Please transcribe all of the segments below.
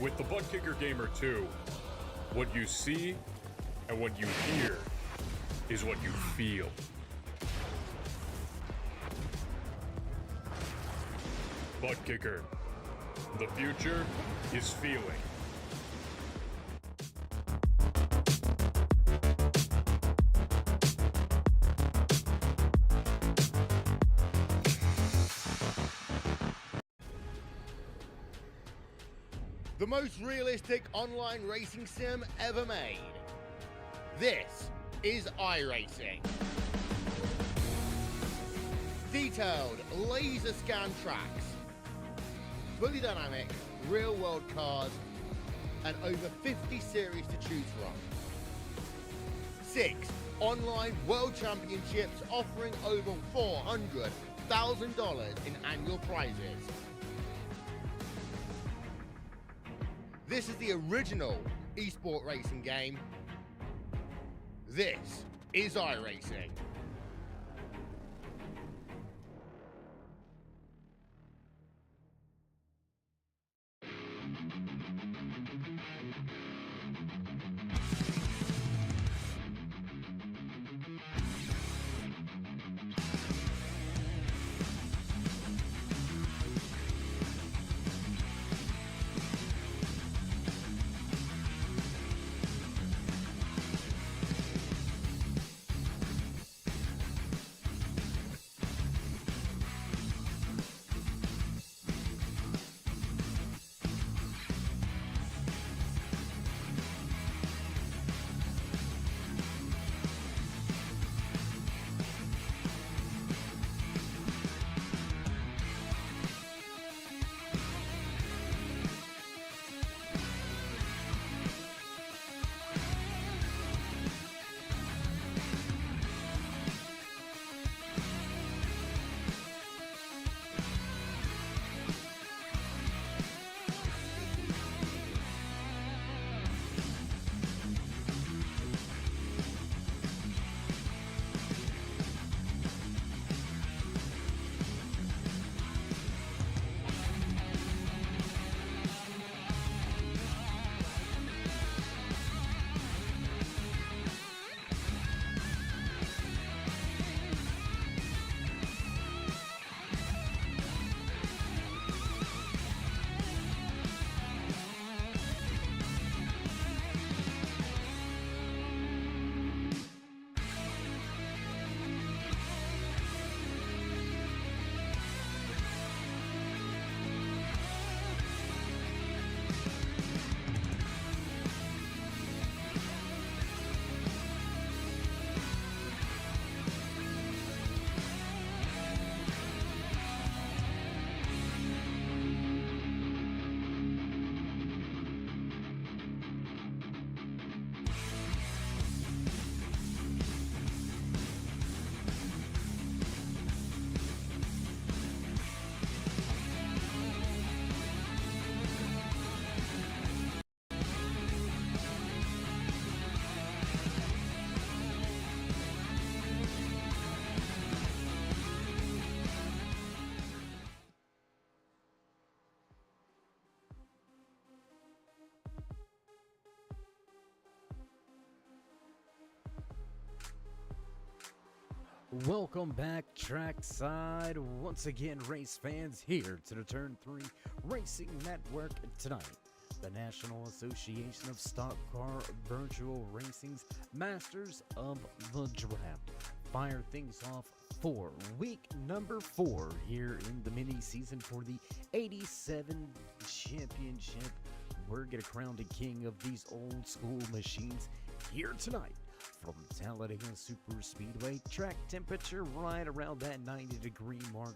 With the Butt Kicker Gamer 2, what you see and what you hear is what you feel. Butt Kicker. The future is feeling. The most realistic online racing sim ever made. This is iRacing. Detailed laser scan tracks, fully dynamic real world cars, and over 50 series to choose from. 6 online world championships offering over $400,000 in annual prizes. This is the original esport racing game. This is iRacing. Welcome back trackside. Once again, race fans, here to the Turn 3 Racing Network tonight. The National Association of Stock Car Virtual Racing's Masters of the Draft fire things off for week number 4 here in the mini season for the 87 championship. We're gonna crown the king of these old school machines here tonight. From Talladega Super Speedway, track temperature right around that 90-degree mark.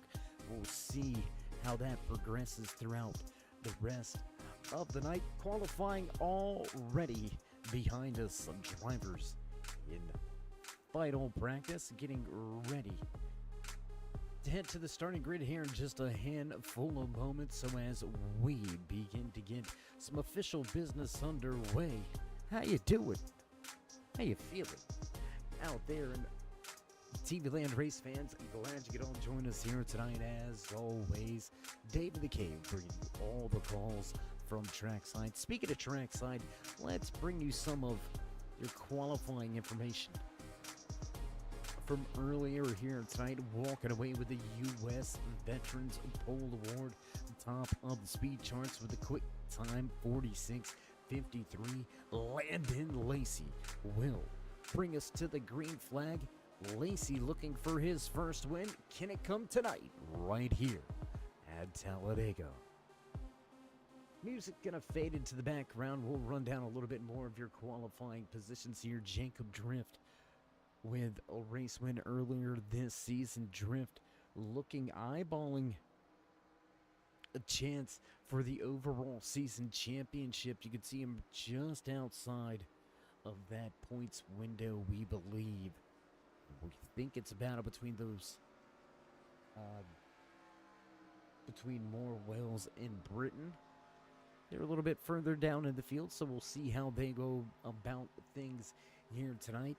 We'll see how that progresses throughout the rest of the night. Qualifying already behind us, some drivers in final practice, getting ready to head to the starting grid here in just a handful of moments. So as we begin to get some official business underway, how you doing? How you feeling out there in TV Land, race fans? I'm glad you could all join us here tonight. As always, Dave in the Cave bringing you all the calls from trackside. Speaking of trackside, let's bring you some of your qualifying information from earlier here tonight. Walking away with the U.S. Veterans Pole Award, top of the speed charts with a quick time 46:53. Landon Lacey will bring us to the green flag. Lacey looking for his first win. Can it come tonight right here at Talladega? Music gonna fade into the background. We'll run down a little bit more of your qualifying positions here. Jacob Drift with a race win earlier this season. Drift eyeballing a chance for the overall season championship. You can see him just outside of that points window, we believe. We think it's a battle between those, between Moore, Wells, and Britain. They're a little bit further down in the field, so we'll see how they go about things here tonight.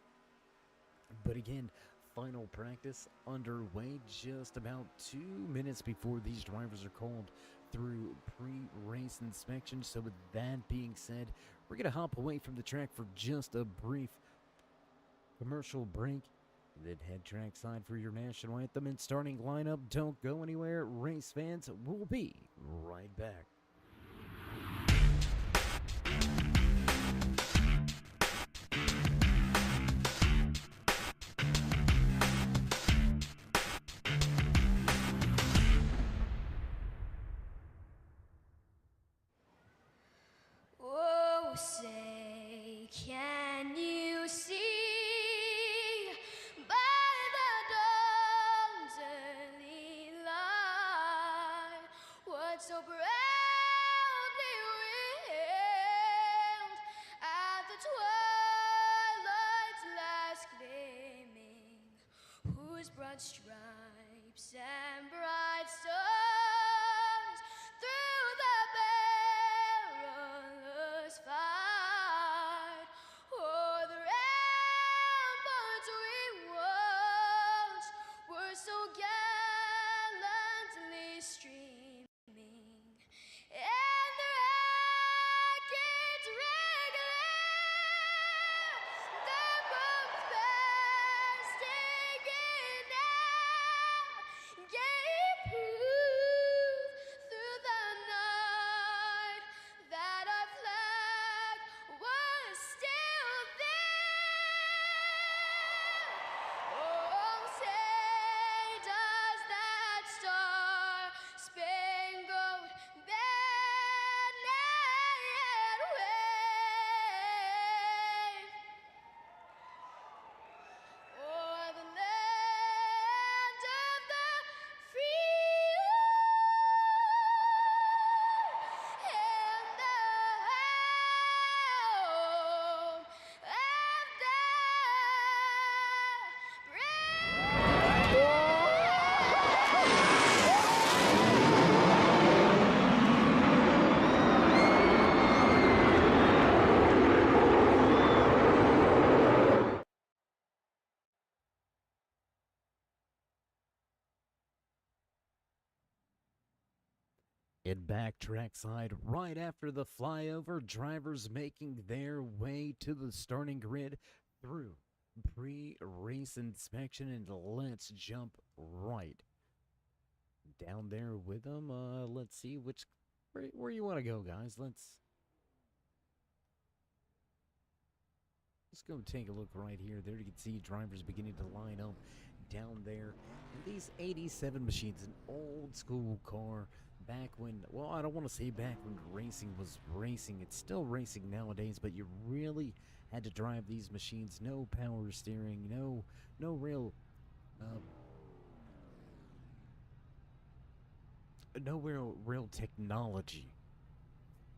But again, final practice underway just about 2 minutes before these drivers are called through pre-race inspection. So with that being said, we're going to hop away from the track for just a brief commercial break, then head trackside for your national anthem and starting lineup. Don't go anywhere, race fans. We'll be right back. Oh, say, can you see by the dawn's early light what so proudly we hailed at the twilight's last gleaming, whose broad stripes and bright stars through the perilous fight o'er the ramparts we watched were so gallantly streaming, and the rockets regular, the bombs bursting in air, gave proof through the night that our flag was still there. Oh, say does that star-spangled banner yet wave o'er the land of the free and the home of the And back trackside right after the flyover, drivers making their way to the starting grid through pre-race inspection, and let's jump right down there with them. Let's see where you want to go, guys. Let's go take a look right here. There you can see drivers beginning to line up down there. And these 87 machines, an old school car back when, well, I don't want to say back when racing was racing. It's still racing nowadays, but you really had to drive these machines. No power steering, no real real technology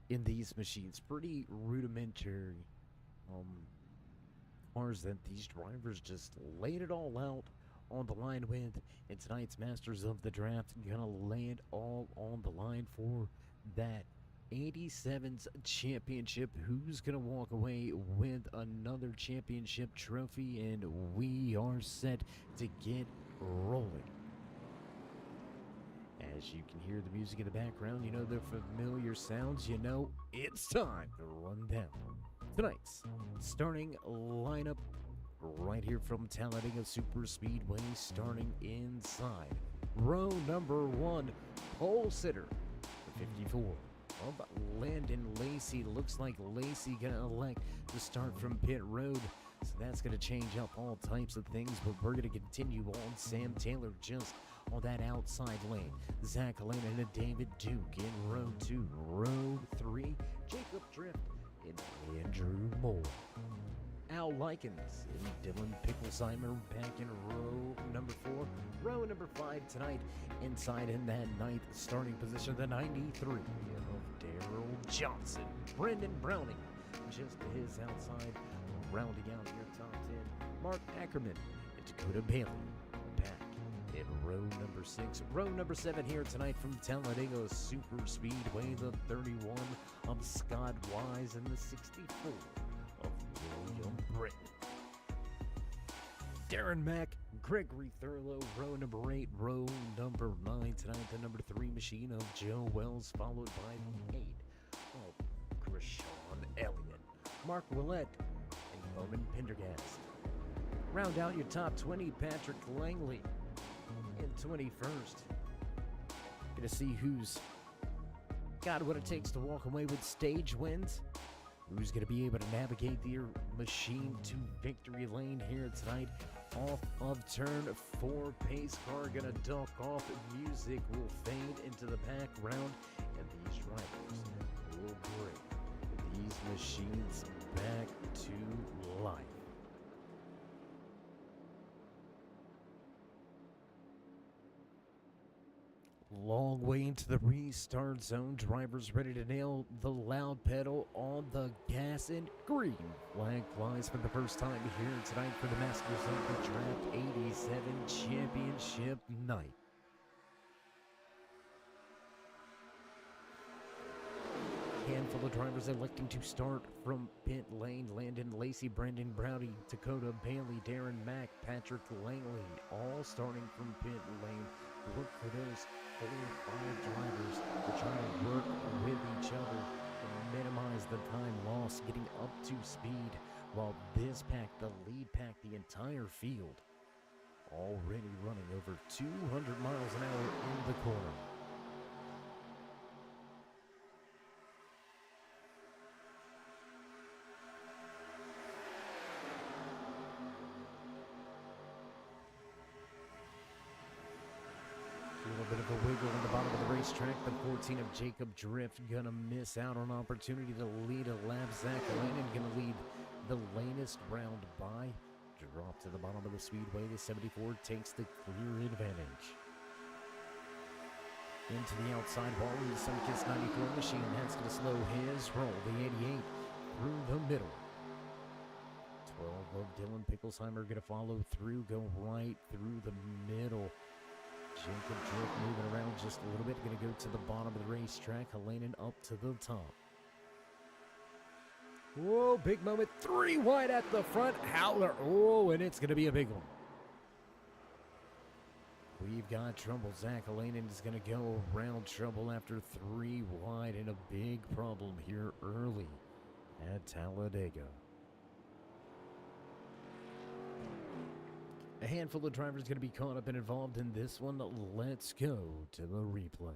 in these machines. Pretty rudimentary cars that these drivers just laid it all out on the line with. And tonight's Masters of the Draft gonna lay it all on the line for that 87's championship. Who's gonna walk away with another championship trophy? And we are set to get rolling. As you can hear the music in the background, you know the familiar sounds, you know it's time to run down tonight's starting lineup right here from Talladega Super Speedway, starting inside row number 1, pole sitter, the 54 of Landon Lacey. Looks like Lacey gonna elect to start from pit road, so that's gonna change up all types of things, but we're gonna continue on. Sam Taylor just on that outside lane. Zach Lane and David Duke in row 2. Row 3, Jacob Drift and Andrew Moore. Al Likens and Dylan Picklesheimer back in row number 4. Row number 5 tonight, inside in that 9th starting position, the 93 of Daryl Johnson. Brendan Browning just to his outside, rounding out your top 10. Mark Ackerman and Dakota Bailey back in row number 6. Row number 7 here tonight from Talladega Super Speedway, the 31 of Scott Wise and the 64 of William Britton. Darren Mack, Gregory Thurlow, row number 8. Row number 9 tonight, the number 3 machine of Joe Wells, followed by the 8 of Krishawn Elliott, Mark Willett, and Bowman Pendergast. Round out your top 20, Patrick Langley in 21st. Gonna see who's got what it takes to walk away with stage wins. Who's going to be able to navigate their machine to victory lane here tonight. Off of turn 4, pace car going to duck off. Music will fade into the background, and these drivers will bring these machines back to life. Long way into the restart zone. Drivers ready to nail the loud pedal on the gas, and green flag flies for the first time here tonight for the Masters of the Draft 87 Championship night. Handful of drivers electing to start from pit lane. Landon Lacey, Brendan Browdy, Dakota Bailey, Darren Mack, Patrick Langley, all starting from pit lane. Look for those 4 or 5 drivers to try to work with each other and minimize the time lost getting up to speed, while this pack, the lead pack, the entire field, already running over 200 miles an hour in the corner. A little bit of a wiggle in the bottom of the racetrack. The 14 of Jacob Drift gonna miss out on opportunity to lead a lap. Zach Lane gonna lead the latest round by. Drop to the bottom of the speedway. The 74 takes the clear advantage. Into the outside wall, the Sunkiss 94 machine. That's gonna slow his roll. The 88 through the middle. 12 of Dylan Picklesheimer gonna follow through, go right through the middle. Jacob Drift moving around just a little bit. Going to go to the bottom of the racetrack. Helanen up to the top. Whoa, big moment. 3 wide at the front. Howler. Oh, and it's going to be a big one. We've got trouble. Zach Helanen is going to go around trouble after 3 wide, and a big problem here early at Talladega. A handful of drivers going to be caught up and involved in this one. Let's go to the replay.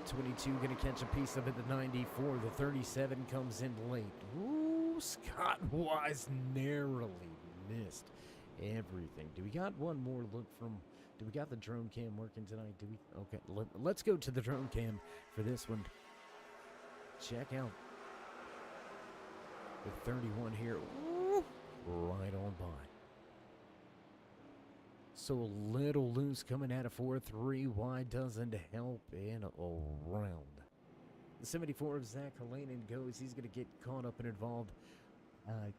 22 going to catch a piece of it. The 94, the 37 comes in late. Ooh, Scott Wise narrowly missed everything. Do we got one more look from? Do we got the drone cam working tonight? Do we? Okay, let's go to the drone cam for this one. Check out the 31 here. Ooh. Right on by. So a little loose coming out of 4-3 wide doesn't help, and around. The 74 of Zach Helanen goes. He's going to get caught up and involved.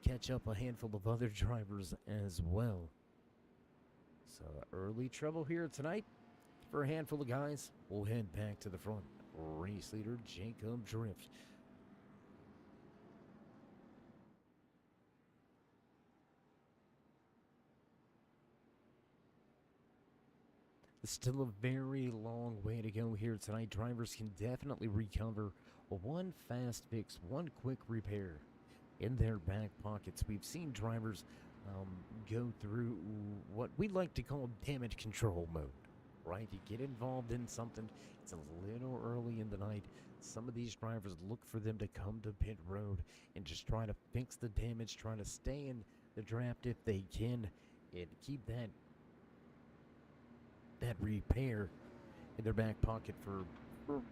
Catch up a handful of other drivers as well. So early trouble here tonight for a handful of guys. We'll head back to the front. Race leader Jacob Drift. Still a very long way to go here tonight. Drivers can definitely recover one fast fix, one quick repair in their back pockets. We've seen drivers go through what we like to call damage control mode, right? You get involved in something, it's a little early in the night. Some of these drivers look for them to come to pit road and just try to fix the damage, try to stay in the draft if they can, and keep that repair in their back pocket for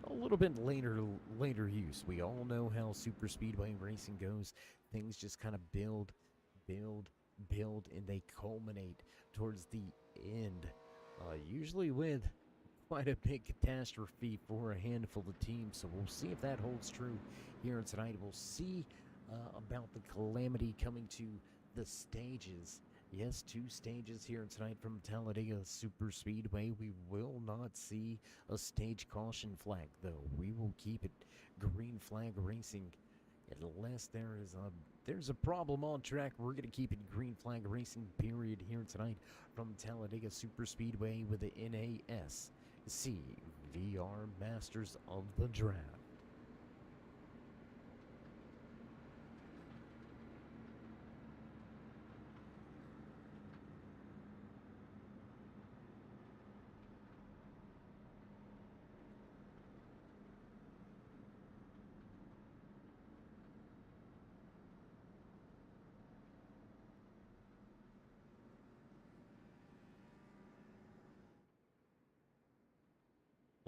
a little bit later use. We all know how super speedway racing goes. Things just kind of build, and they culminate towards the end, usually with quite a big catastrophe for a handful of teams. So we'll see if that holds true here tonight. We'll see about the calamity coming to the stages. Yes, 2 stages here tonight from Talladega Super Speedway. We will not see a stage caution flag, though. We will keep it green flag racing unless there's a problem on track. We're going to keep it green flag racing, period, here tonight from Talladega Super Speedway with the NASCVR Masters of the Draft.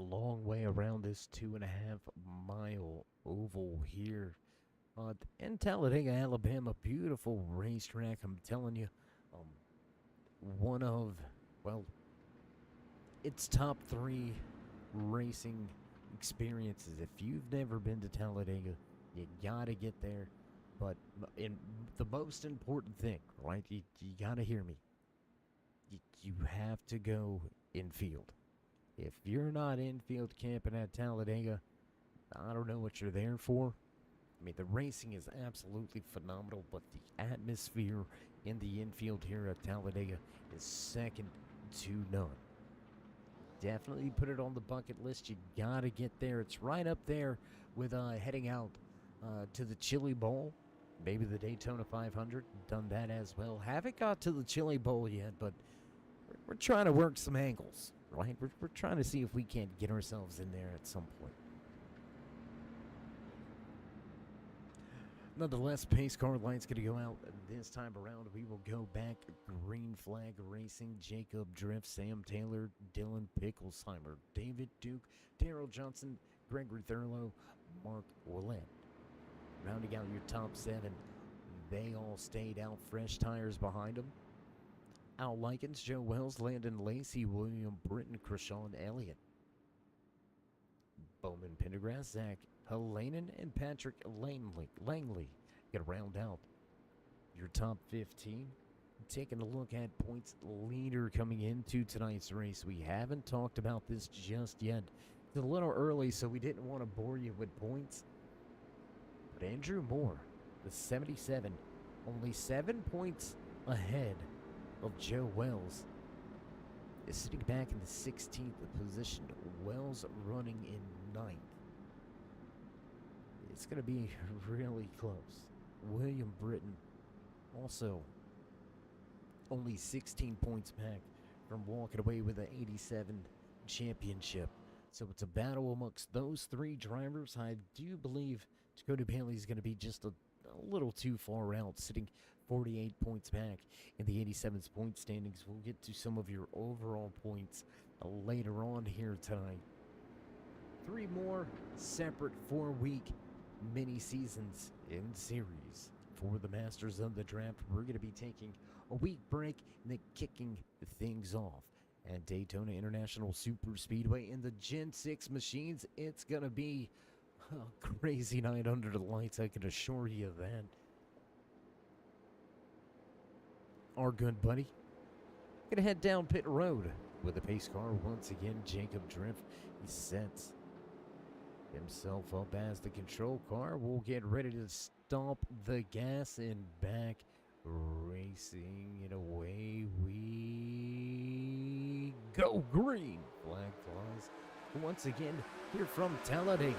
Long way around this 2.5 mile oval here in Talladega, Alabama. Beautiful racetrack, I'm telling you. One of, well, its top 3 racing experiences. If you've never been to Talladega, you gotta get there. But the most important thing, right? You gotta hear me. You have to go infield. If you're not infield camping at Talladega, I don't know what you're there for. I mean, the racing is absolutely phenomenal, but the atmosphere in the infield here at Talladega is second to none. Definitely put it on the bucket list. You gotta get there. It's right up there with heading out to the Chili Bowl, maybe the Daytona 500. Done that as well. Haven't got to the Chili Bowl yet, but we're trying to work some angles. Right? We're trying to see if we can't get ourselves in there at some point. Nonetheless, pace car light's going to go out this time around. We will go back green flag racing. Jacob Drift, Sam Taylor, Dylan Picklesheimer, David Duke, Darrell Johnson, Gregory Thurlow, Mark Willett. Rounding out your top 7, they all stayed out. Fresh tires behind them. Al Likens, Joe Wells, Landon Lacey, William Britton, Krishawn Elliott. Bowman Pendergrass, Zach Halanen, and Patrick Langley get round out your top 15. Taking a look at points leader coming into tonight's race. We haven't talked about this just yet. It's a little early, so we didn't want to bore you with points. But Andrew Moore, the 77, only 7 points ahead of Joe Wells, is sitting back in the 16th position. Wells running in 9th. It's going to be really close. William Britton also only 16 points back from walking away with an 87 championship. So it's a battle amongst those 3 drivers. I do believe Dakota Bailey is going to be just a little too far out, sitting 48 points back in the 87's point standings. We'll get to some of your overall points later on here tonight. 3 more separate 4-week mini seasons in series for the Masters of the Draft. We're going to be taking a week break and then kicking things off at Daytona International Super Speedway in the Gen 6 machines. It's going to be a crazy night under the lights, I can assure you of that. Our good buddy gonna head down pit road with the pace car once again. Jacob Drift, he sets himself up as the control car. We'll get ready to stomp the gas and back racing, and away we Go green! Flag flies once again here from Talladega.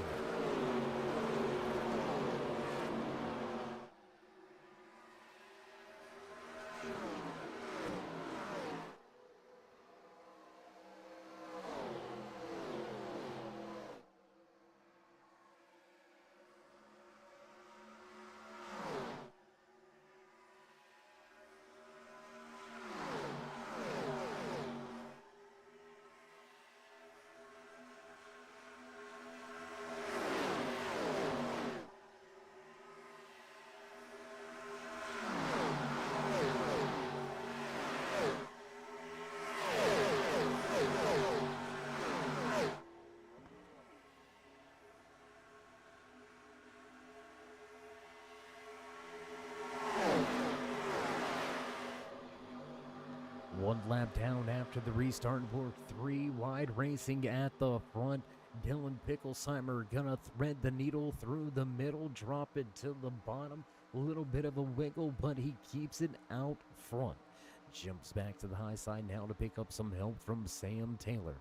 One lap down after the restart work, 3 wide racing at the front. Dylan Picklesheimer gonna thread the needle through the middle, drop it to the bottom. A little bit of a wiggle, but he keeps it out front. Jumps back to the high side now to pick up some help from Sam Taylor.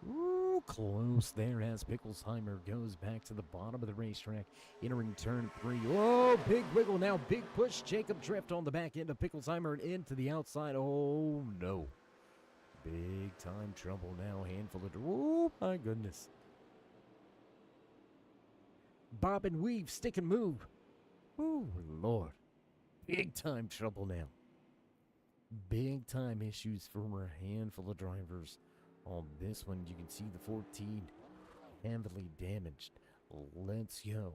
Ooh, close there as Picklesheimer goes back to the bottom of the racetrack, entering turn 3. Oh, big wiggle now, big push. Jacob Drift on the back end of Picklesheimer and into the outside. Oh, no. Big time trouble now, handful of... Oh, my goodness. Bob and weave, stick and move. Oh, Lord. Big time trouble now. Big time issues for a handful of drivers. On this one, you can see the 14 heavily damaged. Let's go.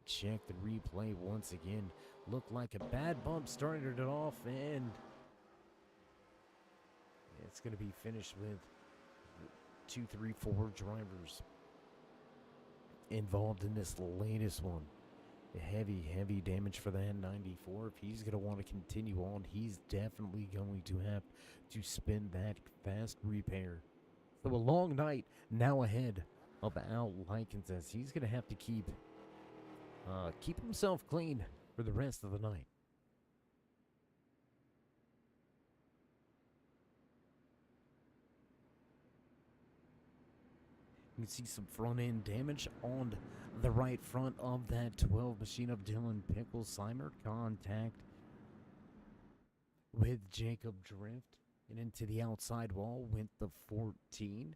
Check the replay once again. Looked like a bad bump started it off, and it's going to be finished with 2, 3, 4 drivers involved in this latest one. Heavy damage for that 94. If he's going to want to continue on, he's definitely going to have to spin that fast repair. So a long night now ahead of Al Likens, as he's going to have to keep himself clean for the rest of the night. You can see some front end damage on the right front of that 12 machine of Dylan Picklesheimer. Contact with Jacob Drift and into the outside wall went the 14.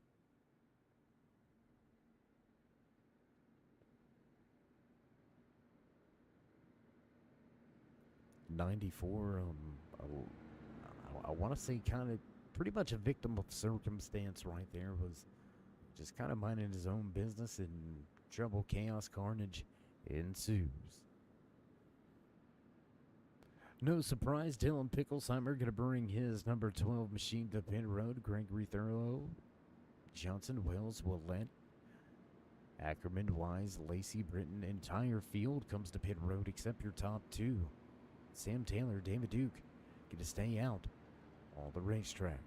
'94, I want to say kind of pretty much a victim of circumstance right there. Was just kind of minding his own business, and trouble, chaos, carnage ensues. No surprise, Dylan Picklesheimer going to bring his number 12 machine to pit road. Gregory Thurlow, Johnson, Wells, Willett, Ackerman, Wise, Lacey, Britton. Entire field comes to pit road except your top 2. Sam Taylor, David Duke, going to stay out on the racetrack.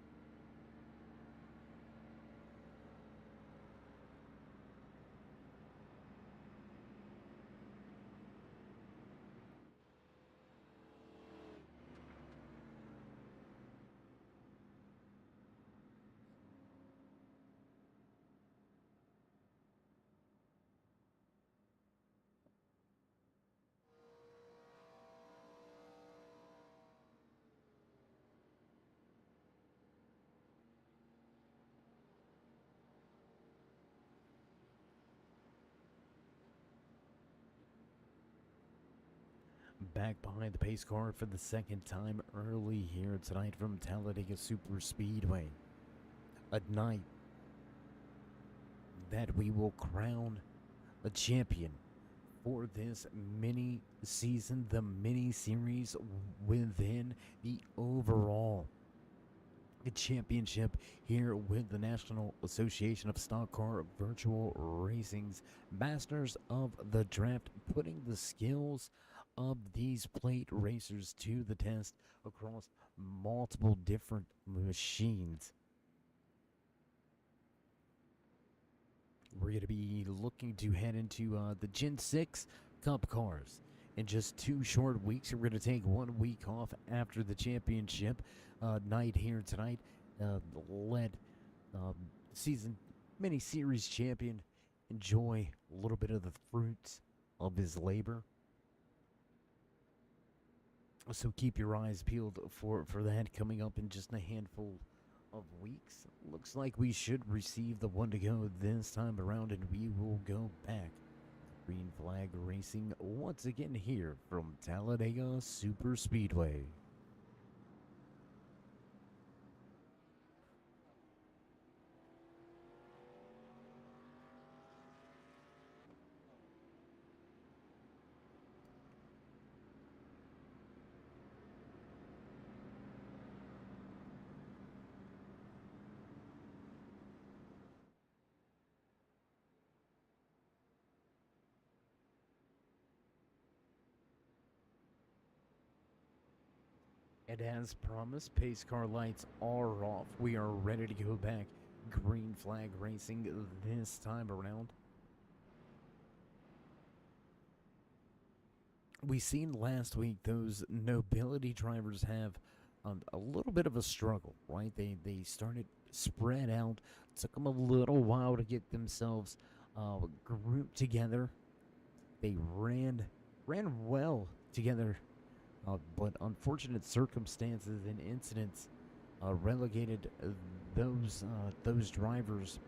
Back behind the pace car for the second time early here tonight from Talladega Super Speedway. A night that we will crown a champion for this mini season, the mini series within the overall championship here with the National Association of Stock Car Virtual Racing's Masters of the Draft, putting the skills of these plate racers to the test across multiple different machines. We're going to be looking to head into the Gen 6 Cup cars in just 2 short weeks. We're going to take 1 week off after the championship night here tonight let season mini series champion enjoy a little bit of the fruits of his labor. So keep your eyes peeled for that coming up in just a handful of weeks. Looks like we should receive the one to go this time around, and we will go back. Green Flag Racing once again here from Talladega Super Speedway. And as promised, pace car lights are off. We are ready to go back. Green Flag Racing this time around. We seen last week those nobility drivers have a little bit of a struggle, right? They started spread out. Took them a little while to get themselves grouped together. They ran well together. But unfortunate circumstances and incidents relegated those drivers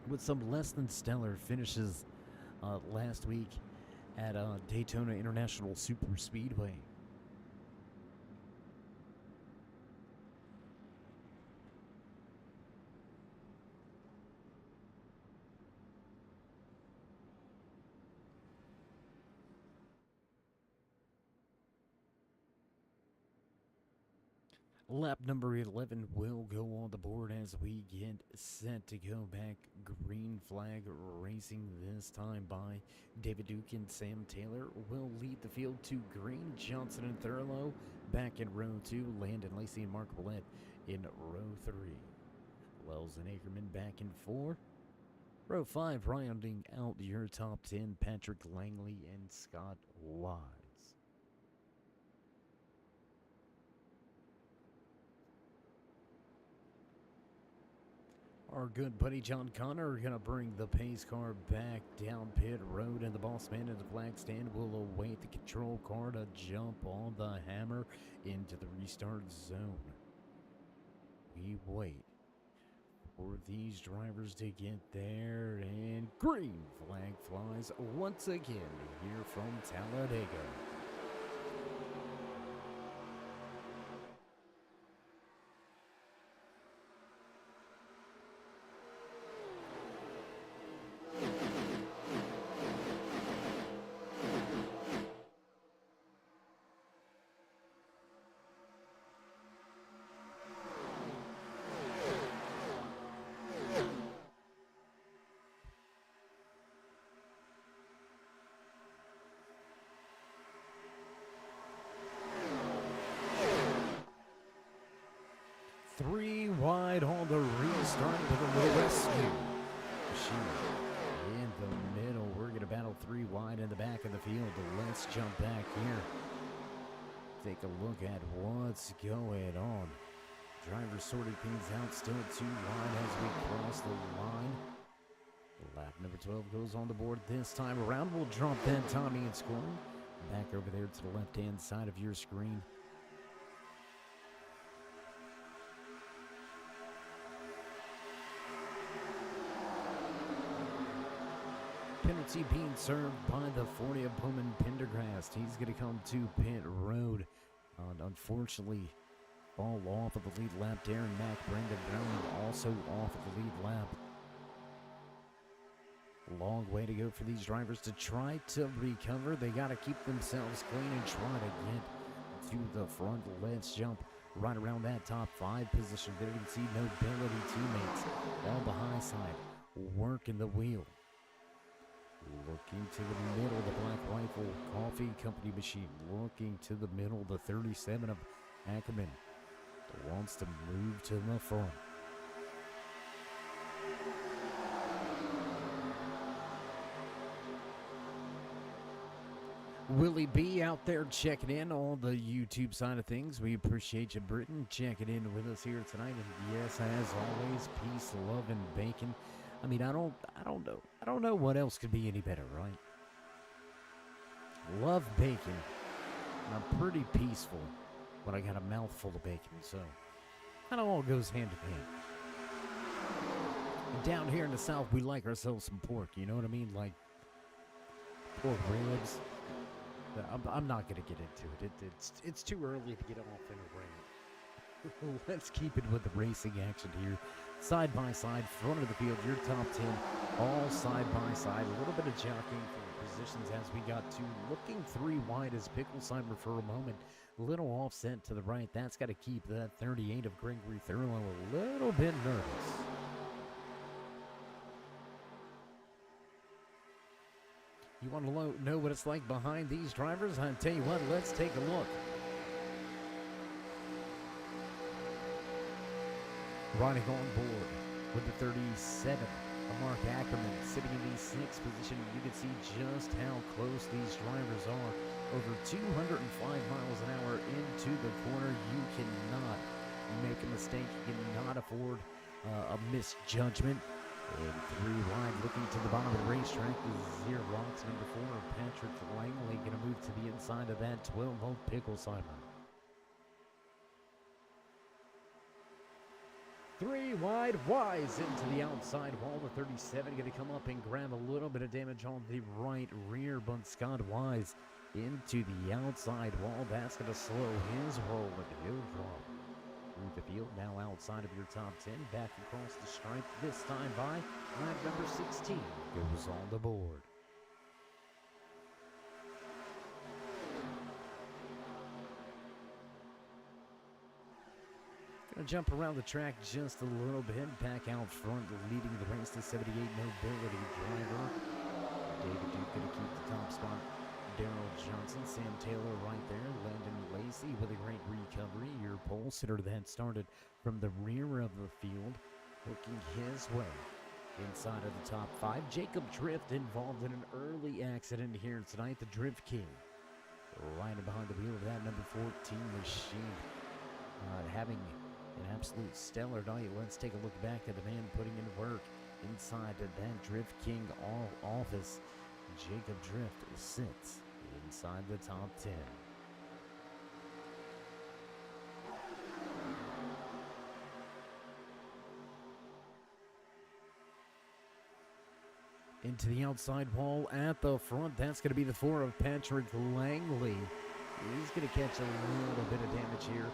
with some less than stellar finishes last week at Daytona International Super Speedway. Lap number 11 will go on the board as we get set to go back. Green Flag Racing this time by David Duke and Sam Taylor will lead the field. To Green, Johnson and Thurlow back in row 2. Landon Lacey and Mark Willett in row 3. Wells and Ackerman back in 4. Row 5 rounding out your top 10, Patrick Langley and Scott Wise. Our good buddy John Connor are going to bring the pace car back down pit road, and the boss man in the flag stand will await the control car to jump on the hammer into the restart zone. We wait for these drivers to get there, and green flag flies once again here from Talladega. Three wide on the restart with a little rescue. Machine in the middle. We're going to battle 3 wide in the back of the field. Let's jump back here. Take a look at what's going on. Driver sorted things out. Still 2 wide as we cross the line. Lap number 12 goes on the board this time around. We'll drop that timing and scoring. Back over there to the left-hand side of your screen. Penalty being served by the 40 of Bowman Pendergrast. He's going to come to pit road. Unfortunately, fall off of the lead lap. Darren Mack, Brandon Brown also off of the lead lap. Long way to go for these drivers to try to recover. They got to keep themselves clean and try to get to the front. Let's jump right around that top 5 position. There you can see Nobility teammates all the high side working the wheel. Looking to the middle, the Black Rifle Coffee Company machine. Looking to the middle, the 37 of Ackerman wants to move to the front. Willie B out there checking in on the YouTube side of things. We appreciate you, Britain, checking in with us here tonight. And yes, as always, peace, love, and bacon. I mean, I don't know what else could be any better, right? Love bacon. And I'm pretty peaceful when I got a mouthful of bacon, so kind of all goes hand in hand. And down here in the South, we like ourselves some pork, you know what I mean? Like pork ribs. I'm not going to get into it. It's too early to get off in a rant. Let's keep it with the racing action here. Side by side, front of the field, your top 10, all side by side. A little bit of jockeying for positions as we got to looking 3 wide as Picklesheimer for a moment. Little offset to the right. That's got to keep that 38 of Gregory Thurlow a little bit nervous. You want to know what it's like behind these drivers? I'll tell you what, let's take a look. Riding on board with the 37, Mark Ackerman sitting in the 6th position. You can see just how close these drivers are. Over 205 miles an hour into the corner. You cannot make a mistake. You cannot afford a misjudgment. And 3 wide, looking to the bottom of the racetrack is Xerox. Number 4, Patrick Langley, going to move to the inside of that 12-volt Picklesheimer. 3 wide, Wise into the outside wall. The 37 going to come up and grab a little bit of damage on the right rear, but Scott Wise into the outside wall. That's going to slow his roll, and he'll drop through the field. Now outside of your top 10, back across the stripe, this time by lap number 16 goes on the board. Gonna jump around the track just a little bit. Back out front, leading the race, the 78 Mobility driver. David Duke gonna keep the top spot. Darrell Johnson, Sam Taylor right there. Landon Lacey with a great recovery. Your pole sitter that started from the rear of the field, working his way inside of the top 5. Jacob Drift involved in an early accident here tonight. The Drift King right behind the wheel of that number 14 machine. Having an absolute stellar night. Let's take a look back at the man putting in work inside of that Drift King office. Jacob Drift sits inside the top 10. Into the outside wall at the front. That's going to be the 4 of Patrick Langley. He's going to catch a little bit of damage here.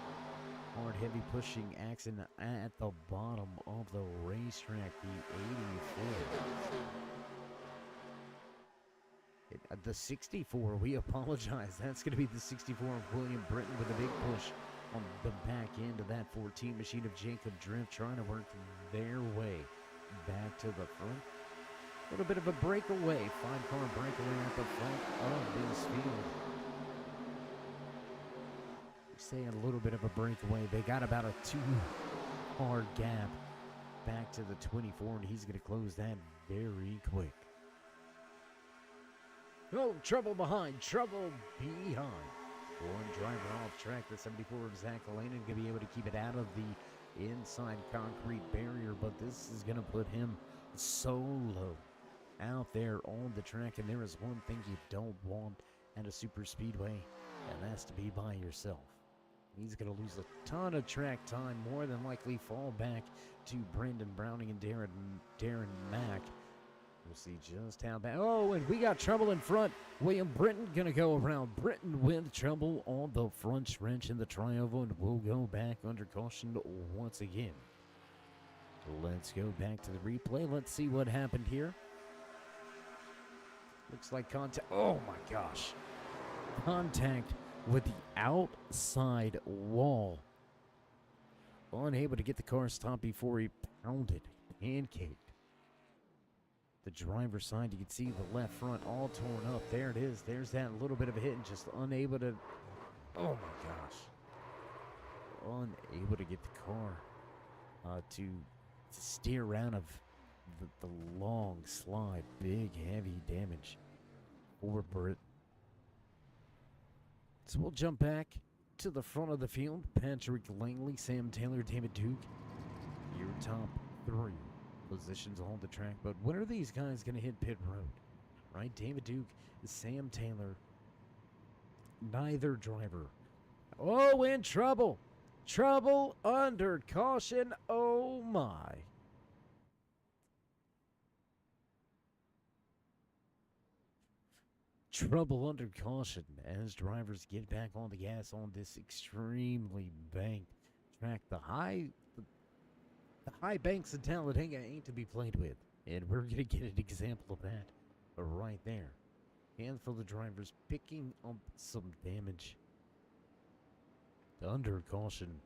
Hard, heavy pushing action at the bottom of the racetrack, the 84. The 64, we apologize. That's going to be the 64 of William Britton with a big push on the back end of that 14 machine of Jacob Drift, trying to work their way back to the front. A little bit of a breakaway, 5-car breakaway at the front of this field. Say a little bit of a breakaway. They got about a 2-car gap back to the 24, and he's going to close that very quick. Oh, trouble behind, trouble behind. One driver off track, the 74 of Zach Alanin, going to be able to keep it out of the inside concrete barrier, but this is going to put him solo out there on the track, and there is one thing you don't want at a super speedway, and that's to be by yourself. He's going to lose a ton of track time, more than likely fall back to Brendan Browning and Darren Mack. We'll see just how bad. Oh, and we got trouble in front. William Britton going to go around. Britton with trouble on the front stretch in the tri-oval, and we'll go back under caution once again. Let's go back to the replay. Let's see what happened here. Looks like contact. Oh, my gosh. Contact with the outside wall. Unable to get the car stopped before he pounded, pancaked the driver's side. You can see the left front all torn up. There it is. There's that little bit of a hit, and just unable to, oh my gosh, unable to get the car to steer out of the long slide. Big, heavy damage for Britt. So we'll jump back to the front of the field. Patrick Langley, Sam Taylor, David Duke, your top three positions on the track. But when are these guys going to hit pit road? Right? David Duke, Sam Taylor, neither driver. Oh, in trouble. Trouble under caution. Oh, my. Trouble under caution as drivers get back on the gas on this extremely banked track. The high banks of Talladega ain't to be played with, and we're gonna get an example of that right there. Handful of drivers picking up some damage under caution.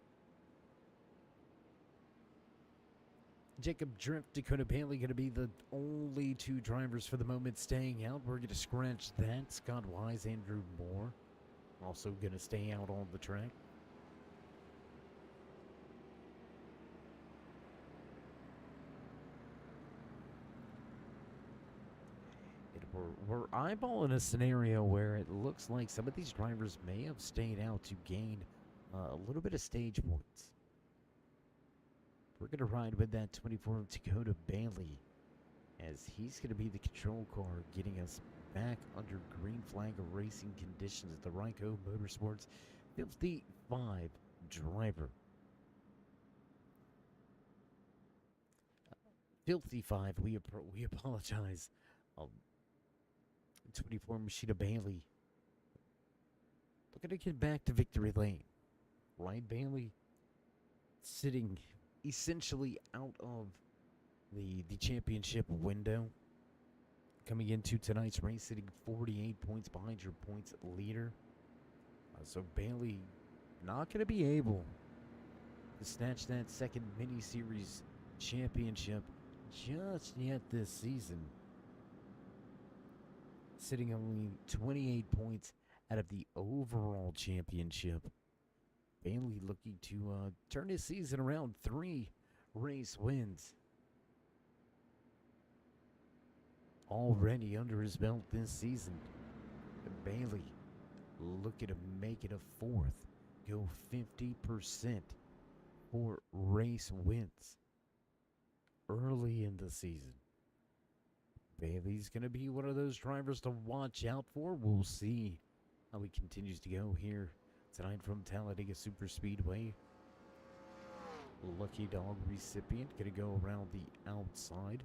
Jacob Drift, Dakota Bailey going to be the only two drivers for the moment staying out. We're going to scratch that. Scott Wise, Andrew Moore also going to stay out on the track. We're eyeballing a scenario where it looks like some of these drivers may have stayed out to gain a little bit of stage points. We're going to ride with that 24 of Dakota Bailey as he's going to be the control car getting us back under green flag racing conditions at the Ryco Motorsports 55 driver. 55, we apologize. 24 Machida Bailey looking to get back to victory lane. Right, Bailey sitting essentially out of the championship window. Coming into tonight's race, sitting 48 points behind your points leader. So Bailey not going to be able to snatch that second mini-series championship just yet this season. Sitting only 28 points out of the overall championship. Bailey looking to turn his season around, 3 race wins already under his belt this season. Bailey looking to make it a 4th, go 50% for race wins early in the season. Bailey's going to be one of those drivers to watch out for. We'll see how he continues to go here tonight from Talladega Superspeedway. Lucky dog recipient going to go around the outside.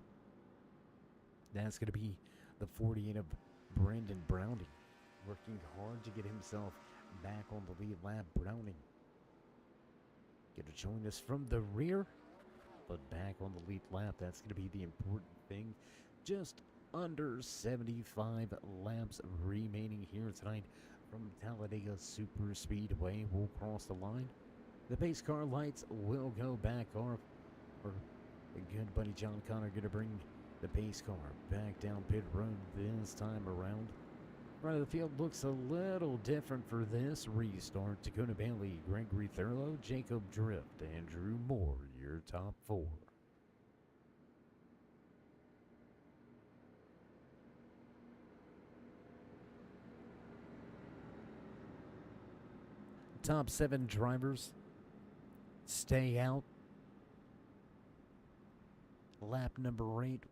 That's going to be the 48 of Brandon Browning, working hard to get himself back on the lead lap. Browning going to join us from the rear, but back on the lead lap. That's going to be the important thing. Just under 75 laps remaining here tonight from Talladega Superspeedway. We'll cross the line. The pace car lights will go back off. Our good buddy John Connor going to bring the pace car back down pit road this time around. Front of the field looks a little different for this restart. Dakota Bailey, Gregory Thurlow, Jacob Drift, Andrew Moore, your top 4. Top 7 drivers stay out. Lap number 8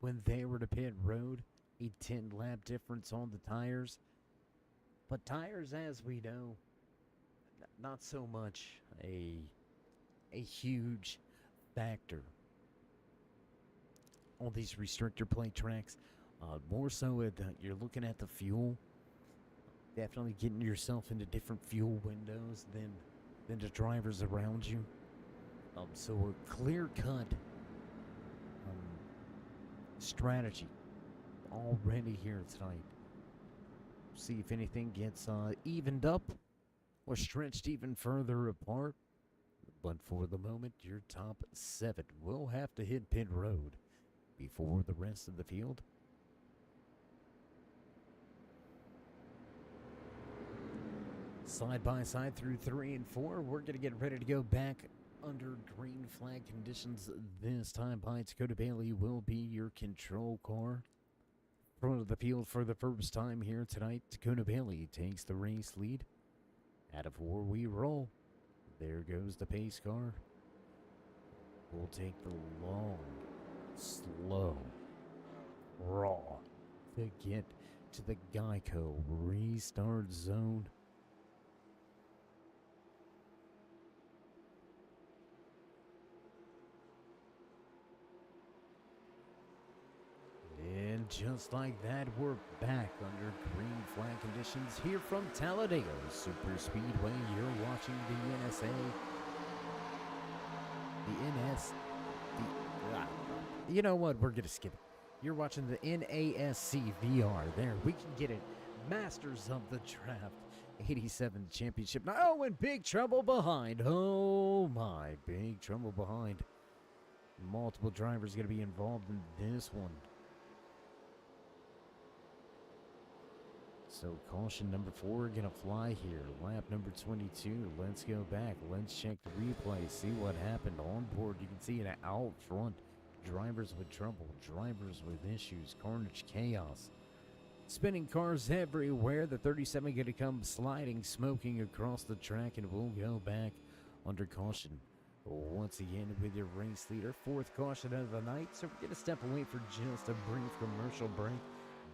when they were to pit road. A 10 lap difference on the tires. But tires, as we know, not so much a huge factor on these restrictor plate tracks. More so you're looking at the fuel. Definitely getting yourself into different fuel windows than the drivers around you. So a clear-cut strategy already here tonight. See if anything gets evened up or stretched even further apart. But for the moment, your top 7 will have to hit pit road before the rest of the field. Side by side through 3 and 4, we're going to get ready to go back under green flag conditions this time. By Dakota Bailey will be your control car. Front of the field for the first time here tonight, Dakota Bailey takes the race lead. Out of 4 we roll. There goes the pace car. We'll take the long, slow, raw to get to the Geico restart zone. And just like that, we're back under green flag conditions here from Talladega Super Speedway. You're watching the NSA. You know what? We're going to skip it. You're watching the NASCVR. There, we can get it. Masters of the Draft 87 Championship. Oh, and Big Trouble Behind. Oh, my. Big Trouble Behind. Multiple drivers going to be involved in this one. So caution number 4 gonna fly here. Lap number 22. Let's go back. Let's check the replay. See what happened on board. You can see it out front. Drivers with trouble. Drivers with issues. Carnage, chaos. Spinning cars everywhere. The 37 gonna come sliding, smoking across the track, and we'll go back under caution. Once again with your race leader. 4th caution of the night. So we're gonna step away for just a brief commercial break.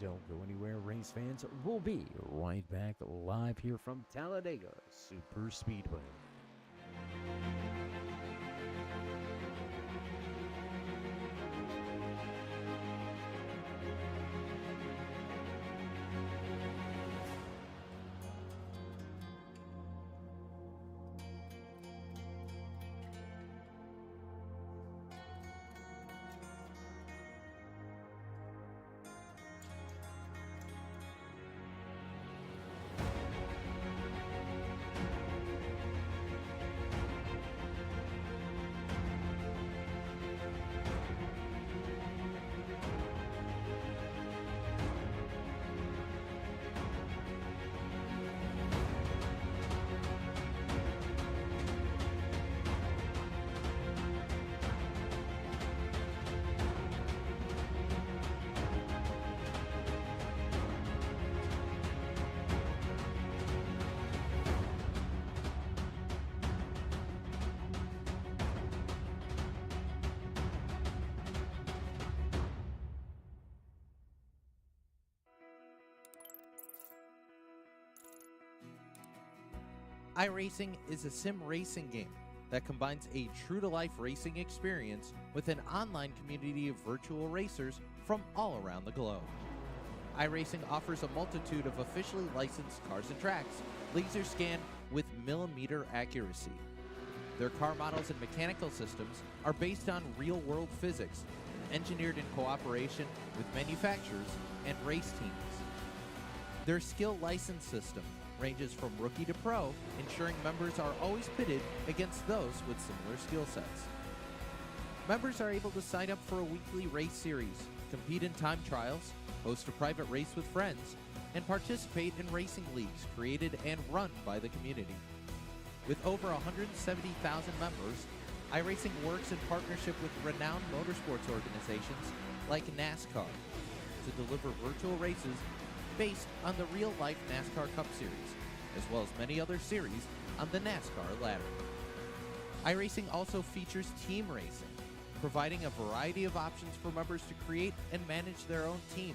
Don't go anywhere, race fans. We'll be right back live here from Talladega Super Speedway. iRacing is a sim racing game that combines a true-to-life racing experience with an online community of virtual racers from all around the globe. iRacing offers a multitude of officially licensed cars and tracks, laser scanned with millimeter accuracy. Their car models and mechanical systems are based on real-world physics and engineered in cooperation with manufacturers and race teams. Their skill license system ranges from rookie to pro, ensuring members are always pitted against those with similar skill sets. Members are able to sign up for a weekly race series, compete in time trials, host a private race with friends, and participate in racing leagues created and run by the community. With over 170,000 members, iRacing works in partnership with renowned motorsports organizations like NASCAR to deliver virtual races based on the real-life NASCAR Cup Series, as well as many other series on the NASCAR ladder. iRacing also features team racing, providing a variety of options for members to create and manage their own teams.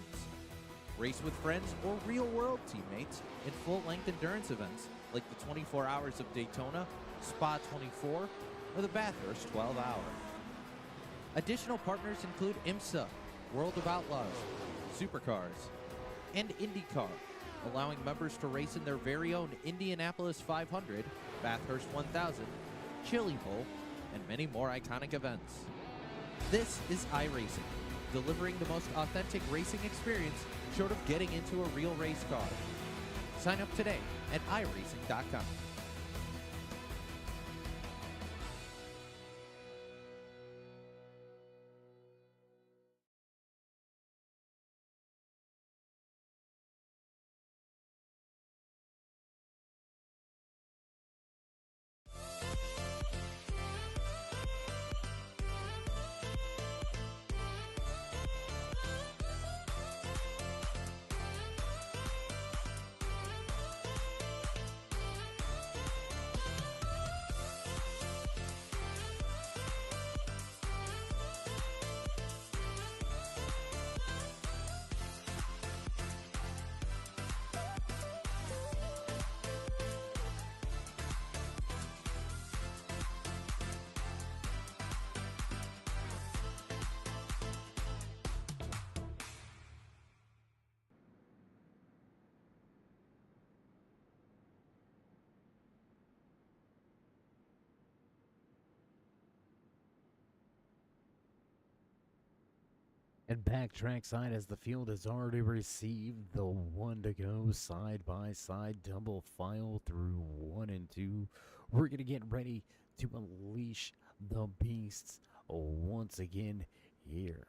Race with friends or real-world teammates in full-length endurance events like the 24 Hours of Daytona, Spa 24, or the Bathurst 12 Hour. Additional partners include IMSA, World of Outlaws, Supercars, and IndyCar, allowing members to race in their very own Indianapolis 500, Bathurst 1000, Chili Bowl, and many more iconic events. This is iRacing, delivering the most authentic racing experience short of getting into a real race car. Sign up today at iRacing.com. And back trackside as the field has already received the one to go side by side double file through 1 and 2. We're going to get ready to unleash the beasts once again here.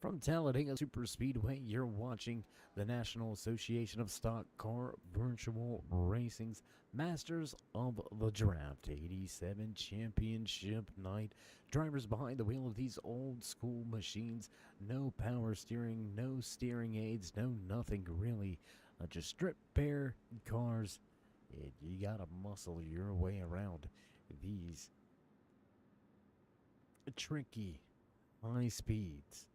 From Talladega Super Speedway, you're watching the National Association of Stock Car Virtual Racing's Masters of the Draft 87 Championship Night. Drivers behind the wheel of these old school machines. No power steering, no steering aids, no nothing really. Just strip bare cars. You gotta muscle your way around these tricky high speeds.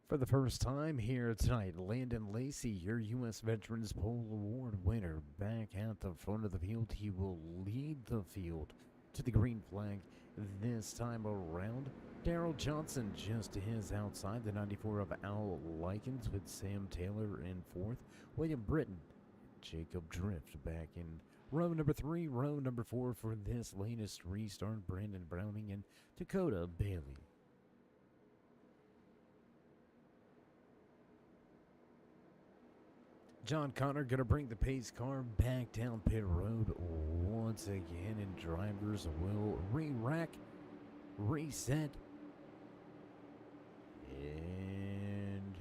For the first time here tonight, Landon Lacey, your U.S. Veterans Pole Award winner, back at the front of the field. He will lead the field to the green flag this time around. Darrell Johnson just to his outside, the 94 of Al Likens with Sam Taylor in fourth. William Britton, Jacob Drift back in row number 3, row number 4 for this latest restart. Brandon Browning and Dakota Bailey. John Connor going to bring the pace car back down pit road once again, and drivers will re-rack, reset, and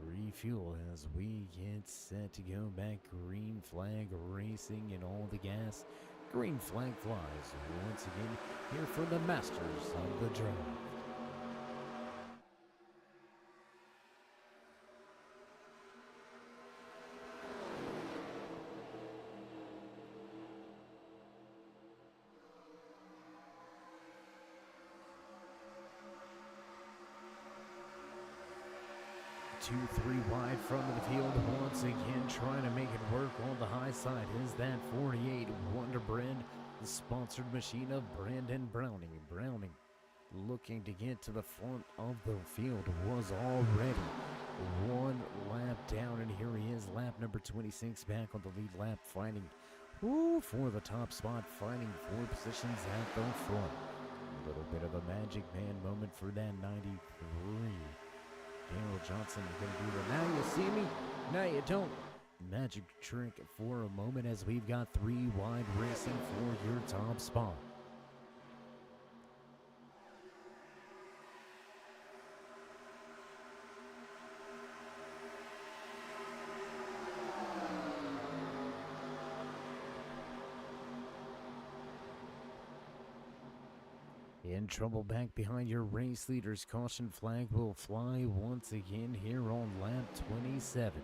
refuel as we get set to go back. Green flag racing and all the gas. Green flag flies once again here for the Masters of the Draft. Two, three wide front of the field once again, trying to make it work on the high side is that 48 Wonder Bread, the sponsored machine of Brandon Browning. Browning looking to get to the front of the field, was already one lap down, and here he is, lap number 26, back on the lead lap, fighting for the top spot, fighting for positions at the front. A little bit of a Magic Man moment for that 93. Darrell Johnson going to do the now you see me, now you don't magic trick for a moment, as we've got 3 wide racing for your top spot. In trouble back behind your race leaders. Caution flag will fly once again here on lap 27.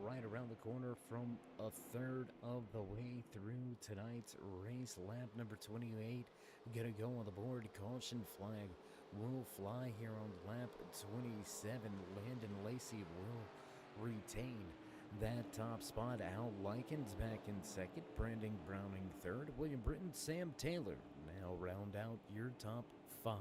Right around the corner from a third of the way through tonight's race, lap number 28 gonna go on the board. Caution flag will fly here on lap 27. Landon Lacey will retain that top spot. Al Likens back in second, Brandon Browning third, William Britton, Sam Taylor now round out your top 5.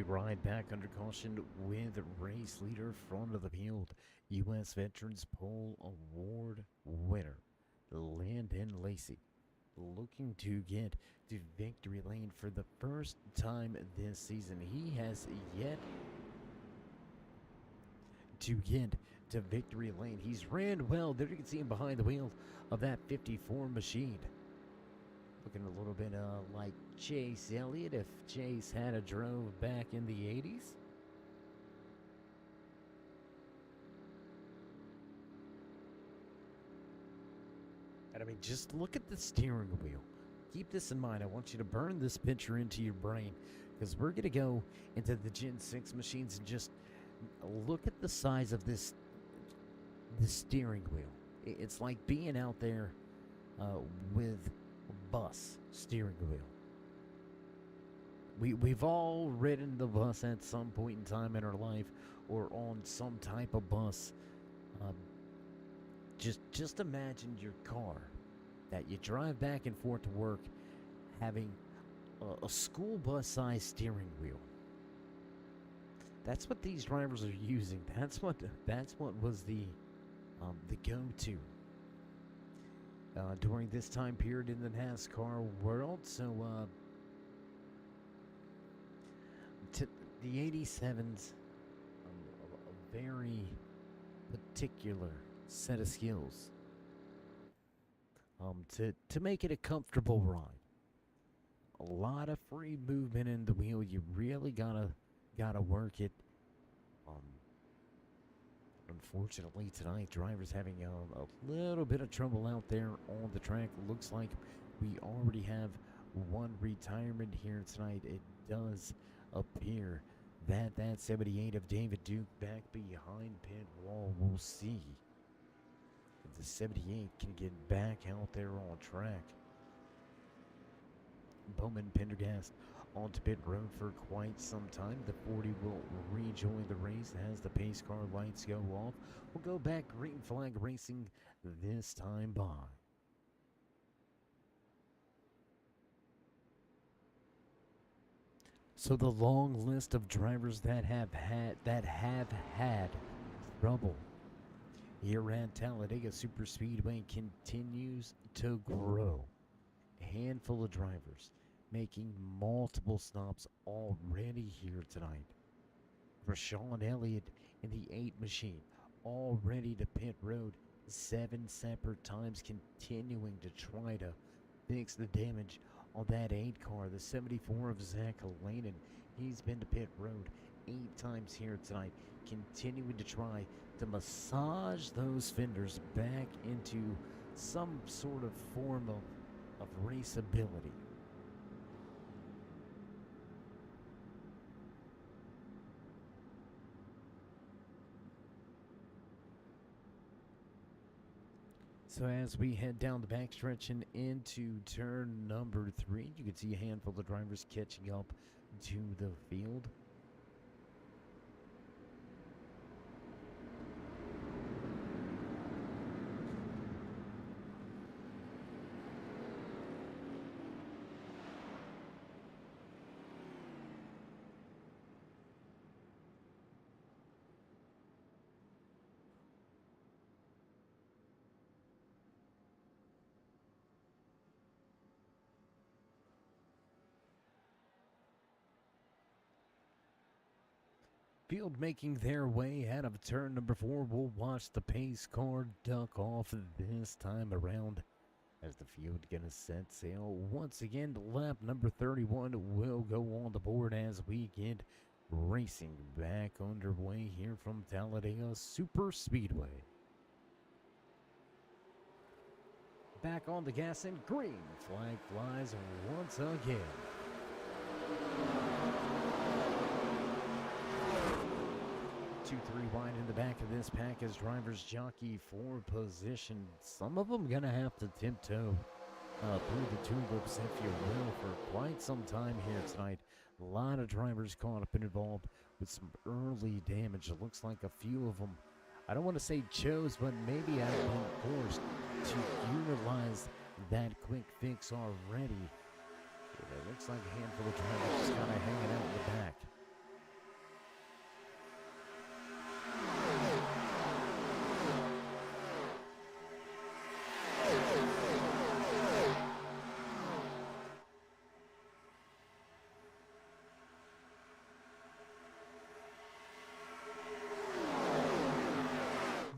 we ride back under caution with race leader front of the field, U.S. Veterans Pole Award winner, Landon Lacey, looking to get to victory lane for the first time this season. He has yet to get to victory lane. He's ran well. There you can see him behind the wheel of that 54 machine. Looking a little bit like Chase Elliott if Chase had a drove back in the 80s. And I mean, just look at the steering wheel. Keep this in mind. I want you to burn this picture into your brain, because we're going to go into the Gen 6 machines and just look at the size of this steering wheel. It's like being out there with a bus steering wheel. We've all ridden the bus at some point in time in our life, or on some type of bus. Just imagine your car that you drive back and forth to work having a school bus size steering wheel. That's what these drivers are using. That's what was the go-to during this time period in the NASCAR world. So the 87's a very particular set of skills to make it a comfortable ride. A lot of free movement in the wheel. You really gotta work it. Unfortunately tonight, drivers having a little bit of trouble out there on the track. Looks like we already have one retirement here tonight. It does appear that 78 of David Duke back behind pit wall. We'll see if the 78 can get back out there on track. Bowman Pendergast onto pit road for quite some time. The 40 will rejoin the race as the pace car lights go off. We'll go back green flag racing this time by. So the long list of drivers that have had trouble here at Talladega Superspeedway continues to grow. A handful of drivers making multiple stops already here tonight. Rashawn Elliott in the 8 machine, already to pit road 7 separate times, continuing to try to fix the damage on that 8 car. The 74 of Zach Lanen, he's been to pit road 8 times here tonight, continuing to try to massage those fenders back into some sort of form of raceability. So as we head down the backstretch and into turn number 3, you can see a handful of drivers catching up to the field. Field making their way out of turn number 4. We'll watch the pace car duck off this time around as the field gonna set sail. Once again, lap number 31 will go on the board as we get racing back underway here from Talladega Superspeedway. Back on the gas and green flag flies once again. 2-3 wide in the back of this pack as drivers jockey for position. Some of them gonna have to tiptoe through the tulips, if you will, for quite some time here tonight. A lot of drivers caught up and involved with some early damage. It looks like a few of them, I don't want to say chose, but maybe have been forced to utilize that quick fix already. It looks like a handful of drivers just kind of hanging out in the back.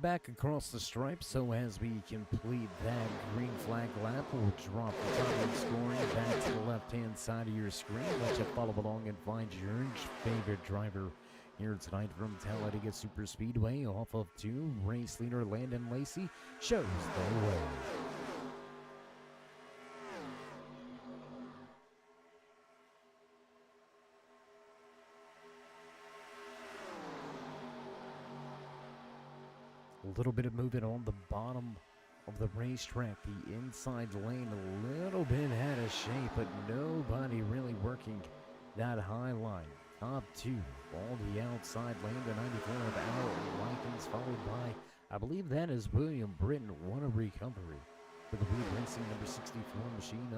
back across the stripe, so as we complete that green flag lap, we'll drop the time scoring back to the left-hand side of your screen. Let you follow along and find your favorite driver here tonight from Talladega Super Speedway. Off of 2, race leader Landon Lacey shows the way. A little bit of movement on the bottom of the racetrack. The inside lane a little bit out of shape, but nobody really working that high line. Top 2, all the outside lane, the 94 of Al Likens, followed by, I believe that is William Britton. What a recovery for the Weed Racing number 64 machine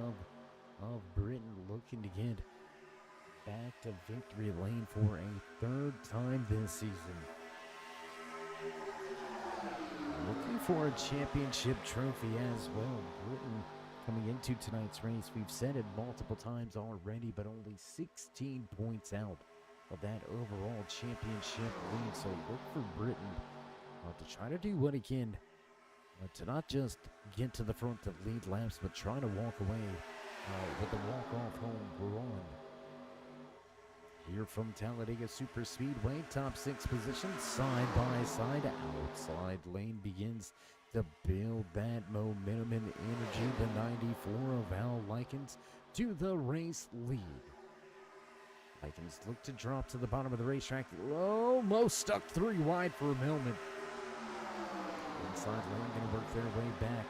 of Britton, looking to get back to victory lane for a 3rd time this season. Looking for a championship trophy as well. Britton coming into tonight's race, we've said it multiple times already, but only 16 points out of that overall championship lead. So look for Britton to try to do what he can to not just get to the front to lead laps, but try to walk away with a walk-off home run. Here from Talladega Super Speedway, top 6 positions, side by side. Outside lane begins to build that momentum and energy. The 94 of Al Likens to the race lead. Likens look to drop to the bottom of the racetrack. Almost stuck 3 wide for a moment. Inside lane going to work their way back.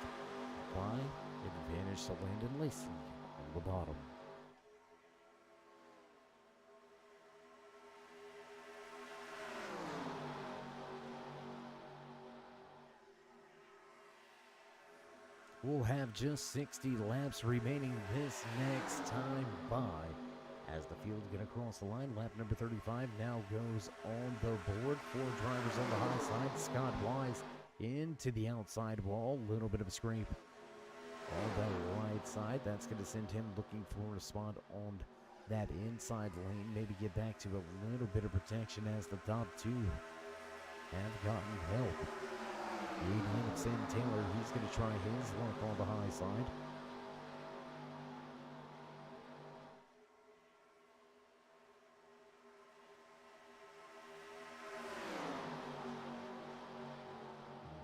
By advantage to Landon Lacey on the bottom. We'll have just 60 laps remaining this next time by. As the field get across the line, lap number 35 now goes on the board. 4 drivers on the high side. Scott Wise into the outside wall. Little bit of a scrape on the right side. That's going to send him looking for a spot on that inside lane. Maybe get back to a little bit of protection as the top 2 have gotten help. 88 of Sam Taylor, he's going to try his luck on the high side.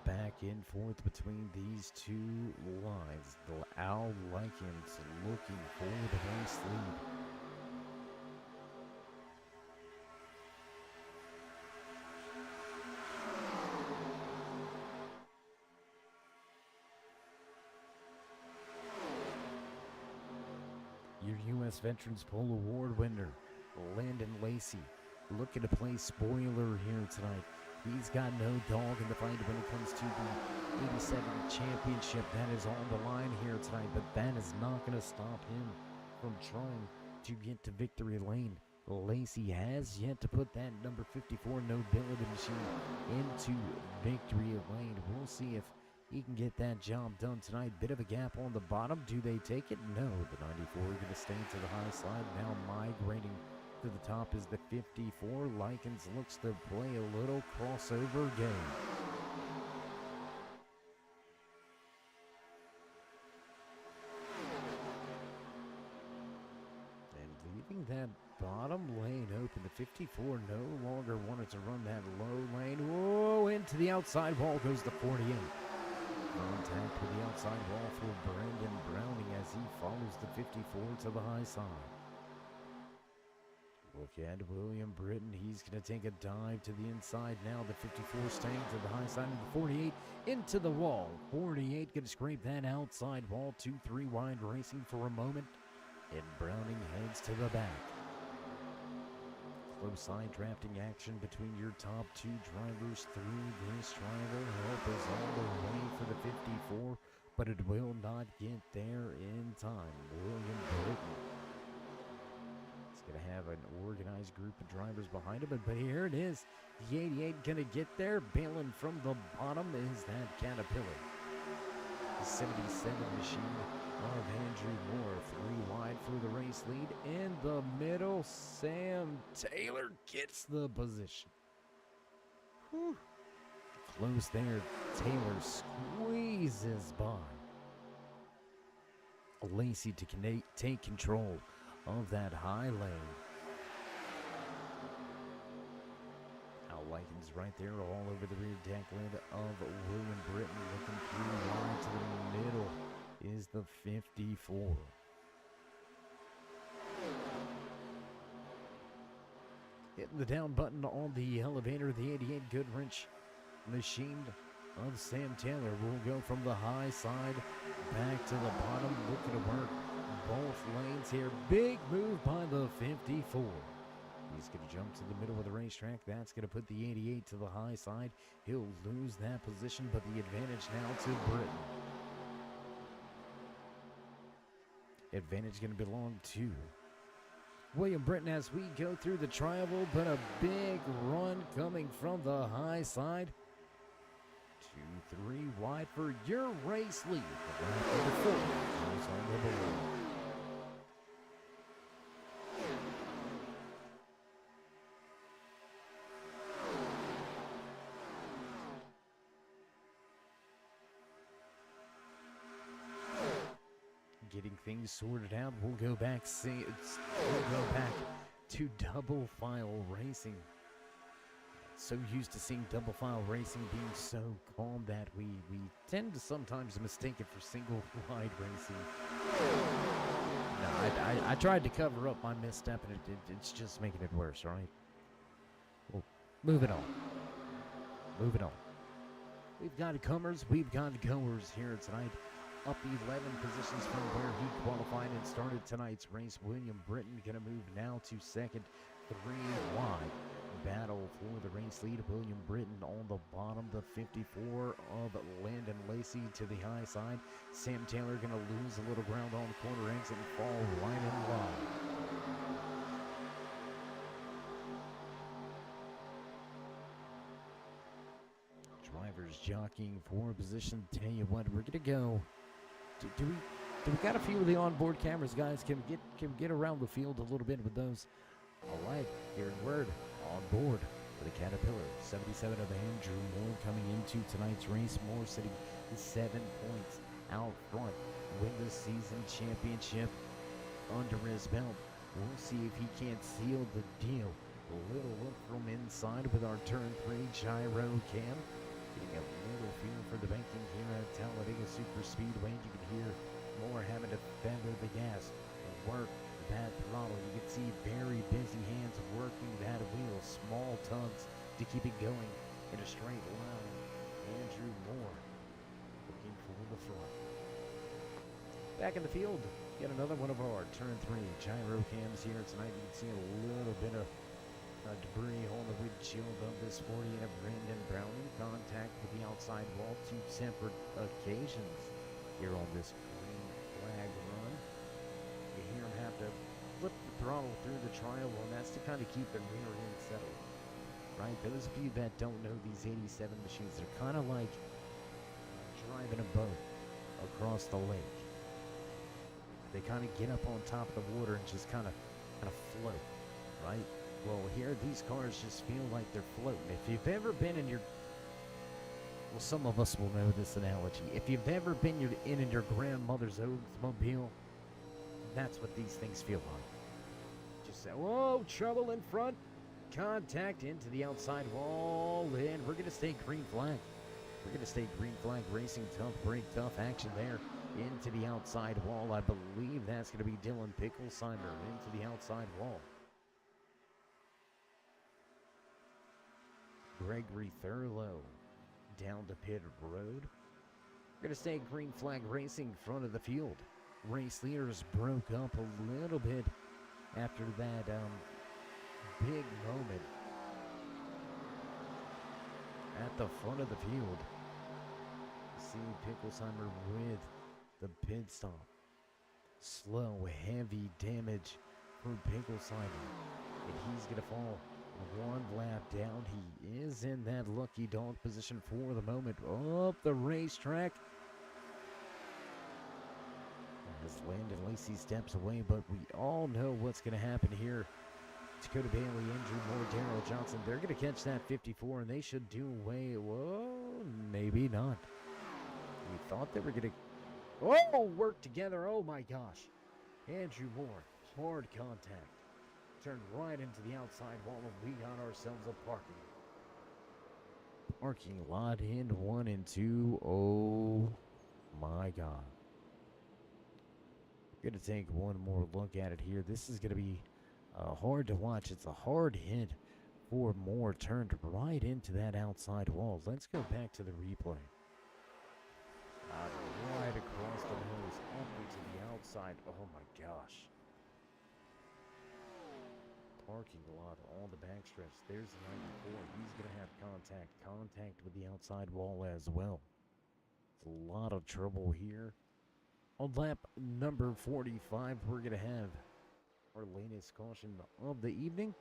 Back and forth between these 2 lines. Al Likens looking for the race lead. Your U.S. Veterans Poll Award winner, Landon Lacey, looking to play spoiler here tonight. He's got no dog in the fight when it comes to the 87 championship. That is on the line here tonight, but that is not going to stop him from trying to get to victory lane. Lacey has yet to put that number 54 nobility machine into victory lane. We'll see if he can get that job done tonight. Bit of a gap on the bottom. Do they take it? No. The 94 going to stay to the high side. Now migrating to the top is the 54. Likens looks to play a little crossover game. And leaving that bottom lane open. The 54 no longer wanted to run that low lane. Whoa, into the outside wall goes the 48. Contact with the outside wall for Brandon Browning as he follows the 54 to the high side. Look at William Britton. He's going to take a dive to the inside now. The 54 staying to the high side of the 48 into the wall. 48 going to scrape that outside wall. 2-3 wide racing for a moment. And Browning heads to the back. Close side drafting action between your top 2 drivers through this triangle. Help is all the way for the 54, but it will not get there in time. William Britton. He's going to have an organized group of drivers behind him, but here it is. The 88 going to get there. Bailing from the bottom is that Caterpillar. The 77 machine of Andrew Moore. 3 wide for the race lead. In the middle, Sam Taylor gets the position. Whew. close there. Taylor squeezes by Lacey to take control of that high lane. Al Likens right there all over the rear deck lid of William Britton, looking through wide to the middle is the 54. Hitting the down button on the elevator, the 88 Goodrich machine of Sam Taylor will go from the high side back to the bottom, looking to work both lanes here. Big move by the 54. He's going to jump to the middle of the racetrack. That's going to put the 88 to the high side. He'll lose that position, but the advantage now to Britton. Advantage going to belong to William Britton as we go through the tri-oval, but a big run coming from the high side. 2-3 wide for your race lead. The lap number 4 is on the board. Getting things sorted out, we'll go back to double file racing. So used to seeing double file racing being so calm that we tend to sometimes mistake it for single wide racing. No, I tried to cover up my misstep, and it's just making it worse, right? Well, moving on. We've got comers, we've got goers here tonight. Up 11 positions from where he qualified and started tonight's race. William Britton going to move now to second, 3 wide. Battle for the race lead. William Britton on the bottom, the 54 of Landon Lacey to the high side. Sam Taylor going to lose a little ground on the corner exit and fall right in line. Drivers jockeying for position. Tell you what, we're going to go. Do we got a few of the onboard cameras, guys? Can we get around the field a little bit with those? All right, here's word on board for the Caterpillar. 77 of Andrew Moore coming into tonight's race. Moore sitting 7 points out front. Win the season championship under his belt. We'll see if he can't seal the deal. A little look from inside with our turn 3 gyro cam. Getting a little feel for the banking here at Talladega Super Speedway. You can hear Moore having to feather the gas and work that throttle. You can see very busy hands working that wheel. Small tugs to keep it going in a straight line. Andrew Moore looking for the front. Back in the field, get another one of our turn 3 gyro cams here tonight. You can see a little bit of debris on the windshield of this 40 of Brandon Browning. Contact with the outside wall 2 separate occasions here on this green flag run. You hear him have to flip the throttle through the tri-oval, and that's to kind of keep the rear end settled. Right? Those of you that don't know these 87 machines, they're kind of like driving a boat across the lake. They kind of get up on top of the water and just kind of float, right? Well, here these cars just feel like they're floating. If you've ever been in your, well, some of us will know this analogy. If you've ever been in your grandmother's Oldsmobile, that's what these things feel like. Just say, whoa, trouble in front, contact into the outside wall, and we're gonna stay green flag. We're gonna stay green flag racing, tough break, tough action there into the outside wall. I believe that's gonna be Dylan Picklesheimer into the outside wall. Gregory Thurlow down to pit road. We're going to stay green flag racing front of the field. Race leaders broke up a little bit after that big moment at the front of the field. See Picklesheimer with the pit stop. Slow, heavy damage for Picklesheimer. And he's going to fall. 1 lap down. He is in that lucky dog position for the moment. Up the racetrack. As Landon Lacey steps away, but we all know what's going to happen here Dakota Bailey, Andrew Moore, Darrell Johnson. They're going to catch that 54, and they should do away. Whoa, maybe not. We thought they were going to. Oh, work together. Oh, my gosh. Andrew Moore, hard contact. Turned right into the outside wall, and we got ourselves a parking lot in 1 and 2. Oh, my God. Going to take one more look at it here. This is going to be hard to watch. It's a hard hit for Moore. Turned right into that outside wall. Let's go back to the replay. Right across the nose, up into the outside. Oh my gosh. Parking lot on the backstretch. There's the 94. He's going to have contact with the outside wall as well. It's a lot of trouble here. On lap number 45, we're going to have our latest caution of the evening.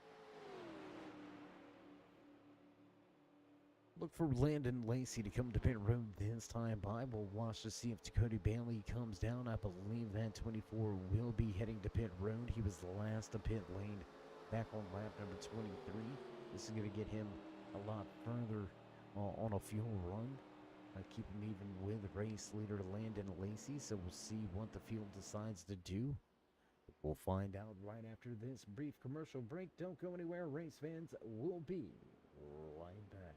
Look for Landon Lacey to come to pit road this time. I will watch to see if Dakota Bailey comes down. I believe that 24 will be heading to pit road. He was the last to pit lane back on lap number 23. This is going to get him a lot further on a fuel run. Keep him even with race leader Landon Lacey, so we'll see what the field decides to do. We'll find out right after this brief commercial break. Don't go anywhere, race fans. We'll be right back.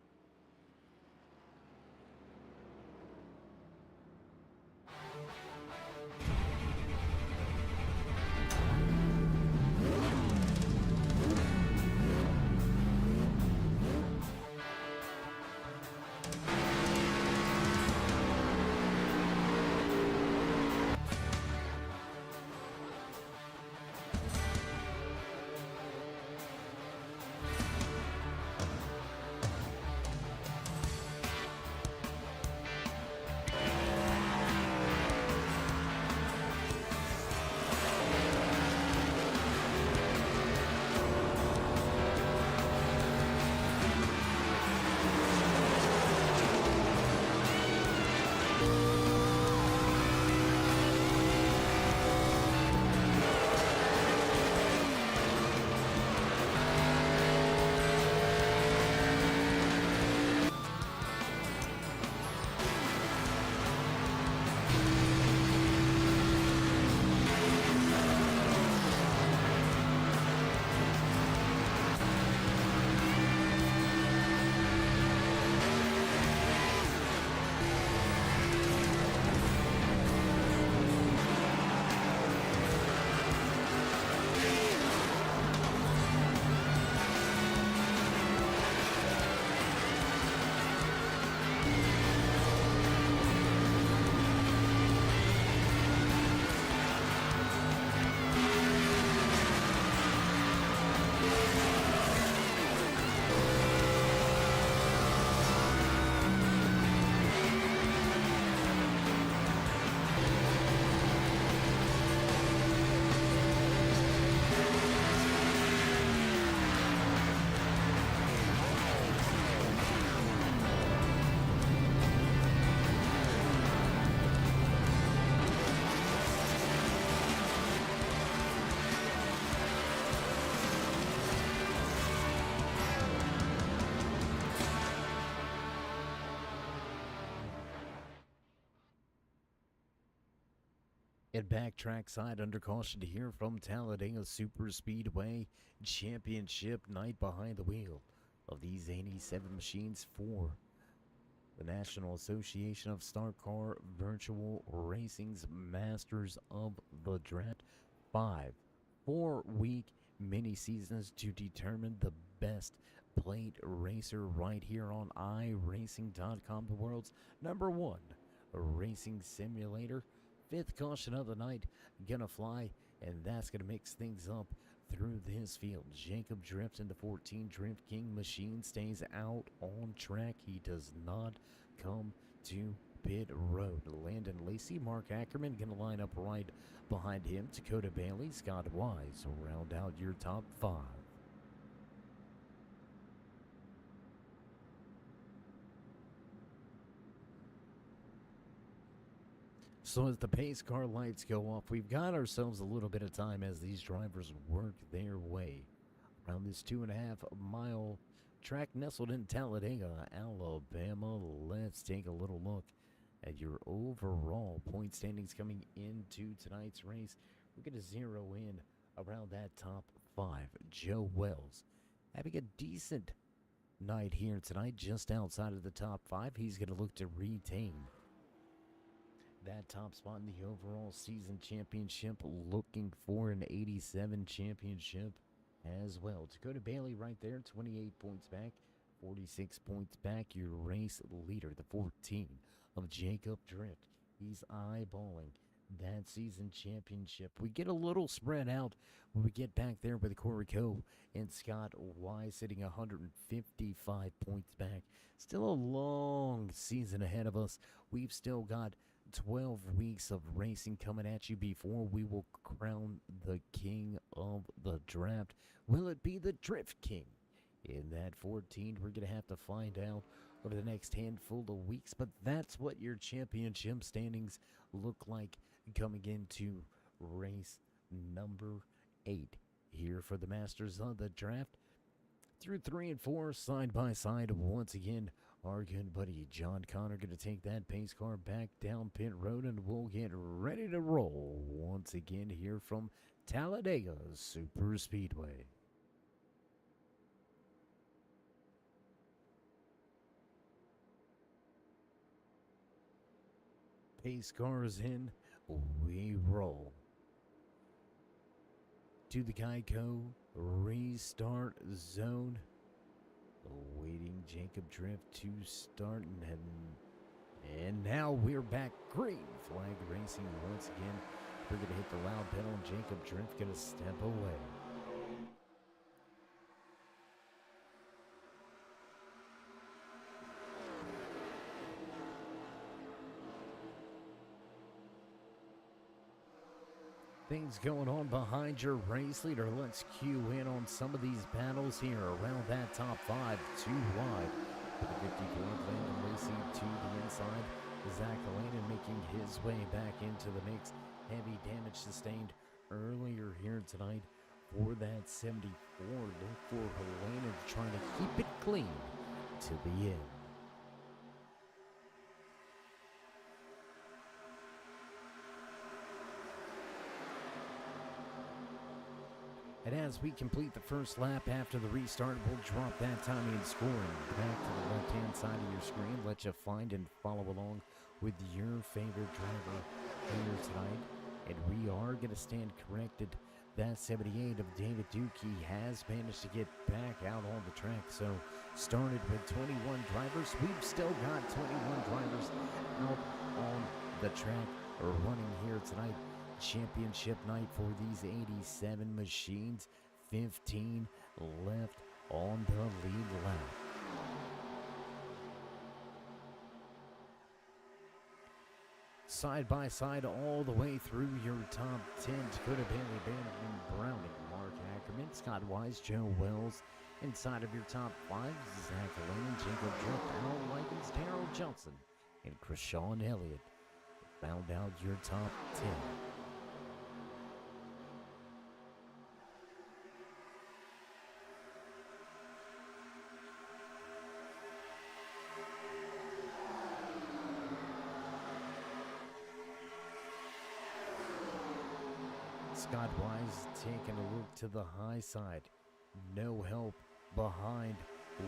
And back trackside under caution to hear from Talladega Super Speedway Championship night behind the wheel of these 87 machines for the National Association of Stock Car Virtual Racing's Masters of the Draft. 5 4-week mini seasons to determine the best plate racer right here on iRacing.com, the world's #1 racing simulator. 5th caution of the night, gonna fly, and that's gonna mix things up through this field. Jacob Drift in the 14 Drift King machine stays out on track. He does not come to pit road. Landon Lacey, Mark Ackerman gonna line up right behind him. Dakota Bailey, Scott Wise round out your top 5. So as the pace car lights go off, we've got ourselves a little bit of time as these drivers work their way around this 2.5 mile track nestled in Talladega, Alabama. Let's take a little look at your overall point standings coming into tonight's race. We're going to zero in around that top 5. Joe Wells having a decent night here tonight, just outside of the top 5. He's going to look to retain that top spot in the overall season championship, looking for an 87 championship as well. Dakota Bailey right there, 28 points back, 46 points back. Your race leader, the 14 of Jacob Drift. He's eyeballing that season championship. We get a little spread out when we get back there with Corey Coe and Scott Wise sitting 155 points back. Still a long season ahead of us. We've still got 12 weeks of racing coming at you before we will crown the king of the draft. Will it be the Drift King? In that 14, we're going to have to find out over the next handful of weeks, but that's what your championship standings look like coming into race number 8 here for the Masters of the Draft. Through 3 and 4, side by side, once again, our good buddy John Connor going to take that pace car back down pit road, and we'll get ready to roll once again here from Talladega Super Speedway. Pace cars in, we roll. To the Geico restart zone. Awaiting Jacob Drift to start, and now we're back. Green flag racing once again. We're going to hit the loud pedal, and Jacob Drift going to step away. Things going on behind your race leader. Let's cue in on some of these battles here around that top 5, too wide. With the 50-point Landon Lacey to the inside. Zach Alanin making his way back into the mix. Heavy damage sustained earlier here tonight for that 74. Look for Alanin trying to keep it clean to the end. And as we complete the first lap after the restart, we'll drop that timing and scoring back to the left-hand side of your screen. Let you find and follow along with your favorite driver here tonight. And we are going to stand corrected. That 78 of David Dukey has managed to get back out on the track. So started with 21 drivers. We've still got 21 drivers out on the track running here tonight. Championship night for these 87 machines. 15 left on the lead lap. Side by side all the way through your top 10. Dakota Bailey, Brandon Browning, Mark Ackerman, Scott Wise, Joe Wells. Inside of your top 5, Zach Alanin, Jacob Drift, Al Likens, Darrell Johnson, and Krishawn Elliott. Found out your top 10. Scott Wise taking a look to the high side. No help behind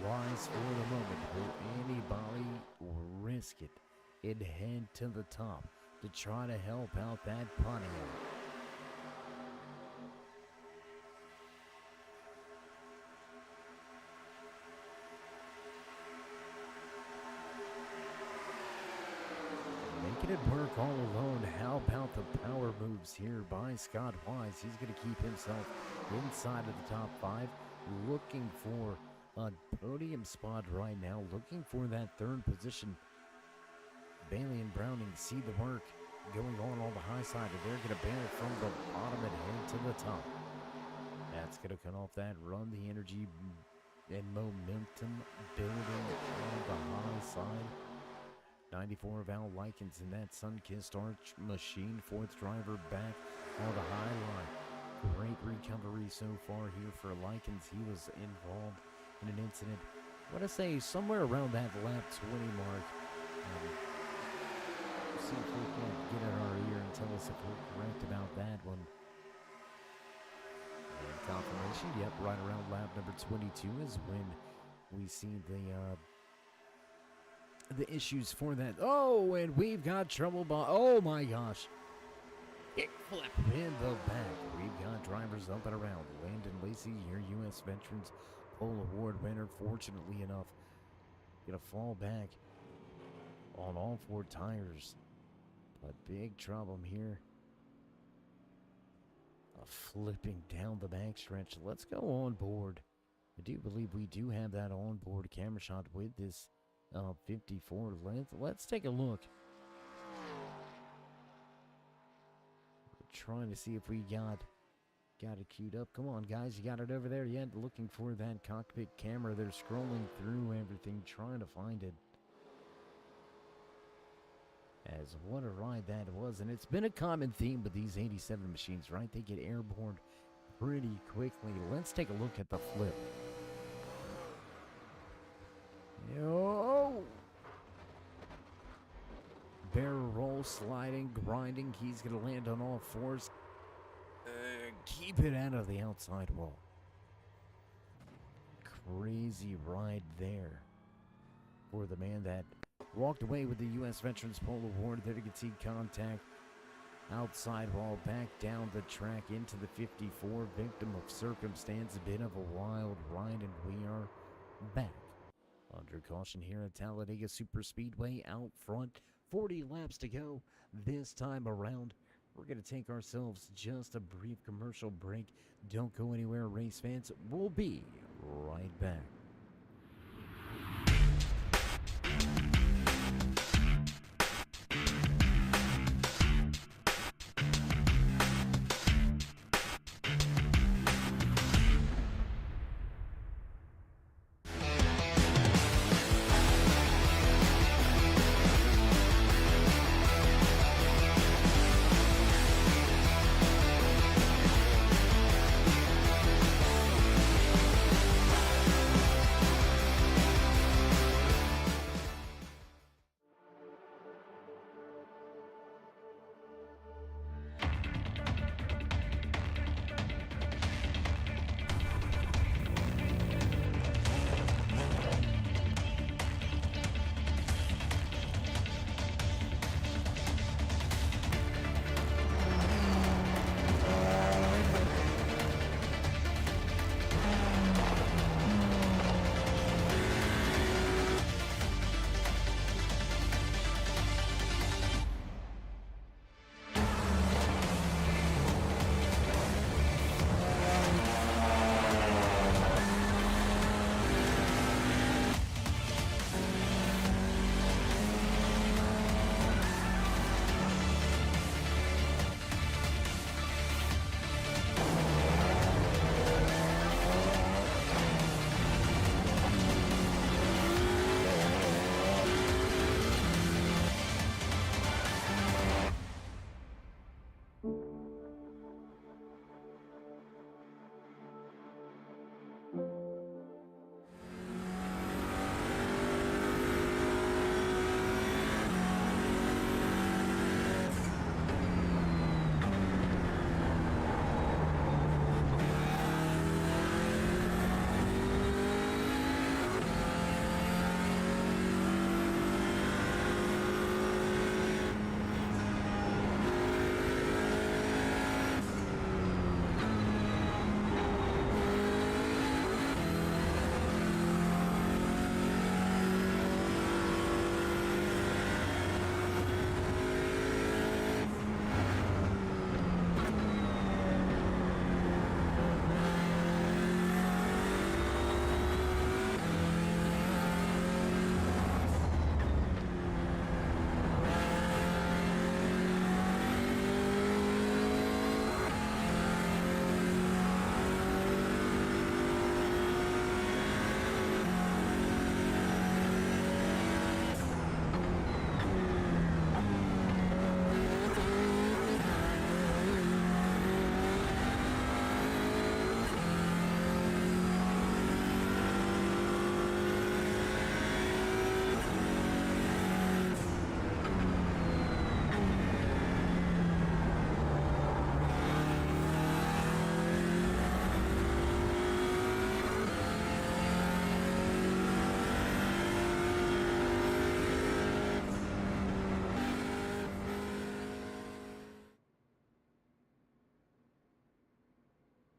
Wise for the moment. Will anybody risk it and head to the top to try to help out that Pontiac? Making it work all alone. How about the power moves here by Scott Wise? He's going to keep himself inside of the top 5, looking for a podium spot right now, looking for that 3rd position. Bailey and Browning see the work going on the high side, and they're going to bear it from the bottom and head to the top. That's going to cut off that run. The energy and momentum building on the high side. 94 of Al Likens in that sun-kissed arch machine. 4th driver back on the high line. great recovery so far here for Likens. He was involved in an incident, I want to say somewhere around that lap 20 mark. See if we can get in our ear and tell us if we're correct about that one. And confirmation, yep, right around lap number 22 is when we see the issues for that. Oh, and we've got trouble by, oh my gosh. Kick flip in the back. We've got drivers up and around. Landon Lacey, your U.S. Veterans Pole Award winner, fortunately enough, gonna fall back on all four tires. But big trouble here. Flipping down the backstretch. Let's go on board. I do believe we do have that onboard camera shot with this 54 length. Let's take a look. We're trying to see if we got it queued up. Come on, guys, you got it over there yet? Looking for that cockpit camera. They're scrolling through everything, trying to find it. As what a ride that was, and it's been a common theme with these 87 machines, right? They get airborne pretty quickly. Let's take a look at the flip. Yo! Barrel roll, sliding, grinding. He's going to land on all fours. Keep it out of the outside wall. Crazy ride there for the man that walked away with the U.S. Veterans Pole Award. There you can see contact. Outside wall, back down the track into the 54. Victim of circumstance, a bit of a wild ride, and we are back. Under caution here at Talladega Super Speedway out front. 40 laps to go this time around. We're going to take ourselves just a brief commercial break. Don't go anywhere, race fans. We'll be right back.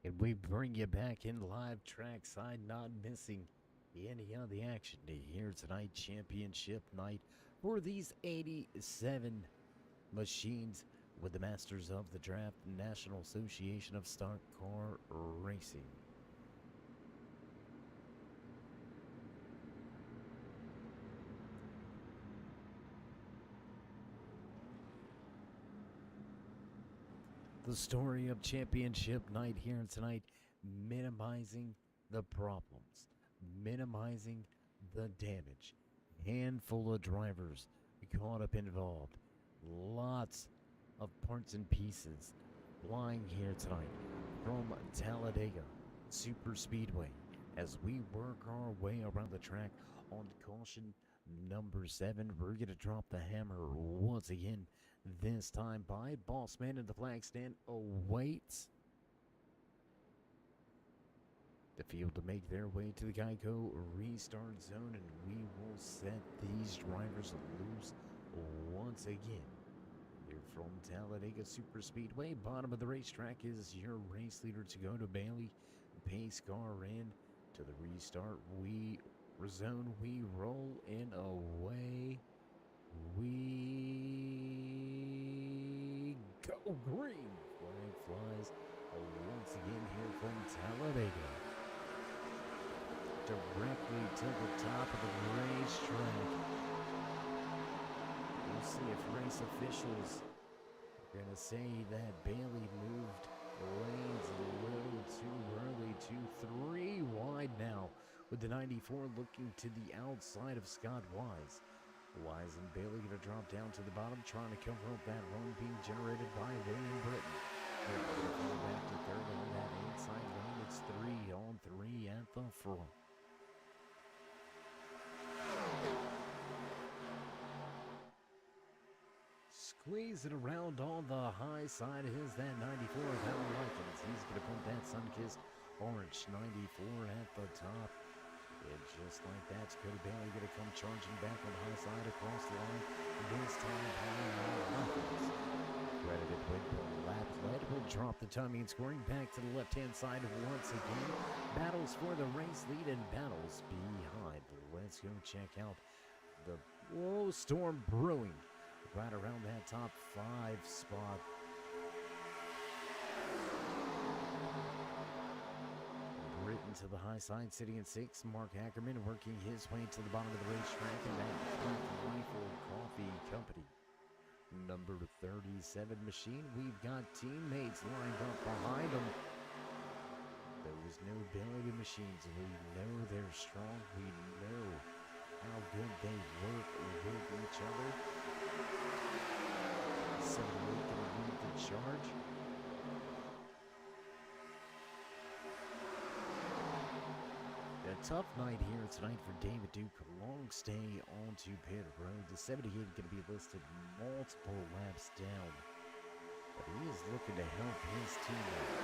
And we bring you back in live trackside, not missing any of the action to here tonight. Championship night for these 87 machines with the Masters of the Draft, National Association of Stock Car Racing. The story of championship night here tonight, minimizing the problems, minimizing the damage. Handful of drivers caught up involved. Lots of parts and pieces flying here tonight from Talladega Super Speedway as we work our way around the track on caution number 7. We're going to drop the hammer once again. This time by Bossman, and the flag stand awaits the field to make their way to the Geico restart zone, and we will set these drivers loose once again. Here from Talladega Super Speedway, bottom of the racetrack is your race leader to go to Bailey. Pace car in to the restart. We zone, we roll, and away we go. Green flag flies once again here from Talladega, directly to the top of the racetrack. We'll see if race officials are going to say that Bailey moved lanes a little too early. 2-3 wide now, with the 94 looking to the outside of Scott Wise. Wise and Bailey going to drop down to the bottom, trying to cover up that run being generated by William Britton. They're back to third on that inside lane. It's 3 on 3 at the front. Squeeze it around on the high side is that 94 of Alan Likens. He's going to put that sun-kissed orange 94 at the top. And just like that, Cody Bailey going to come charging back on the high side across the line. This time, Likens. Credited with the lap lead. Will drop the timing and scoring back to the left-hand side once again. Battles for the race lead and battles behind. Let's go check out the storm brewing right around that top 5 spot. Britain to the high side, sitting in 6. Mark Ackerman working his way to the bottom of the racetrack in that Rifle Coffee Company number 37 machine. We've got teammates lined up behind them. Those nobility machines, we know they're strong. We know how good they work with each other. 78 going to lead the charge. A tough night here tonight for David Duke. Long stay onto pit road. The 78 going to be listed multiple laps down, but he is looking to help his teammate.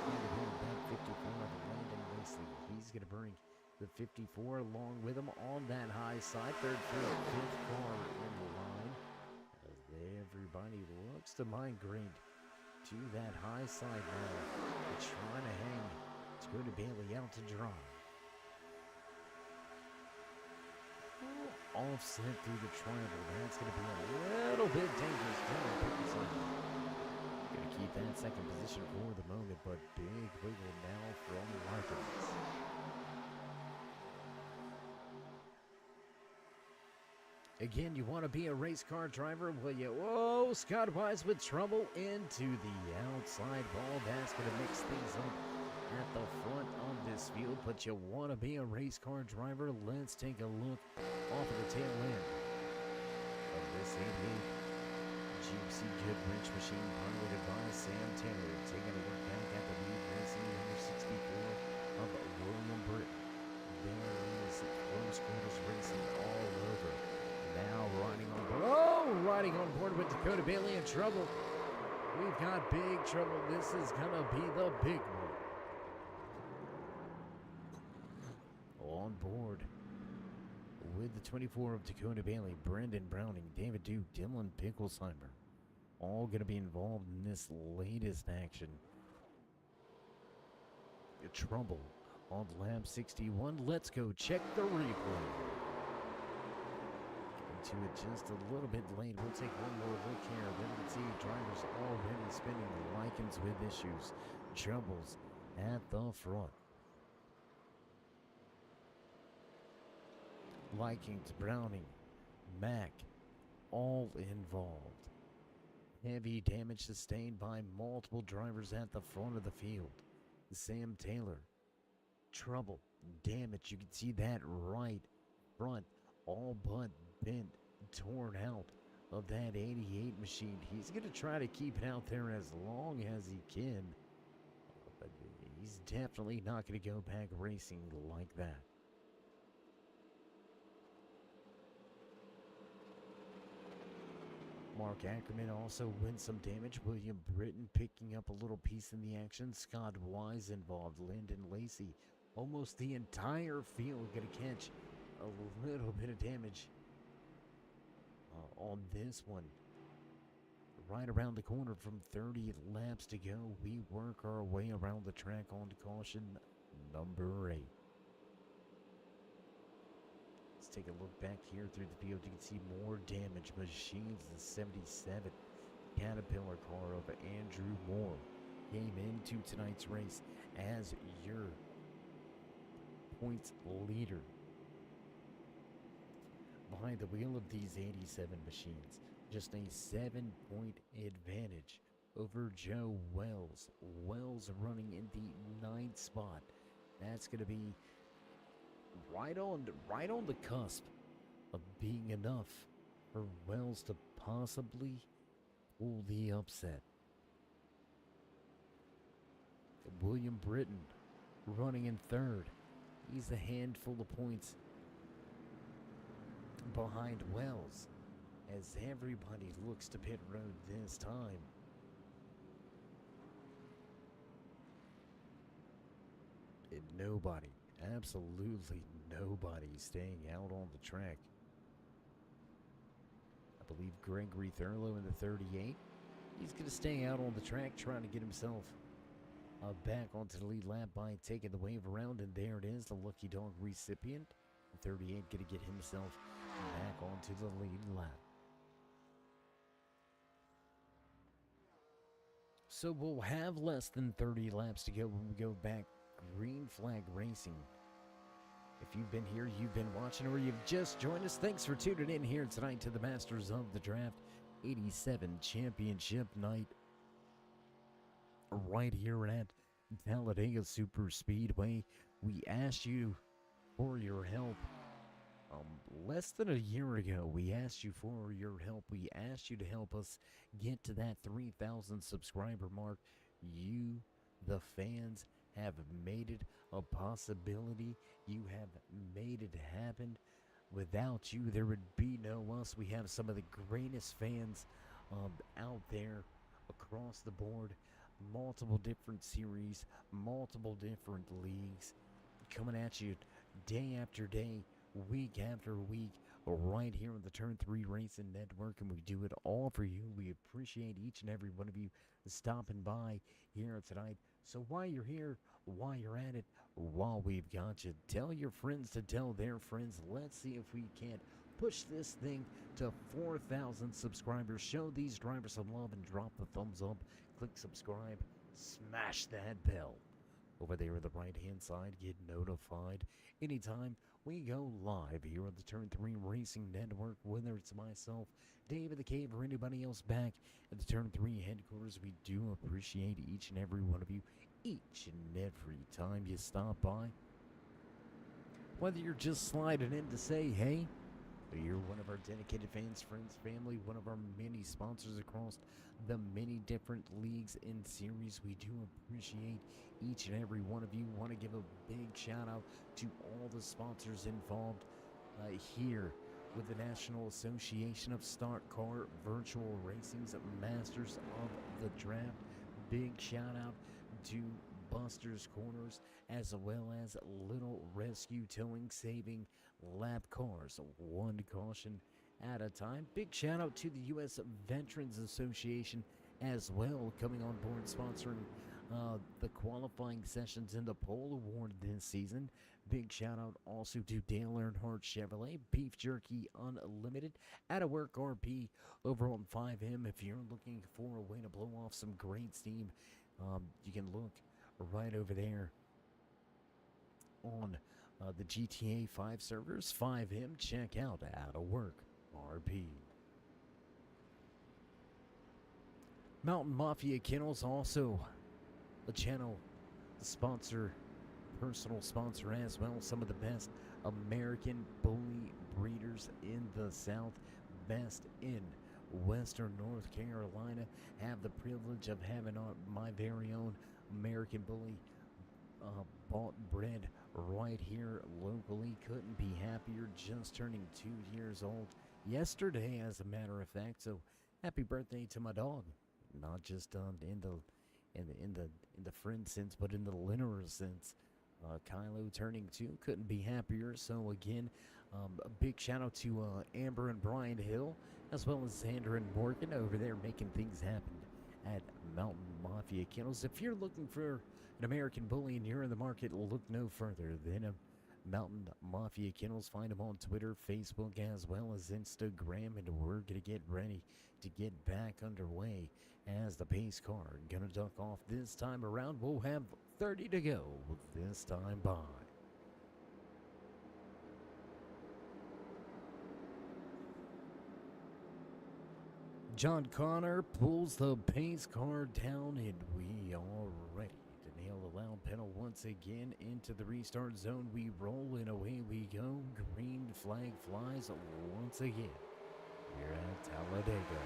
About 54 of Landon Wesley. He's going to bring the 54 along with him on that high side. Third, fourth, fifth car in the line as everybody looks to migrate to that high side now. They're trying to hang. It's going to Bailey out to dry. Offset through the triangle. That's going to be a little bit dangerous. Going to keep that second position for the moment, but big wiggle now from Larkins. Again, you want to be a race car driver, will you? Whoa, Scott Wise with trouble into the outside wall. That's going to mix things up at the front of this field, but you want to be a race car driver. Let's take a look off of the tail end of this 88 GC Goodrich machine piloted by Sam Taylor. Taking a look back at the lead racing number 64 of William Britton. There is close quarters racing all over. Now riding on board. Oh, riding on board with Dakota Bailey in trouble. We've got big trouble. This is gonna be the big one. On board with the 24 of Dakota Bailey, Brendan Browning, David Duke, Dylan Picklesheimer, all going to be involved in this latest action. trouble on lap 61. Let's go check the replay. To it just a little bit late. We'll take one more look here. Then we can see drivers already spinning Likens with issues. Troubles at the front. Likens, Browning, Mack, all involved. Heavy damage sustained by multiple drivers at the front of the field. Sam Taylor, trouble, damage. You can see that right front, all but bent, torn out of that 88 machine. He's going to try to keep it out there as long as he can, but he's definitely not going to go back racing like that. Mark Ackerman also wins some damage. William Britton picking up a little piece in the action. Scott Wise involved. Lyndon Lacey. Almost the entire field going to catch a little bit of damage on this one. Right around the corner from 30 laps to go. We work our way around the track onto caution number 8. Let's take a look back here through the field. You can see more damage. Machines, the 77 Caterpillar car of Andrew Moore came into tonight's race as your points leader. Behind the wheel of these 87 machines, just a 7-point advantage over Joe Wells. Wells running in the 9th spot. That's going to be right on the cusp of being enough for Wells to possibly pull the upset. William Britton running in 3rd. He's a handful of points behind Wells as everybody looks to pit road this time. And nobody, absolutely nobody staying out on the track. I believe Gregory Thurlow in the 38. He's going to stay out on the track trying to get himself back onto the lead lap by taking the wave around. And there it is, the lucky dog recipient. The 38 going to get himself back onto the lead lap. So we'll have less than 30 laps to go when we go back. Green flag racing. If you've been here, you've been watching, or you've just joined us, thanks for tuning in here tonight to the Masters of the Draft 87 Championship Night. Right here at Talladega Super Speedway. We asked you for your help. Less than a year ago, we asked you for your help. We asked you to help us get to that 3,000 subscriber mark. You, the fans, have made it a possibility. You have made it happen. Without you, there would be no us. We have some of the greatest fans out there across the board. Multiple different series, multiple different leagues coming at you day after day, week after week, right here on the Turn 3 Racing Network, and we do it all for you. We appreciate each and every one of you stopping by here tonight. So while you're here, while you're at it, while we've got you, tell your friends to tell their friends. Let's see if we can't push this thing to 4,000 subscribers. Show these drivers some love and drop the thumbs up. Click subscribe. Smash that bell over there on the right-hand side. Get notified anytime we go live here on the Turn 3 Racing Network, whether it's myself, David the Cave, or anybody else back at the Turn 3 headquarters. We do appreciate each and every one of you, each and every time you stop by. Whether you're just sliding in to say hey, or you're one of our dedicated fans, friends, family, one of our many sponsors across the many different leagues and series, we do appreciate each and every one of you. Want to give a big shout out to all the sponsors involved here with the National Association of Stock Car Virtual Racing's Masters of the Draft. Big shout out to Buster's Corners, as well as Little Rescue Towing, saving lap cars one caution at a time. Big shout out to the U.S. Veterans Association as well, coming on board, sponsoring the qualifying sessions in the pole award this season. Big shout out also to Dale Earnhardt Chevrolet, Beef Jerky Unlimited, At a Work RP over on 5M. If you're looking for a way to blow off some great steam, you can look right over there on the GTA 5 servers, 5M. Check out At a Work RP. Mountain Mafia Kennels, also the channel, the sponsor, personal sponsor as well. Some of the best American bully breeders in the South, best in Western North Carolina. Have the privilege of having my very own American bully bought and bred right here locally. Couldn't be happier. Just turning 2 years old yesterday, as a matter of fact. So happy birthday to my dog. Not just in the friend sense, but in the linear sense. Kylo turning 2, couldn't be happier. So again, a big shout out to Amber and Brian Hill, as well as Xander and Morgan over there making things happen at Mountain Mafia Kennels. If you're looking for an American bully and you're in the market, look no further than Mountain Mafia Kennels. Find them on Twitter, Facebook, as well as Instagram, and we're gonna get ready to get back underway as the pace car gonna duck off this time around. We'll have 30 to go this time by. John Connor pulls the pace car down, and we are ready to nail the loud pedal once again into the restart zone. We roll and away we go. Green flag flies once again here at Talladega.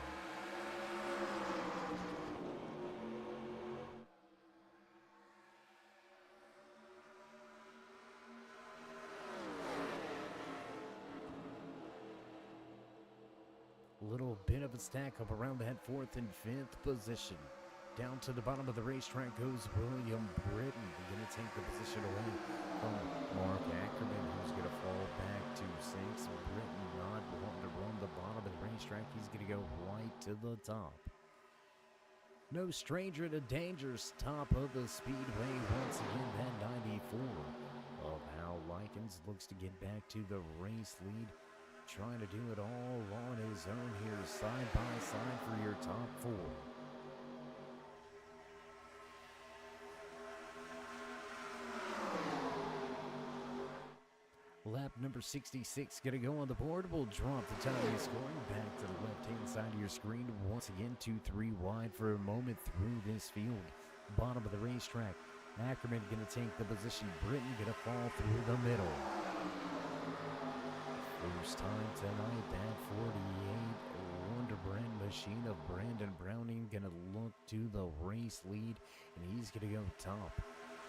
Little bit of a stack up around that 4th and 5th position. Down to the bottom of the racetrack goes William Britton. Going to take the position away from Mark Ackerman, who's going to fall back to 6. Britton not wanting to run the bottom of the racetrack. He's going to go right to the top. No stranger to dangerous top of the speedway. Once again, that 94 of Hal Likens looks to get back to the race lead. Trying to do it all on his own here, side by side for your top 4. Lap number 66 gonna go on the board. We'll drop the time of scoring back to the left-hand side of your screen. Once again, 2-3 wide for a moment through this field. Bottom of the racetrack. Ackerman gonna take the position. Britton gonna fall through the middle. First time tonight, that 48 Wonder Brand machine of Brandon Browning gonna look to the race lead, and he's gonna go top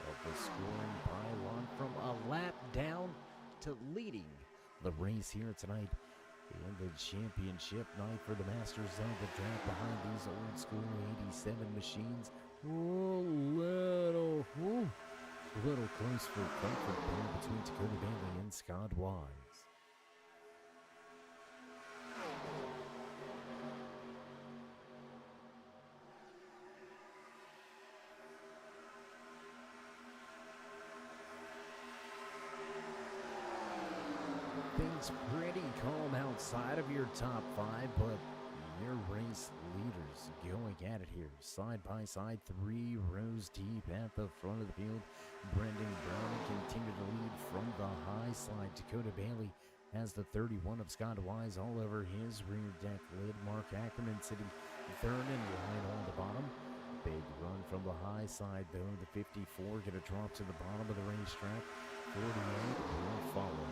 of the scoring pylon from a lap down to leading the race here tonight in the championship night for the Masters of the Track behind these old school 87 machines. Little close for comfort there between Dakota Bailey and Scott Wise. Things pretty calm outside of your top 5, but your race leaders going at it here. Side by side, 3 rows deep at the front of the field. Brendan Brown continued to lead from the high side. Dakota Bailey has the 31 of Scott Wise all over his rear deck lid. Mark Ackerman sitting 3rd in line on the bottom. Big run from the high side, though. The 54 going to drop to the bottom of the racetrack. 48 will follow.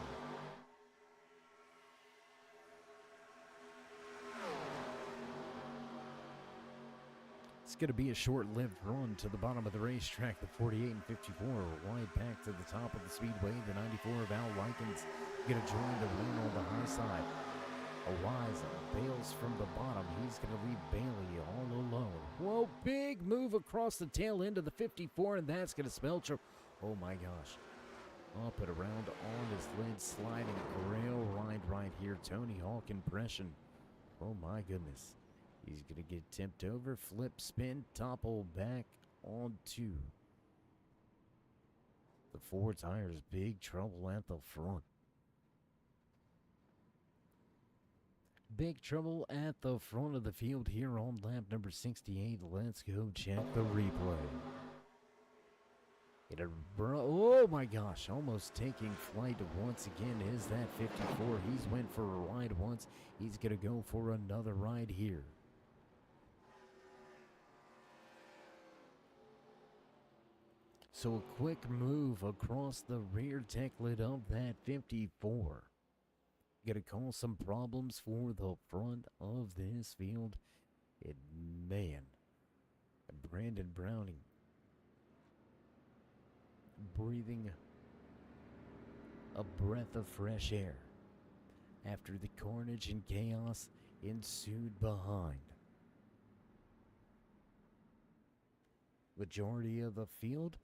It's going to be a short-lived run to the bottom of the racetrack. The 48 and 54 wide back to the top of the speedway. The 94 of Al Likens going to join the win on the high side. Wise bails from the bottom. He's going to leave Bailey all alone. Whoa, big move across the tail end of the 54, and that's going to spell trouble. Oh my gosh. Up and around on his lid, sliding rail ride right here. Tony Hawk impression. Oh my goodness. He's going to get tipped over, flip, spin, topple back on to the four tires. Big trouble at the front. Big trouble at the front of the field here on lap number 68. Let's go check the replay. Oh my gosh, almost taking flight once again is that 54. He's went for a ride once. He's going to go for another ride here. So a quick move across the rear techlet of that 54. Gonna cause some problems for the front of this field. And man, Brandon Browning breathing a breath of fresh air after the carnage and chaos ensued behind. Majority of the field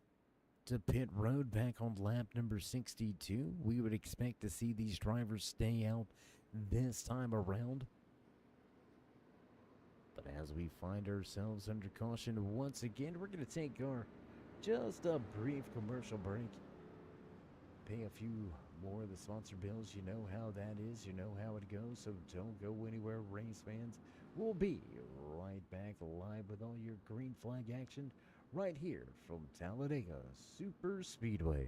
to pit road back on lap number 62. We would expect to see these drivers stay out this time around. But as we find ourselves under caution once again, we're going to take our just a brief commercial break. Pay a few more of the sponsor bills. You know how that is. You know how it goes. So don't go anywhere, race fans. We'll be right back live with all your green flag action right here from Talladega Super Speedway.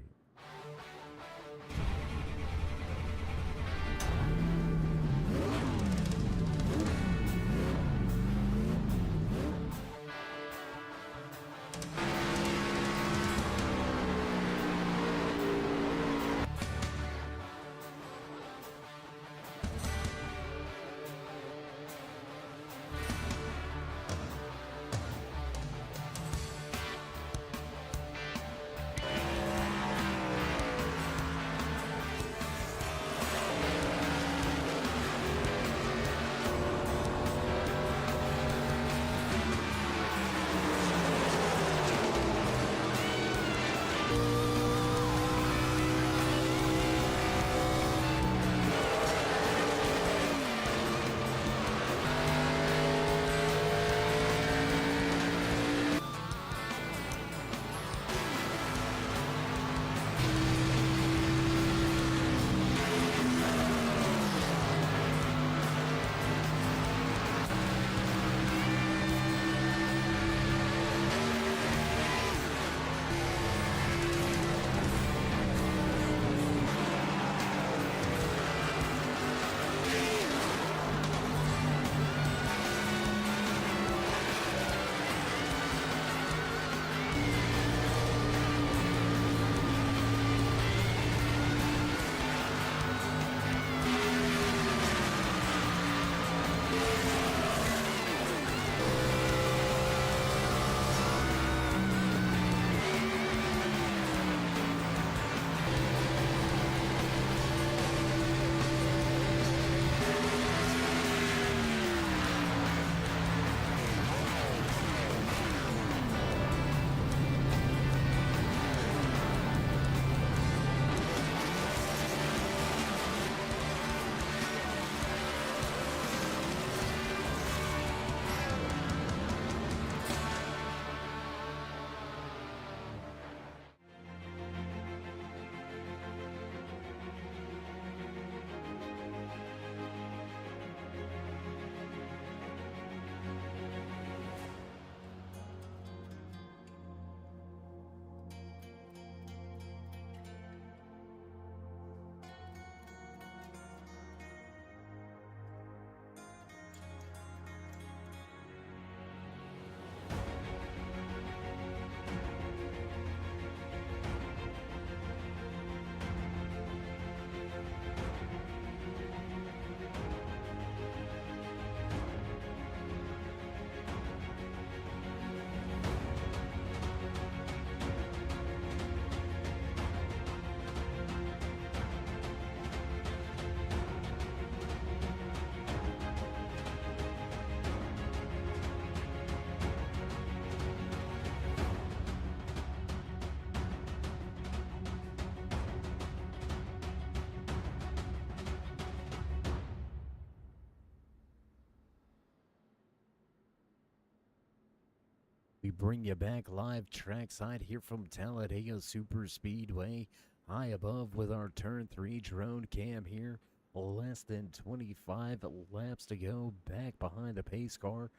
We bring you back live trackside here from Talladega Super Speedway, high above with our turn 3 drone cam here. Less than 25 laps to go, back behind the pace car.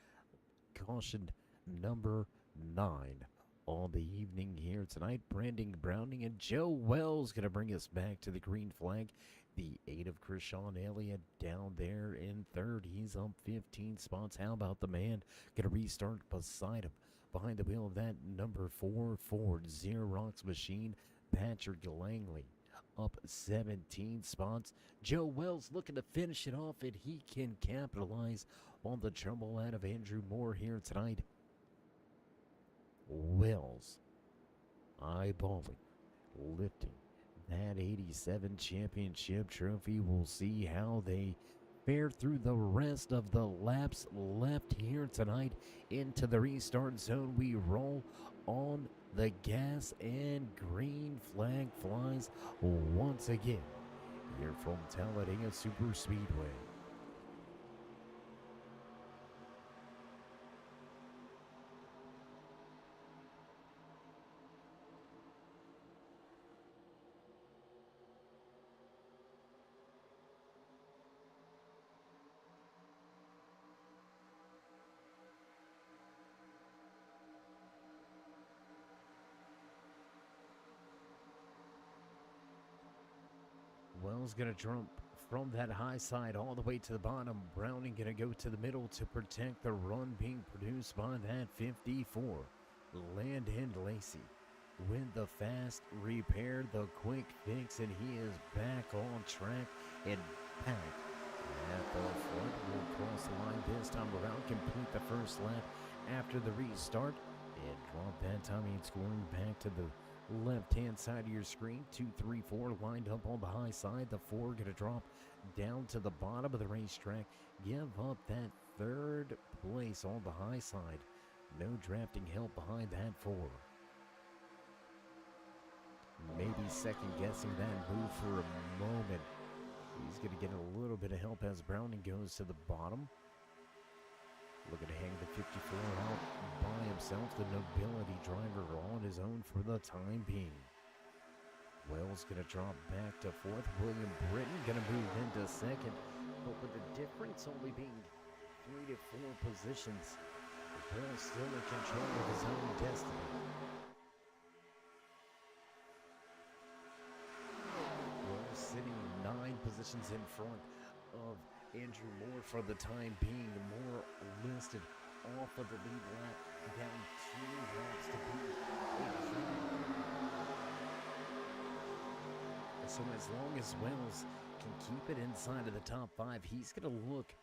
Caution number 9 on the evening here tonight. Brandon Browning and Joe Wells going to bring us back to the green flag. The 8 of Krishan Elliott down there in third. He's up 15 spots. How about the man going to restart beside him? Behind the wheel of that number 4 Ford Xerox machine, Patrick Langley up 17 spots. Joe Wells looking to finish it off, and he can capitalize on the trouble out of Andrew Moore here tonight. Wells eyeballing, lifting that 87 championship trophy. We'll see how they fare through the rest of the laps left here tonight. Into the restart zone we roll on the gas, and green flag flies once again here from Talladega Super Speedway. Wells going to jump from that high side all the way to the bottom. Browning going to go to the middle to protect the run being produced by that 54. Landon Lacey with the fast repair, the quick fix, and he is back on track and back at the front. Will cross the line this time around, complete the first lap after the restart, and drop that timing scoring back to the left-hand side of your screen. 2, 3, 4 lined up on the high side. The 4 going to drop down to the bottom of the racetrack. Give up that third place on the high side. No drafting help behind that 4. Maybe second-guessing that move for a moment. He's going to get a little bit of help as Browning goes to the bottom. Looking to hang the 54 out by himself, the nobility driver on his own for the time being. Wells going to drop back to 4th. William Britton going to move into 2nd, but with the difference only being 3 to 4 positions, Wells still in control of his own destiny. Wells sitting 9 positions in front of Andrew Moore for the time being. Moore listed off of the lead lap, down 2 laps to be exact. So as long as Wells can keep it inside of the top 5, he's going to look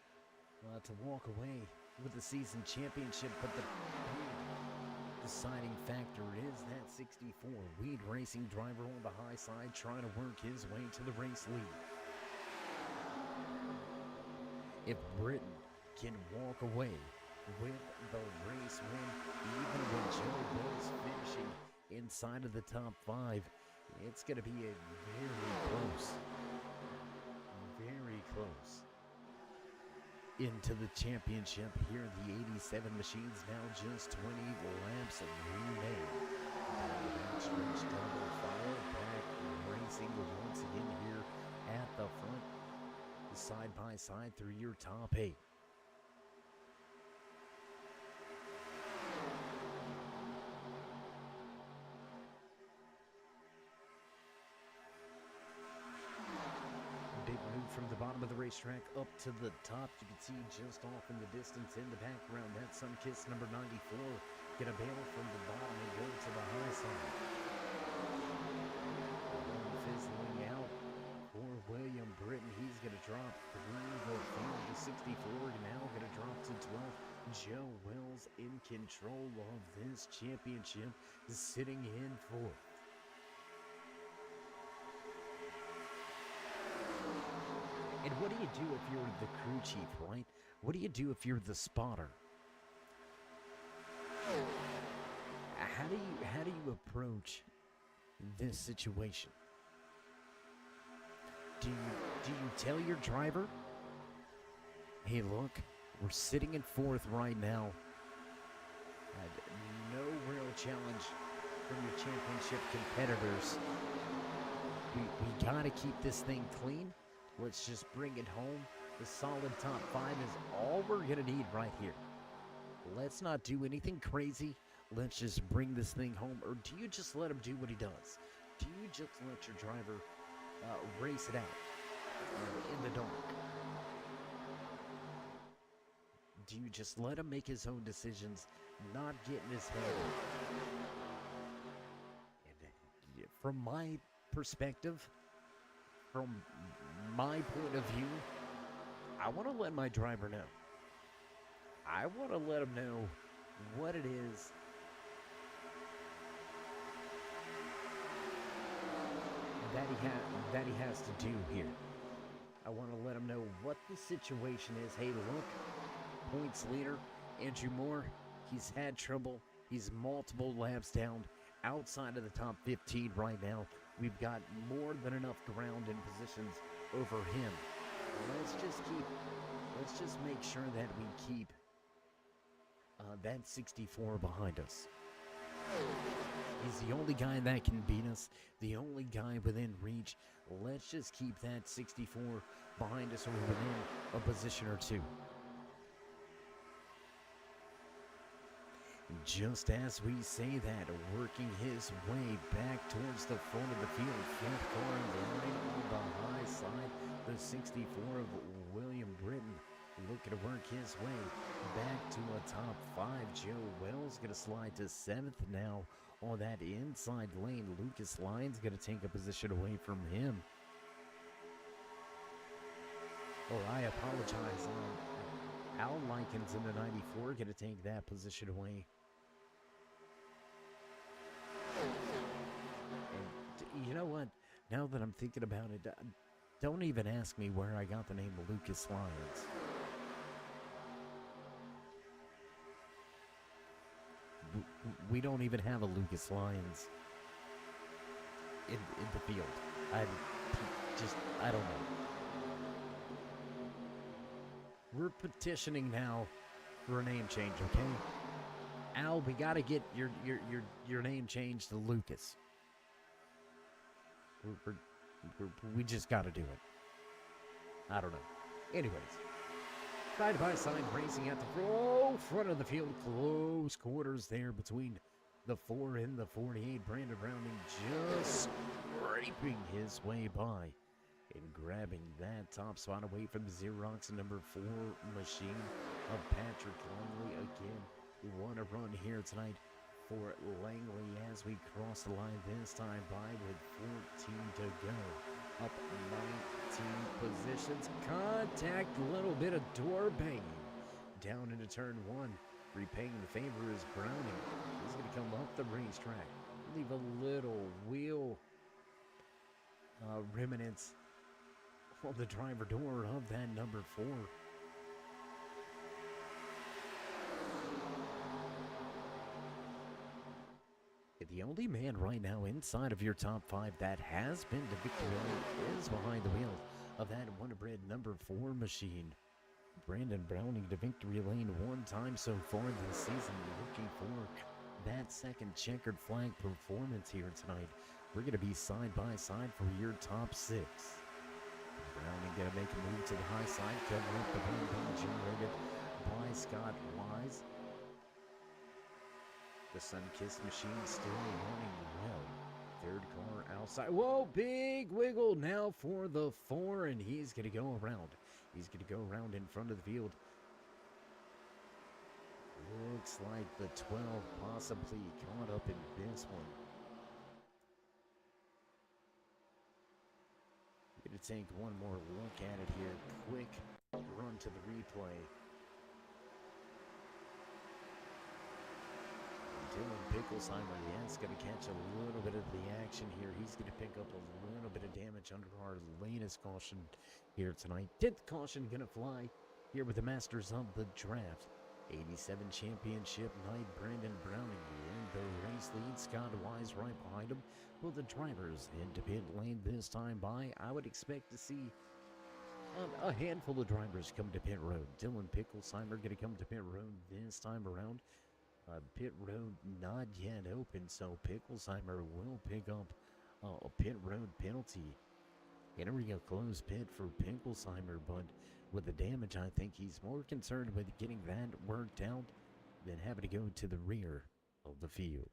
to walk away with the season championship. But the deciding factor is that 64 Weed Racing driver on the high side trying to work his way to the race lead. If Britton can walk away with the race win, even when Joe Wells finishing inside of the top 5, it's going to be a very close into the championship here. The 87 machines now just 20 laps remain. That stretch double file back racing once again here at the front, side by side through your top 8. Big move from the bottom of the racetrack up to the top. You can see just off in the distance in the background that Sunkiss number 94 get a bail from the bottom and go to the high side. Fizzling out for William Britton. He's going to drop through the field to 64 and now going to drop to 12. Joe Wells in control of this championship, sitting in 4th. And what do you do if you're the crew chief, right? What do you do if you're the spotter? How do you approach this situation? Do you tell your driver, hey, look, we're sitting in 4th right now. No challenge from your championship competitors. We gotta keep this thing clean. Let's just bring it home. The solid top 5 is all we're gonna need right here. Let's not do anything crazy. Let's just bring this thing home. Or do you just let him do what he does? Do you just let your driver race it out in the dark? Do you just let him make his own decisions, not get in his head? And from my perspective, from my point of view, I want to let my driver know. I want to let him know what it is that he has to do here. I want to let him know what the situation is. Hey, look, points leader, Andrew Moore, he's had trouble. He's multiple laps down outside of the top 15 right now. We've got more than enough ground and positions over him. Let's just make sure that we keep that 64 behind us. He's the only guy that can beat us, the only guy within reach. Let's just keep that 64 behind us or within a position or two. Just as we say that, working his way back towards the front of the field, fifth car in the line on the high side, the 64 of William Britton, looking to work his way back to a top 5. Joe Wells going to slide to 7th now on that inside lane. Lucas Lyons going to take a position away from him. Or I apologize. Al Likens in the 94 going to take that position away. And you know what? Now that I'm thinking about it, don't even ask me where I got the name Lucas Lyons. We don't even have a Lucas Lyons in the field. I don't know. We're petitioning now for a name change, okay? Al, we gotta get your name changed to Lucas. We just gotta do it. I don't know. Anyways. Side by side racing at the front of the field. Close quarters there between the 4 and the 48. Brandon Browning just scraping his way by and grabbing that top spot away from the Xerox number 4 machine of Patrick Langley. Again, want to run here tonight for Langley as we cross the line this time by with 14 to go. Up 19 positions. Contact, a little bit of door banging. Down into turn 1. Repaying the favor is Browning. He's going to come up the racetrack. Leave a little wheel remnants on the driver door of that number 4. The only man right now inside of your top 5 that has been to victory lane is behind the wheel of that Wonderbread number 4 machine. Brandon Browning to victory lane 1 time so far this season, looking for that second checkered flag performance here tonight. We're going to be side by side for your top 6. Browning going to make a move to the high side, covering up the run generated by Scott Wise. The Sunkissed machine still running well. Third car outside. Whoa, big wiggle now for the 4, and he's going to go around. He's going to go around in front of the field. Looks like the 12 possibly caught up in this one. Going to take one more look at it here. Quick run to the replay. Dylan Picklesheimer, yes, going to catch a little bit of the action here. He's going to pick up a little bit of damage under our latest caution here tonight. 10th caution going to fly here with the Masters of the Draft. 87 championship night, Brandon Browning in the race lead. Scott Wise right behind him. Will the drivers head to pit lane this time by? I would expect to see a handful of drivers come to pit road. Dylan Picklesheimer going to come to pit road this time around. Pit road not yet open, so Picklesheimer will pick up a pit road penalty. Entering a closed pit for Picklesheimer, but with the damage, I think he's more concerned with getting that worked out than having to go to the rear of the field.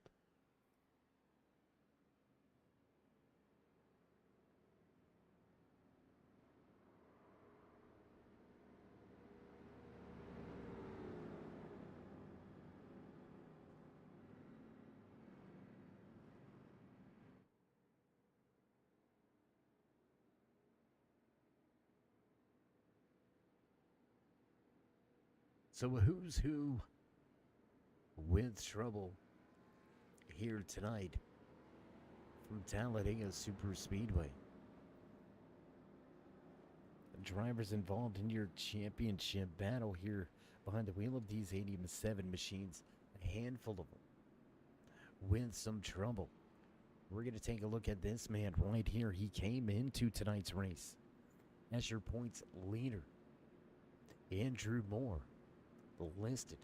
So a who's who with trouble here tonight from Talladega Super Speedway. Drivers involved in your championship battle here behind the wheel of these 87 machines, a handful of them with some trouble. We're going to take a look at this man right here. He came into tonight's race as your points leader. Andrew Moore, listed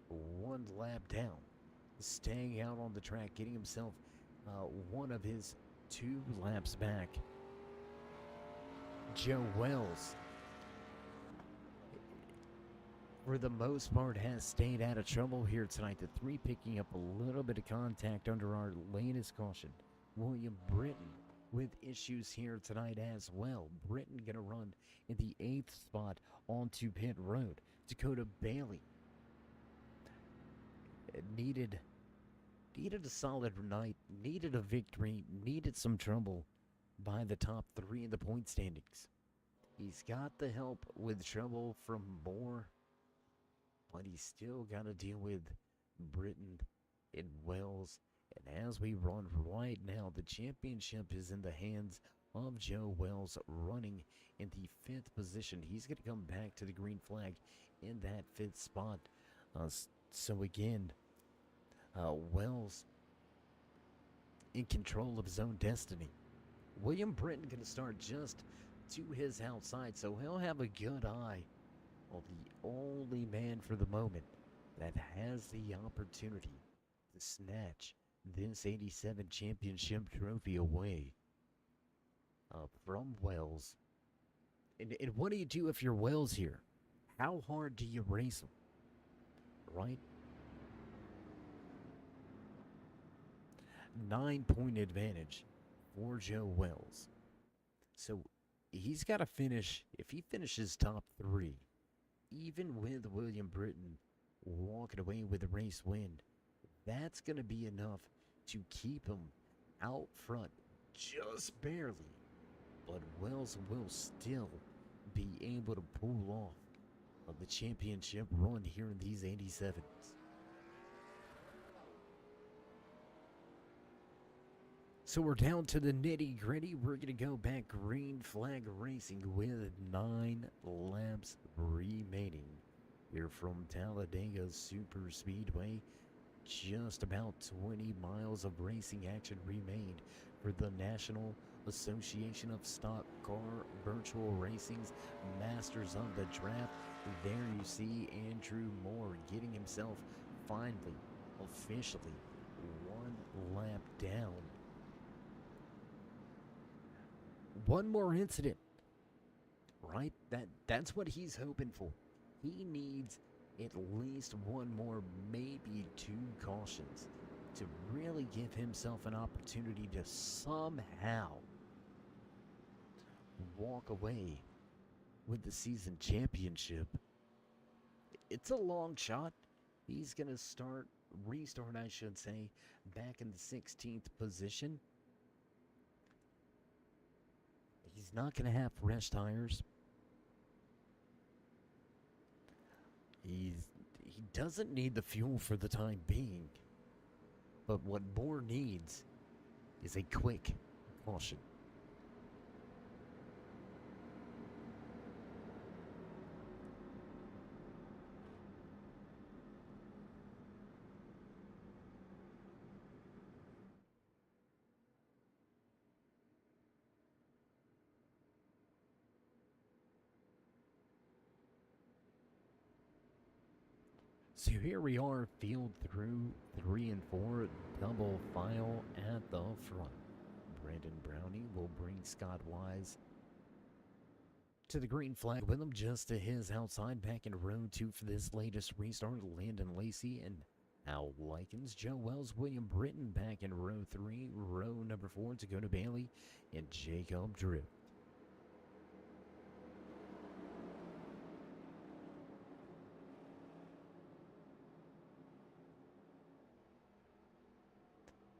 one lap down, staying out on the track, getting himself one of his 2 laps back. Joe Wells, for the most part, has stayed out of trouble here tonight. The 3 picking up a little bit of contact under our latest caution. William Britton with issues here tonight as well. Britton going to run in the 8th spot onto pit road. Dakota Bailey needed a solid night, needed a victory, needed some trouble by the top 3 in the point standings. He's got the help with trouble from Moore, but he's still got to deal with Britton and Wells. And as we run right now, the championship is in the hands of Joe Wells, running in the 5th position. He's going to come back to the green flag in that 5th spot. So again, Wells in control of his own destiny. William Britton going to start just to his outside, so he'll have a good eye on the only man for the moment that has the opportunity to snatch this 87 championship trophy away from Wells. And what do you do if you're Wells here? How hard do you race him? Right? 9-point advantage for Joe Wells. So he's got to finish, if he finishes top 3, even with William Britton walking away with a race win, that's going to be enough to keep him out front just barely. But Wells will still be able to pull off of the championship run here in these 87s. So we're down to the nitty gritty. We're going to go back green flag racing with 9 laps remaining here from Talladega Super Speedway. Just about 20 miles of racing action remained for the National Association of Stock Car Virtual Racing's Masters of the Draft. There you see Andrew Moore getting himself finally, officially, 1 lap down. One more incident, right? That's what he's hoping for. He needs at least 1 more, maybe 2 cautions to really give himself an opportunity to somehow walk away with the season championship. It's a long shot. He's going to restart, I should say, back in the 16th position. He's not going to have fresh tires. He doesn't need the fuel for the time being. But what Moore needs is a quick caution. So here we are, field through 3 and 4, double file at the front. Brandon Brownie will bring Scott Wise to the green flag with him just to his outside. Back in row 2 for this latest restart, Landon Lacey and Al Likens. Joe Wells, William Britton back in row 3. Row number 4, Dakota Bailey and Jacob Drew.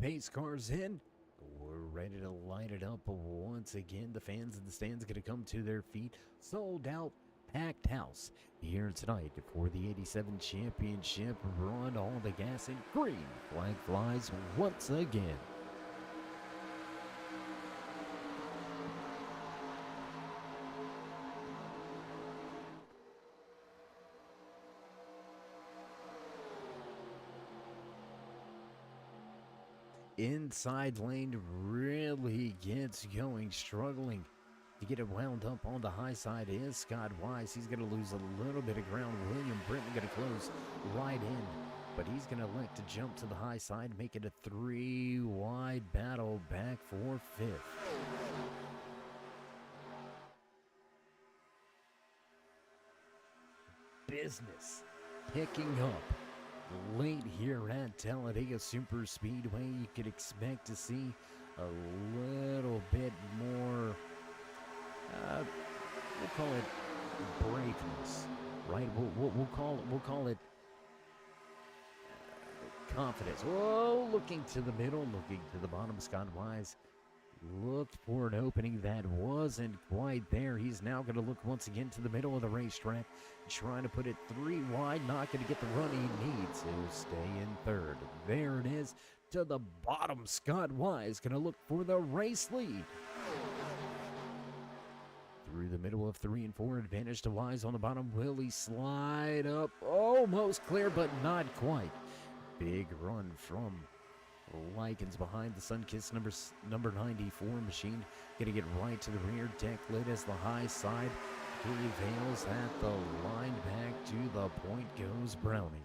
Pace cars in. We're ready to light it up once again. The fans in the stands going to come to their feet. Sold out, packed house here tonight for the 87 championship run. All the gas and green flag flies once again. Inside lane really gets going, struggling to get it wound up on the high side is Scott Wise. He's going to lose a little bit of ground. William Britton going to close right in, but he's going to elect to jump to the high side, make it a 3-wide battle back for 5th. Business picking up late here at Talladega Super Speedway. You could expect to see a little bit more, we'll call it braveness, right? We'll call it confidence. Whoa, looking to the middle, looking to the bottom. Scott Wise looked for an opening that wasn't quite there. He's now going to look once again to the middle of the racetrack, trying to put it 3 wide, not going to get the run he needs. He'll stay in 3rd. There it is to the bottom. Scott Wise going to look for the race lead. Through the middle of 3 and 4, advantage to Wise on the bottom. Will he slide up? Almost clear, but not quite. Big run from Likens behind the Sunkist number 94 machine. Gonna get right to the rear. Deck lit as the high side prevails at the line. Back to the point goes Browning.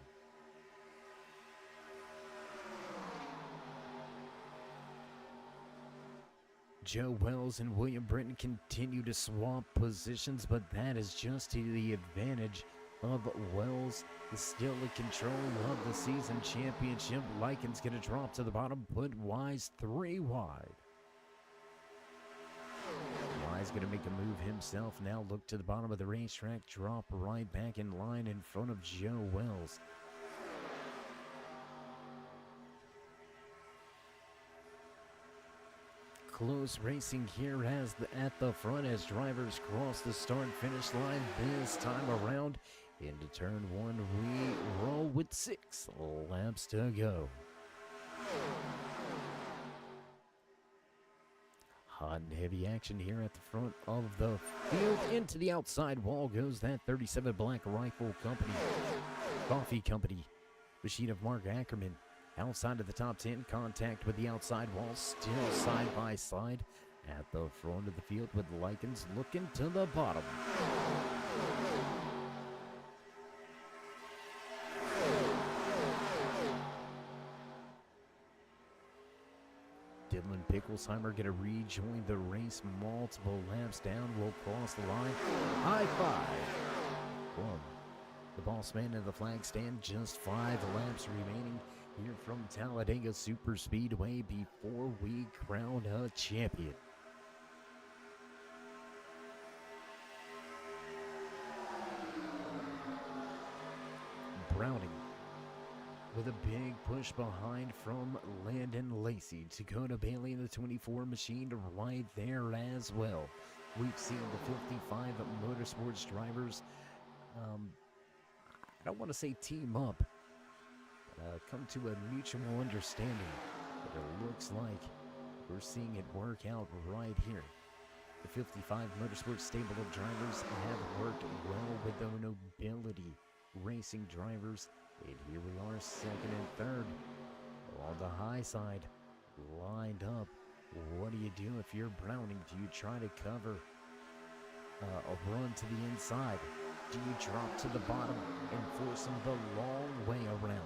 Joe Wells and William Britton continue to swap positions, but that is just to the advantage of Wells. Is still in control of the season championship. Likens gonna drop to the bottom, put Wise 3 wide. Wise gonna make a move himself now. Look to the bottom of the racetrack, drop right back in line in front of Joe Wells. Close racing here at the front as drivers cross the start-finish line this time around. Into turn 1, we roll with 6 laps to go. Hot and heavy action here at the front of the field. Into the outside wall goes that 37 Black Rifle Company, Coffee Company machine of Mark Ackerman. Outside of the top 10, contact with the outside wall, still side by side at the front of the field with Likens looking to the bottom. Dylan Picklesheimer going to rejoin the race multiple laps down. Will cross the line. High five from the boss man of the flag stand. Just 5 laps remaining here from Talladega Super Speedway before we crown a champion. Browning with a big push behind from Landon Lacey. Dakota Bailey in the 24 machine right there as well. We've seen the 55 Motorsports drivers, I don't want to say team up, come to a mutual understanding. But it looks like we're seeing it work out right here. The 55 Motorsports stable of drivers have worked well with the Nobility Racing drivers. And here we are, 2nd and 3rd on the high side, lined up. What do you do if you're Browning? Do you try to cover a run to the inside? Do you drop to the bottom and force him the long way around?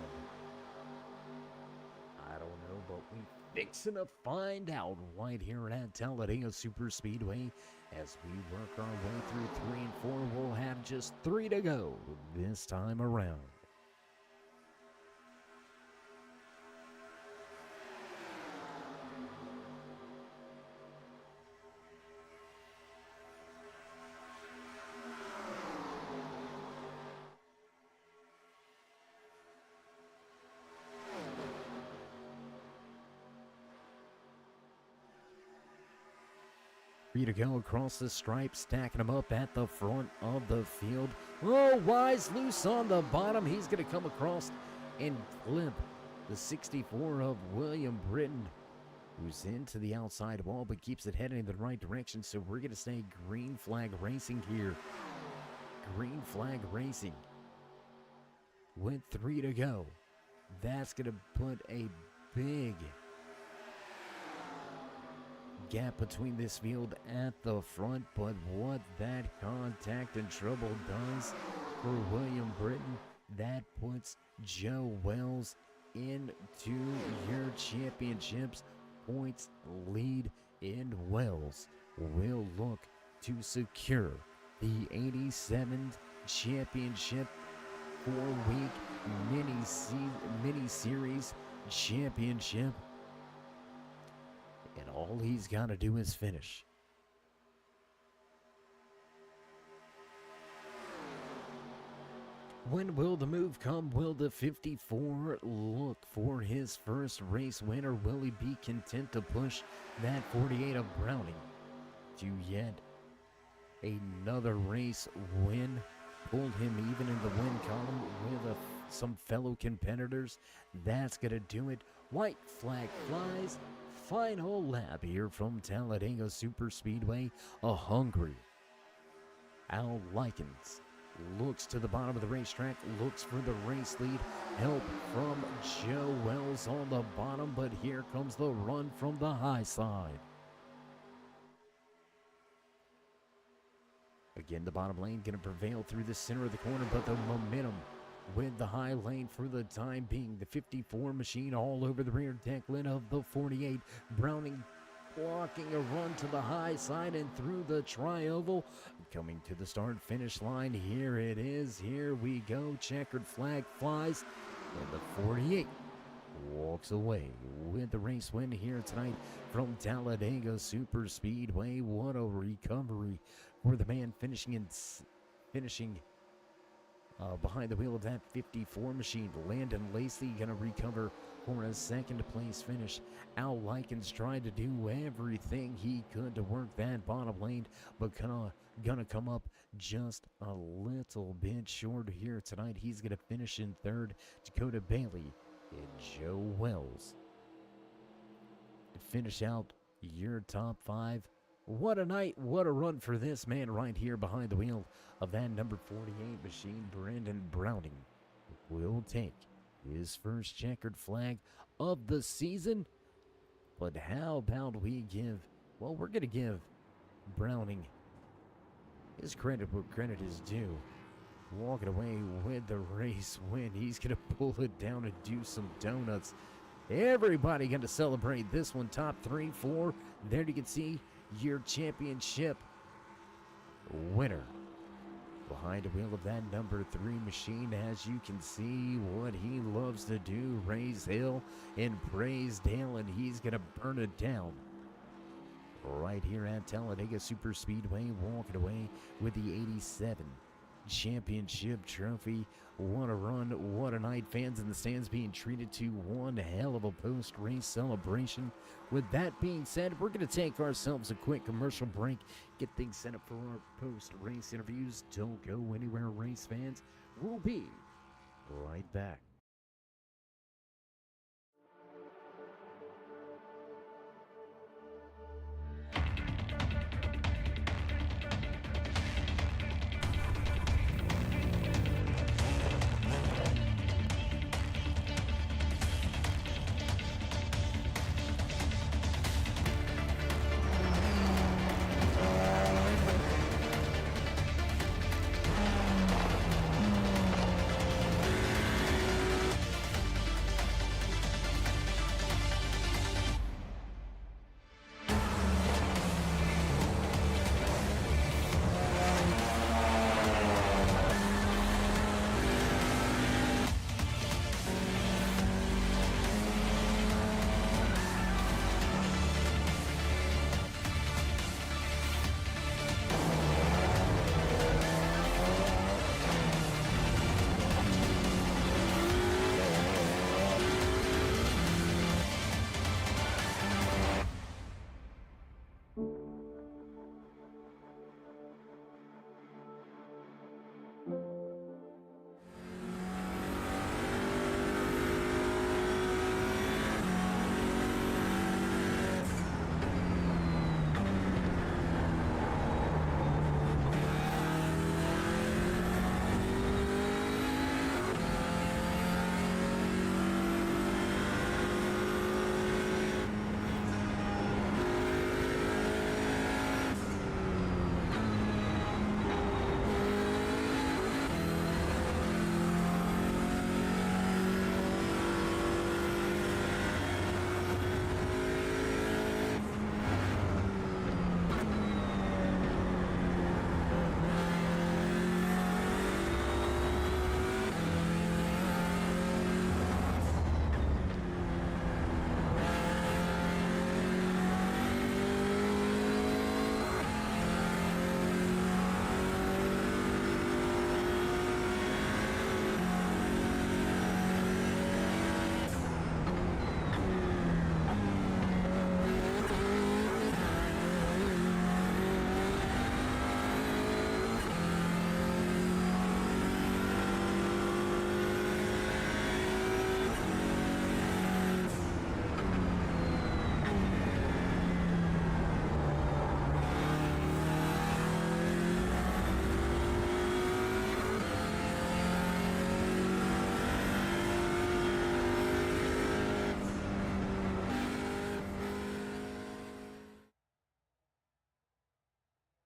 I don't know, but we fixing to find out right here at Talladega Super Speedway. As we work our way through 3 and 4, we'll have just 3 to go this time around. Free to go across the stripe, stacking them up at the front of the field. Oh, Wise loose on the bottom. He's going to come across and flip the 64 of William Britton, who's into the outside wall but keeps it heading in the right direction. So we're going to stay green flag racing here. Green flag racing. With 3 to go. That's going to put a big gap between this field at the front, but what that contact and trouble does for William Britton, that puts Joe Wells into your championships points lead, in Wells will look to secure the 87th championship 4-week mini-series championship. And all he's got to do is finish. When will the move come? Will the 54 look for his first race win, or will he be content to push that 48 of Browning to yet another race win? Pulled him even in the win column with some fellow competitors. That's going to do it. White flag flies. Final lap here from Talladega Super Speedway. A hungry Al Likens looks to the bottom of the racetrack, looks for the race lead. Help from Joe Wells on the bottom, but here comes the run from the high side. Again, the bottom lane going to prevail through the center of the corner, but the momentum with the high lane for the time being. The 54 machine all over the rear deck lid of the 48. Browning blocking a run to the high side and through the tri-oval. Coming to the start-finish line. Here it is. Here we go. Checkered flag flies. And the 48 walks away with the race win here tonight from Talladega Super Speedway. What a recovery for the man finishing behind the wheel of that 54 machine. Landon Lacey gonna recover for a second place finish. Al Likens tried to do everything he could to work that bottom lane, but gonna come up just a little bit short here tonight. He's gonna finish in third. Dakota Bailey and Joe Wells to finish out your top 5. What a night, what a run for this man right here behind the wheel of that number 48 machine. Brandon Browning will take his first checkered flag of the season. But how about we we're going to give Browning his credit where credit is due. Walking away with the race win. He's going to pull it down and do some donuts. Everybody going to celebrate this one. Top 3, 4. There you can see your championship winner behind the wheel of that number 3 machine. As you can see what he loves to do, raise hill and praise Dale, and he's gonna burn it down right here at Talladega Super Speedway, walking away with the 87 championship trophy. What a run, what a night. Fans in the stands being treated to one hell of a post-race celebration. With that being said, we're going to take ourselves a quick commercial break, get things set up for our post-race interviews. Don't go anywhere, race fans. We'll be right back.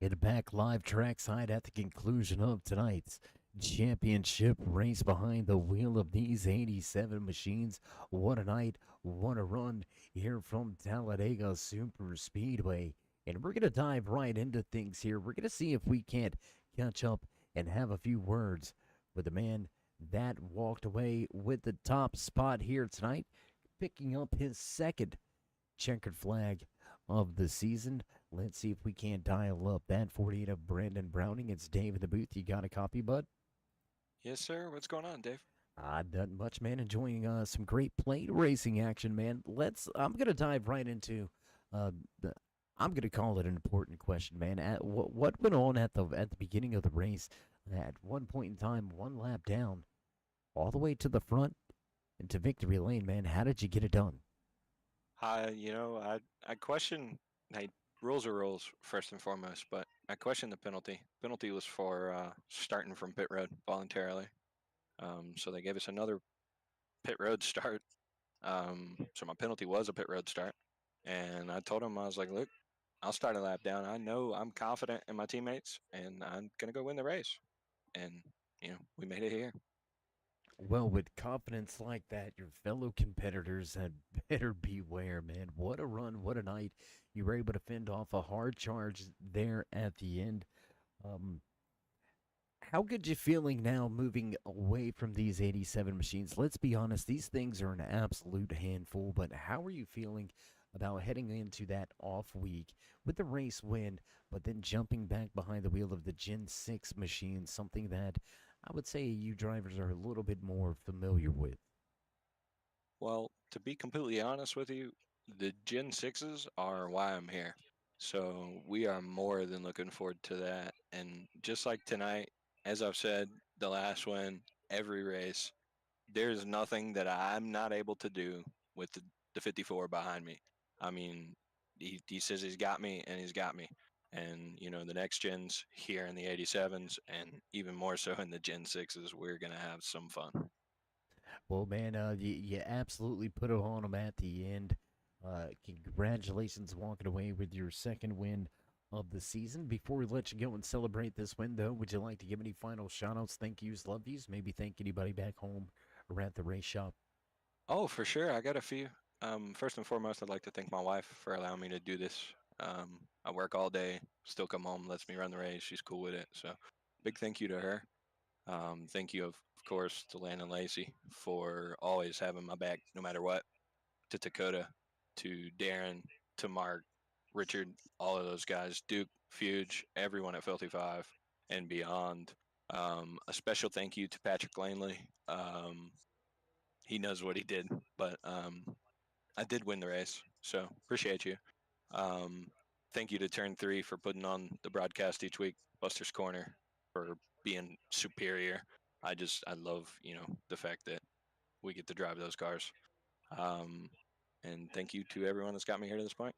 And back live trackside at the conclusion of tonight's championship race behind the wheel of these 87 machines. What a night, what a run here from Talladega Super Speedway. And we're going to dive right into things here. We're going to see if we can't catch up and have a few words with the man that walked away with the top spot here tonight, picking up his second checkered flag of the season. Let's see if we can't dial up that 48 of Brandon Browning. It's Dave in the booth. You got a copy, bud? Yes, sir. What's going on, Dave? Nothing much, man. Enjoying some great plate racing action, man. I'm gonna dive right into I'm gonna call it an important question, man. What went on at the beginning of the race? At one point in time, one lap down, all the way to the front into victory lane, man. How did you get it done? I question. Hey, rules are rules first and foremost, but I question the penalty. Penalty was for starting from pit road voluntarily. So they gave us another pit road start. So my penalty was a pit road start, and I told him, I was like, look, I'll start a lap down. I know I'm confident in my teammates, and I'm gonna go win the race. And we made it here. Well, with confidence like that, your fellow competitors had better beware, man. What a run, what a night. You were able to fend off a hard charge there at the end. Um, how good you feeling now moving away from these 87 machines? Let's be honest, these things are an absolute handful, but how are you feeling about heading into that off week with the race win, but then jumping back behind the wheel of the Gen 6 machine, something that I would say you drivers are a little bit more familiar with? Well, to be completely honest with you, the Gen 6s are why I'm here. So we are more than looking forward to that. And just like tonight, as I've said, the last win, every race, there's nothing that I'm not able to do with the 54 behind me. I mean, he says he's got me, and he's got me. And, the next gens here in the 87s, and even more so in the Gen 6s, we're going to have some fun. Well, man, you absolutely put it on them at the end. Congratulations walking away with your second win of the season. Before we let you go and celebrate this win, though, would you like to give any final shout-outs, thank yous, love yous? Maybe thank anybody back home or at the race shop? Oh, for sure. I got a few. First and foremost, I'd like to thank my wife for allowing me to do this. I work all day, still come home, lets me run the race. She's cool with it. So, big thank you to her. Thank you, of course, to Landon Lacey for always having my back no matter what. To Dakota, to Darren, to Mark, Richard, all of those guys, Duke, Fuge, everyone at Filthy Five and beyond. A special thank you to Patrick Langley. He knows what he did, but I did win the race, so appreciate you. Um, Thank you to Turn 3 for putting on the broadcast each week, Buster's Corner for being superior. I love, the fact that we get to drive those cars. And thank you to everyone that's got me here to this point.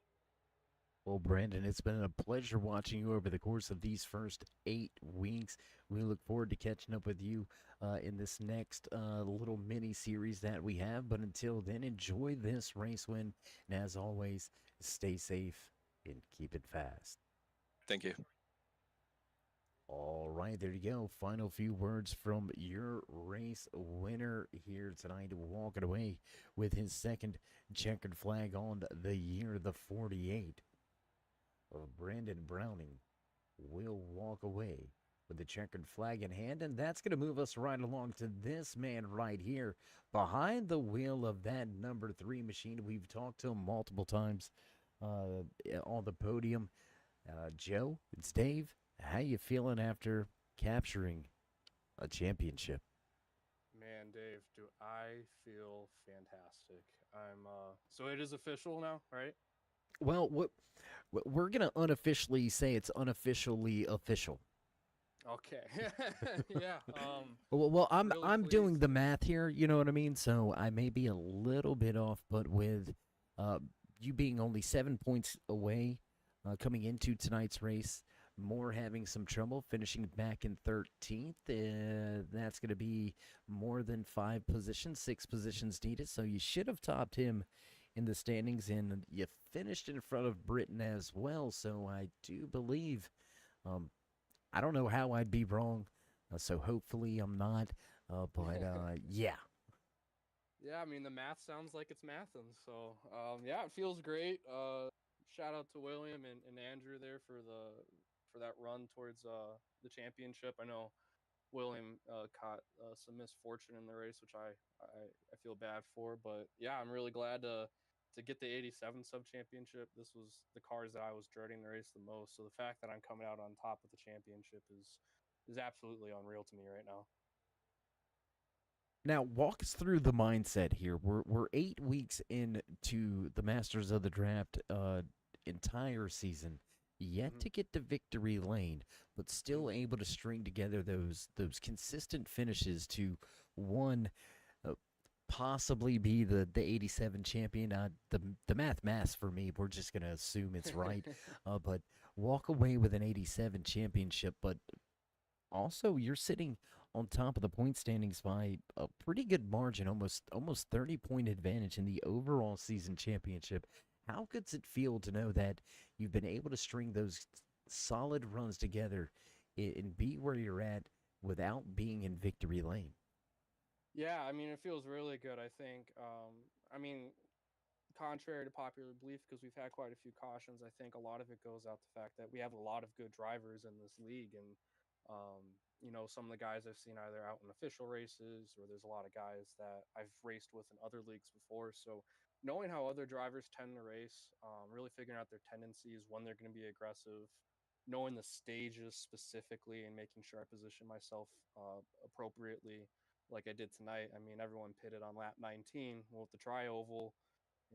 Well, Brandon, it's been a pleasure watching you over the course of these first 8 weeks. We look forward to catching up with you in this next little mini series that we have. But until then, enjoy this race win. And as always, stay safe and keep it fast. Thank you. All right, there you go. Final few words from your race winner here tonight, walking away with his second checkered flag on the year, the 48 of Brandon Browning will walk away with the checkered flag in hand, and that's going to move us right along to this man right here behind the wheel of that number 3 machine. We've talked to him multiple times on the podium. Joe, it's Dave. How you feeling after capturing a championship? Man, Dave, do I feel fantastic. So it is official now, right? Well, we're gonna unofficially say it's unofficially official. Okay. Yeah. Well, I'm Really doing pleased. the math here. You know what I mean? So I may be a little bit off, but with you being only 7 points away coming into tonight's race, Moore having some trouble finishing back in 13th. That's going to be more than 5 positions, 6 positions needed. So you should have topped him in the standings, and you finished in front of Britain as well. So I do believe I don't know how I'd be wrong, so hopefully I'm not. But yeah. Yeah, I mean the math sounds like it's mathin'. So yeah, it feels great. Shout out to William and Andrew there for that run towards the championship. I know William caught some misfortune in the race, which I feel bad for. But yeah, I'm really glad to get the 87 sub championship. This was the cars that I was dreading the race the most. So the fact that I'm coming out on top of the championship is absolutely unreal to me right now. Now, walk us through the mindset here. We're 8 weeks into the Masters of the Draft entire season, yet Mm-hmm. to get to victory lane, but still able to string together those consistent finishes to one uh, possibly be the 87 champion. The math for me. We're just gonna assume it's right, but walk away with an 87 championship, but also you're sitting on top of the point standings by a pretty good margin, almost 30-point advantage in the overall season championship. How does it feel to know that you've been able to string those solid runs together and be where you're at without being in victory lane? Yeah, I mean, it feels really good. I mean, contrary to popular belief, because we've had quite a few cautions, I think a lot of it goes out the fact that we have a lot of good drivers in this league, and some of the guys I've seen either out in official races, or there's a lot of guys that I've raced with in other leagues before. So knowing how other drivers tend to race, really figuring out their tendencies, when they're going to be aggressive, knowing the stages specifically, and making sure I position myself appropriately like I did tonight. I mean, everyone pitted on lap 19. Well, with the tri oval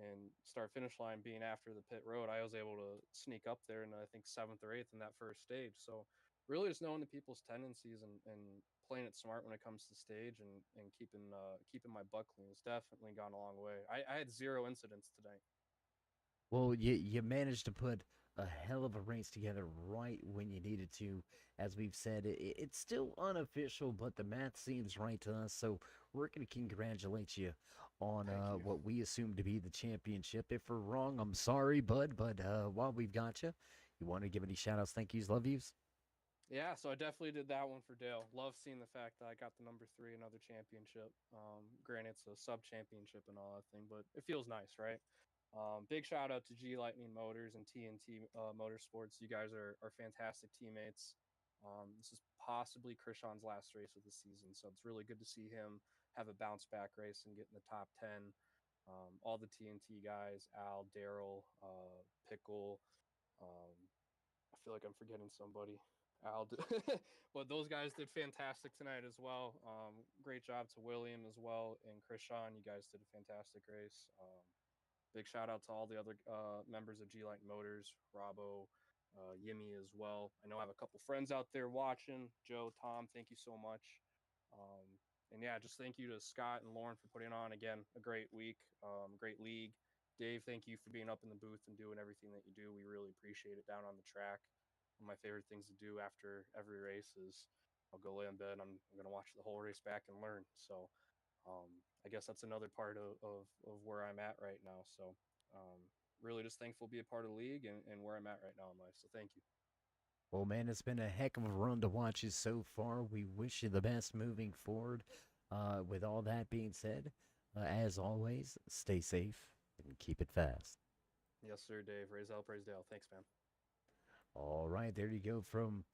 and start finish line being after the pit road, I was able to sneak up there in I think seventh or eighth in that first stage. So really just knowing the people's tendencies and playing it smart when it comes to stage and keeping my butt clean has definitely gone a long way. I had zero incidents tonight. Well, you managed to put a hell of a race together right when you needed to. As we've said, it's still unofficial, but the math seems right to us. So we're going to congratulate you on Thank you. what we assume to be the championship. If we're wrong, I'm sorry, bud. But while we've got you want to give any shout outs, thank yous, love yous? Yeah, so I definitely did that one for Dale. Love seeing the fact that I got the number three, another championship. Granted, it's a sub championship and all that thing, but it feels nice, right? Big shout out to G Lightning Motors and TNT Motorsports. You guys are fantastic teammates. This is possibly Krishan's last race of the season, so it's really good to see him have a bounce back race and get in the top 10. All the TNT guys, Al, Daryl, Pickle, um, I feel like I'm forgetting somebody. Al, but those guys did fantastic tonight as well. Great job to William as well and Krishan. You guys did a fantastic race. Big shout out to all the other members of G Light Motors, Robbo, Yimmy as well. I know I have a couple friends out there watching. Joe, Tom, thank you so much. Um, and yeah, just thank you to Scott and Lauren for putting on again a great week, great league. Dave, thank you for being up in the booth and doing everything that you do. We really appreciate it down on the track. One of my favorite things to do after every race is I'll go lay in bed. I'm going to watch the whole race back and learn. So I guess that's another part of where I'm at right now. So really just thankful to be a part of the league and where I'm at right now in life. So thank you. Well, man, it's been a heck of a run to watch you so far. We wish you the best moving forward. With all that being said, as always, stay safe and keep it fast. Yes, sir, Dave. Raise hell, praise Dale. Thanks, man. All right, there you go from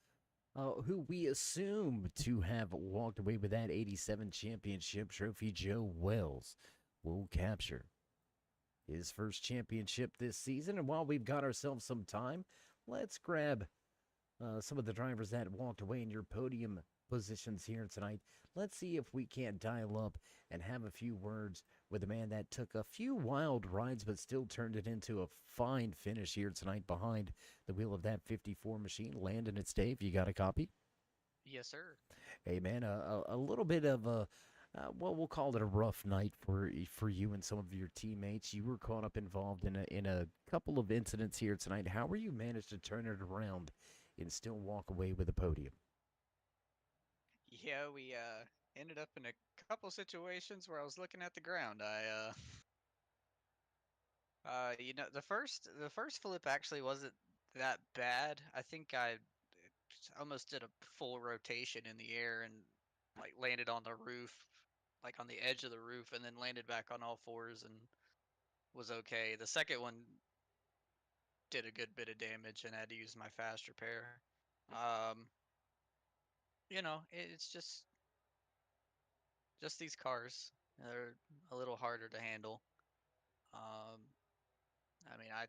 who we assume to have walked away with that 87 championship trophy. Joe Wells will capture his first championship this season. And while we've got ourselves some time, let's grab some of the drivers that walked away in your podium positions here tonight. Let's see if we can't dial up and have a few words with a man that took a few wild rides but still turned it into a fine finish here tonight behind the wheel of that 54 machine. Landon, it's Dave. You got a copy? Yes, sir. Hey, man, a little bit of a well, we'll call it a rough night for you and some of your teammates. You were caught up involved in a couple of incidents here tonight. How were you managed to turn it around and still walk away with a podium? Yeah, we ended up in a couple situations where I was looking at the ground. the first flip actually wasn't that bad. I think I almost did a full rotation in the air and like landed on the roof, like on the edge of the roof, and then landed back on all fours and was okay. The second one did a good bit of damage and I had to use my fast repair. Um, it's just these cars. They're a little harder to handle. Um, I mean, I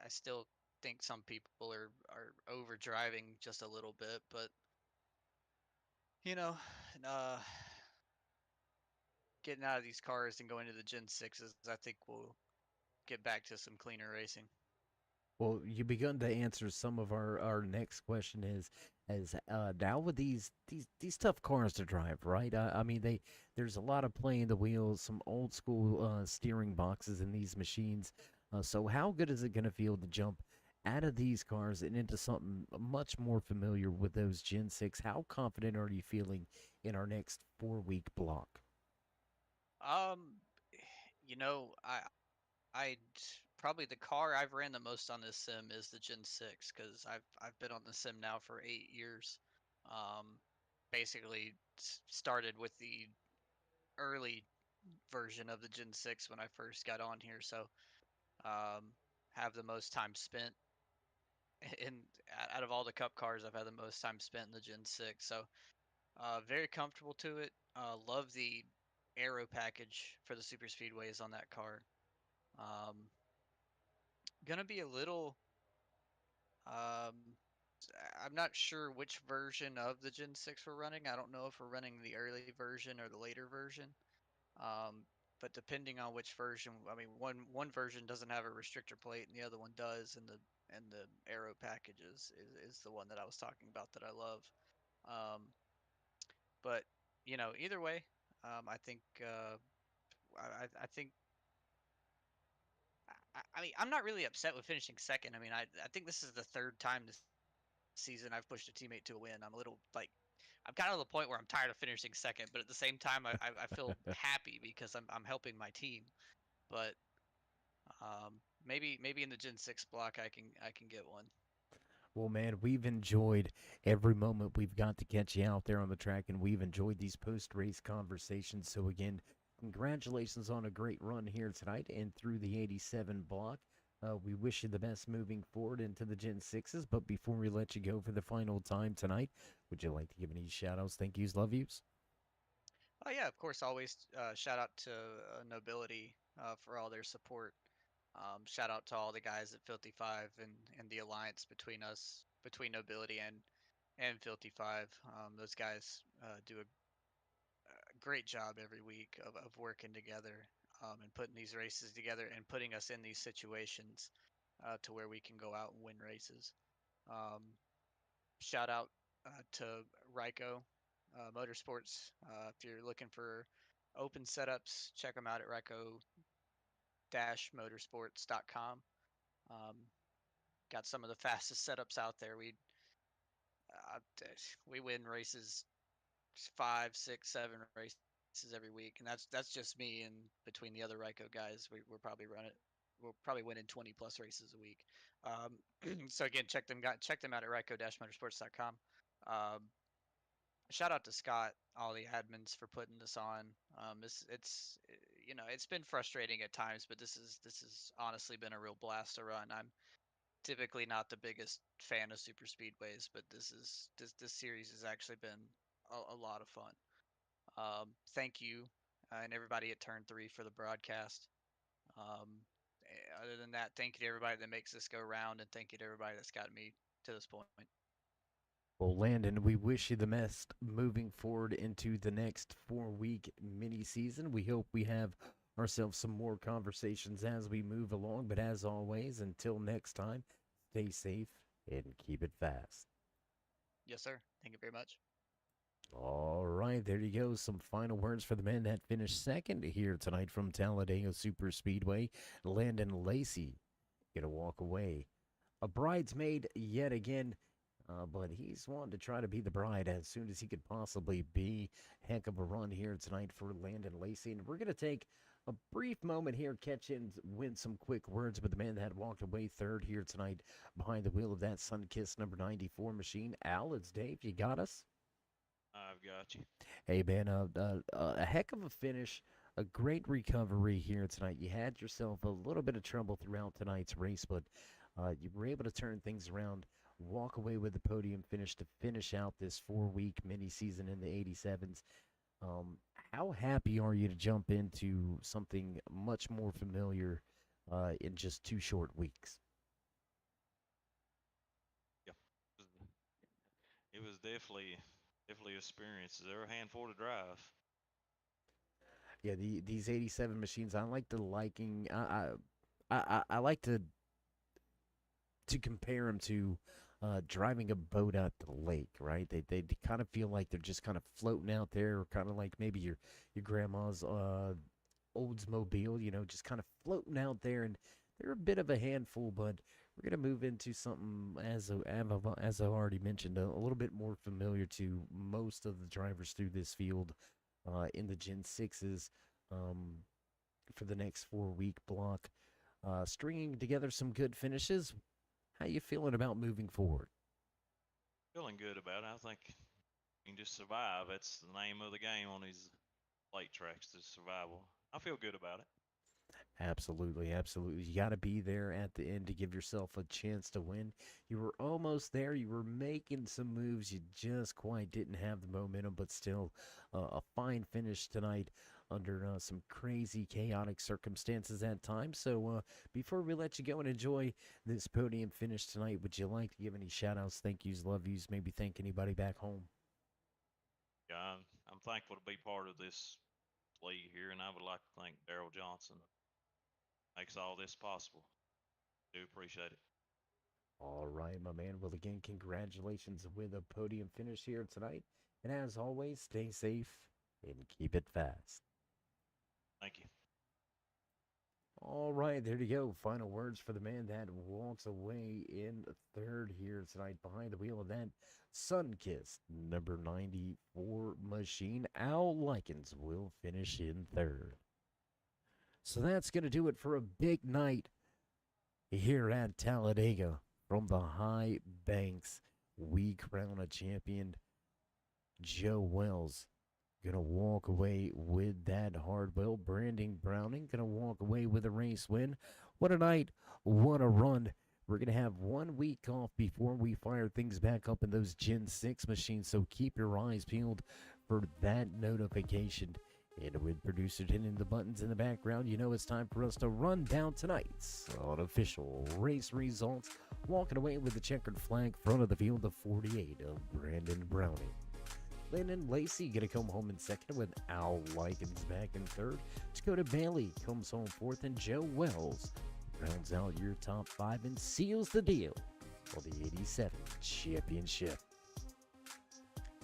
still think some people are over driving just a little bit, but you know, uh, getting out of these cars and going to the Gen 6s, I think we'll get back to some cleaner racing. Well, you begun to answer some of our next question is now with these tough cars to drive, right? I mean there's a lot of playing the wheels, some old school steering boxes in these machines. So how good is it going to feel to jump out of these cars and into something much more familiar with those Gen 6? How confident are you feeling in our next 4 week block? Um, I probably the car I've ran the most on this sim is the Gen 6 because I've been on the sim now for 8 years. Um, basically started with the early version of the Gen 6 when I first got on here, so um, have the most time spent in out of all the Cup cars. I've had the most time spent in the Gen 6, so very comfortable to it. Love the aero package for the super speedways on that car. Um, gonna be a little. Um, I'm not sure which version of the Gen 6 we're running. I don't know if we're running the early version or the later version. Um, but depending on which version, I mean, one version doesn't have a restrictor plate, and the other one does, and the aero packages is the one that I was talking about that I love. Um, but either way, I think I think I mean, I'm not really upset with finishing second. I mean, I think this is the third time this season I've pushed a teammate to a win. I'm a little like, I'm kind of to the point where I'm tired of finishing second, but at the same time, I feel happy because I'm helping my team. But maybe in the Gen 6 block I can get one. Well, man, we've enjoyed every moment we've got to catch you out there on the track, and we've enjoyed these post race conversations. So, again, congratulations on a great run here tonight and through the 87 block. We wish you the best moving forward into the Gen 6s. But before we let you go for the final time tonight, would you like to give any shout outs, thank yous, love yous? Oh yeah, of course. Always shout out to Nobility for all their support. Shout out to all the guys at Filthy Five and the alliance between us, between Nobility and Filthy Five. Those guys do a great job every week of working together and putting these races together and putting us in these situations to where we can go out and win races. Um, Shout out to Ryko Motorsports. If you're looking for open setups, check them out at ryko-motorsports.com. Um, got some of the fastest setups out there. Uh, we win races 5, 6, 7 races every week, and that's just me. And between the other Ryko guys, we're probably winning 20 plus races a week. So again, check them out at ryko-motorsports.com. Um, Shout out to Scott, all the admins for putting this on. It's been frustrating at times, but this is honestly been a real blast to run. I'm typically not the biggest fan of super speedways, but this series has actually been a lot of fun. Thank you and everybody at Turn 3 for the broadcast. Other than that, thank you to everybody that makes this go round, and thank you to everybody that's gotten me to this point. Well, Landon, we wish you the best moving forward into the next 4 week mini season. We hope we have ourselves some more conversations as we move along. But as always, until next time, stay safe and keep it fast. Yes, sir. Thank you very much. All right, there you go. Some final words for the men that finished second here tonight from Talladega Super Speedway. Landon Lacey gonna walk away a bridesmaid yet again. But he's wanting to try to be the bride as soon as he could possibly be. Heck of a run here tonight for Landon Lacey. And we're going to take a brief moment here, catch in with some quick words, but the man that had walked away third here tonight behind the wheel of that Sun-Kissed number 94 machine. Al, it's Dave. You got us? I've got you. Hey, man, a heck of a finish, a great recovery here tonight. You had yourself a little bit of trouble throughout tonight's race, but you were able to turn things around, walk away with the podium finish to finish out this 4-week mini season in the 87s. How happy are you to jump into something much more familiar in just 2 short weeks? Yeah, it was definitely experience. They're a handful to drive. Yeah, these 87 machines, I like the liking. I like to compare them to driving a boat out the lake, right? They kind of feel like they're just kind of floating out there, kind of like maybe your grandma's Oldsmobile, you know, just kind of floating out there, and they're a bit of a handful, but we're gonna move into something as I already mentioned, a little bit more familiar to most of the drivers through this field in the Gen 6s for the next 4-week block, stringing together some good finishes. How you feeling about moving forward? Feeling good about it. I think you can just survive. That's the name of the game on these lake tracks, is survival. I feel good about it. Absolutely, absolutely. You got to be there at the end to give yourself a chance to win. You were almost there. You were making some moves. You just quite didn't have the momentum, but still a fine finish tonight under some crazy, chaotic circumstances at times. So before we let you go and enjoy this podium finish tonight, would you like to give any shout-outs, thank yous, love yous, maybe thank anybody back home? Yeah, I'm thankful to be part of this league here, and I would like to thank Daryl Johnson. Makes all this possible. Do appreciate it. All right, my man. Well, again, congratulations with a podium finish here tonight. And as always, stay safe and keep it fast. Thank you. All right, there you go. Final words for the man that walks away in third here tonight behind the wheel of that Sun-Kissed number 94 machine. Al Likens will finish in third. So that's going to do it for a big night here at Talladega. From the high banks, we crown a champion. Joe Wells gonna walk away with that hardwell. Brandon Browning gonna walk away with a race win. What a night, what a run. We're gonna have 1 week off before we fire things back up in those Gen 6 machines, so keep your eyes peeled for that notification. And with producer hitting the buttons in the background, you know it's time for us to run down tonight's unofficial race results. Walking away with the checkered flag front of the field, the 48 of Brandon Browning. Landon Lacey going to come home in second with Al Likens back in third. Dakota Bailey comes home fourth, and Joe Wells rounds out your top 5 and seals the deal for the 87 championship.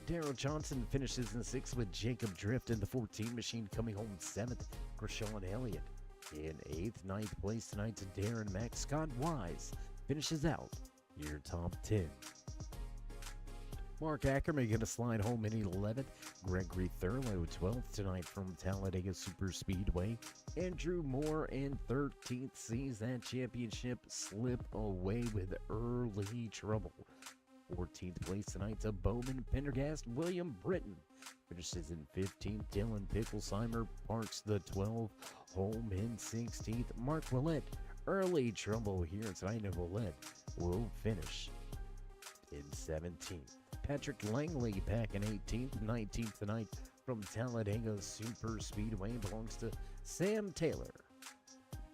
Daryl Johnson finishes in 6th with Jacob Drift in the 14 machine coming home 7th. Krishawn Elliott in 8th. 9th place tonight to Darren Mack. Scott Wise finishes out your top 10. Mark Ackerman going to slide home in 11th. Gregory Thurlow 12th tonight from Talladega Super Speedway. Andrew Moore in 13th sees that championship slip away with early trouble. 14th place tonight to Bowman Pendergast. William Britton finishes in 15th. Dylan Picklesheimer parks the 12 home in 16th. Mark Willett, early trouble here tonight, and Willett will finish in 17th. Patrick Langley back in 18th. 19th tonight from Talladega Super Speedway belongs to Sam Taylor.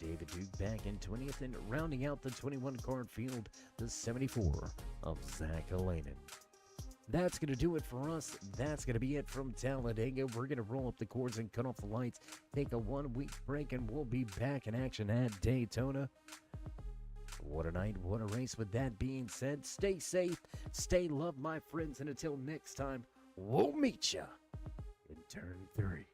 David Duke back in 20th, and rounding out the 21-card field, the 74 of Zach Alanin. That's going to do it for us. That's going to be it from Talladega. We're going to roll up the cords and cut off the lights, take a 1-week break, and we'll be back in action at Daytona. What a night, what a race. With that being said, stay safe, stay loved, my friends, and until next time, we'll meet ya in turn 3.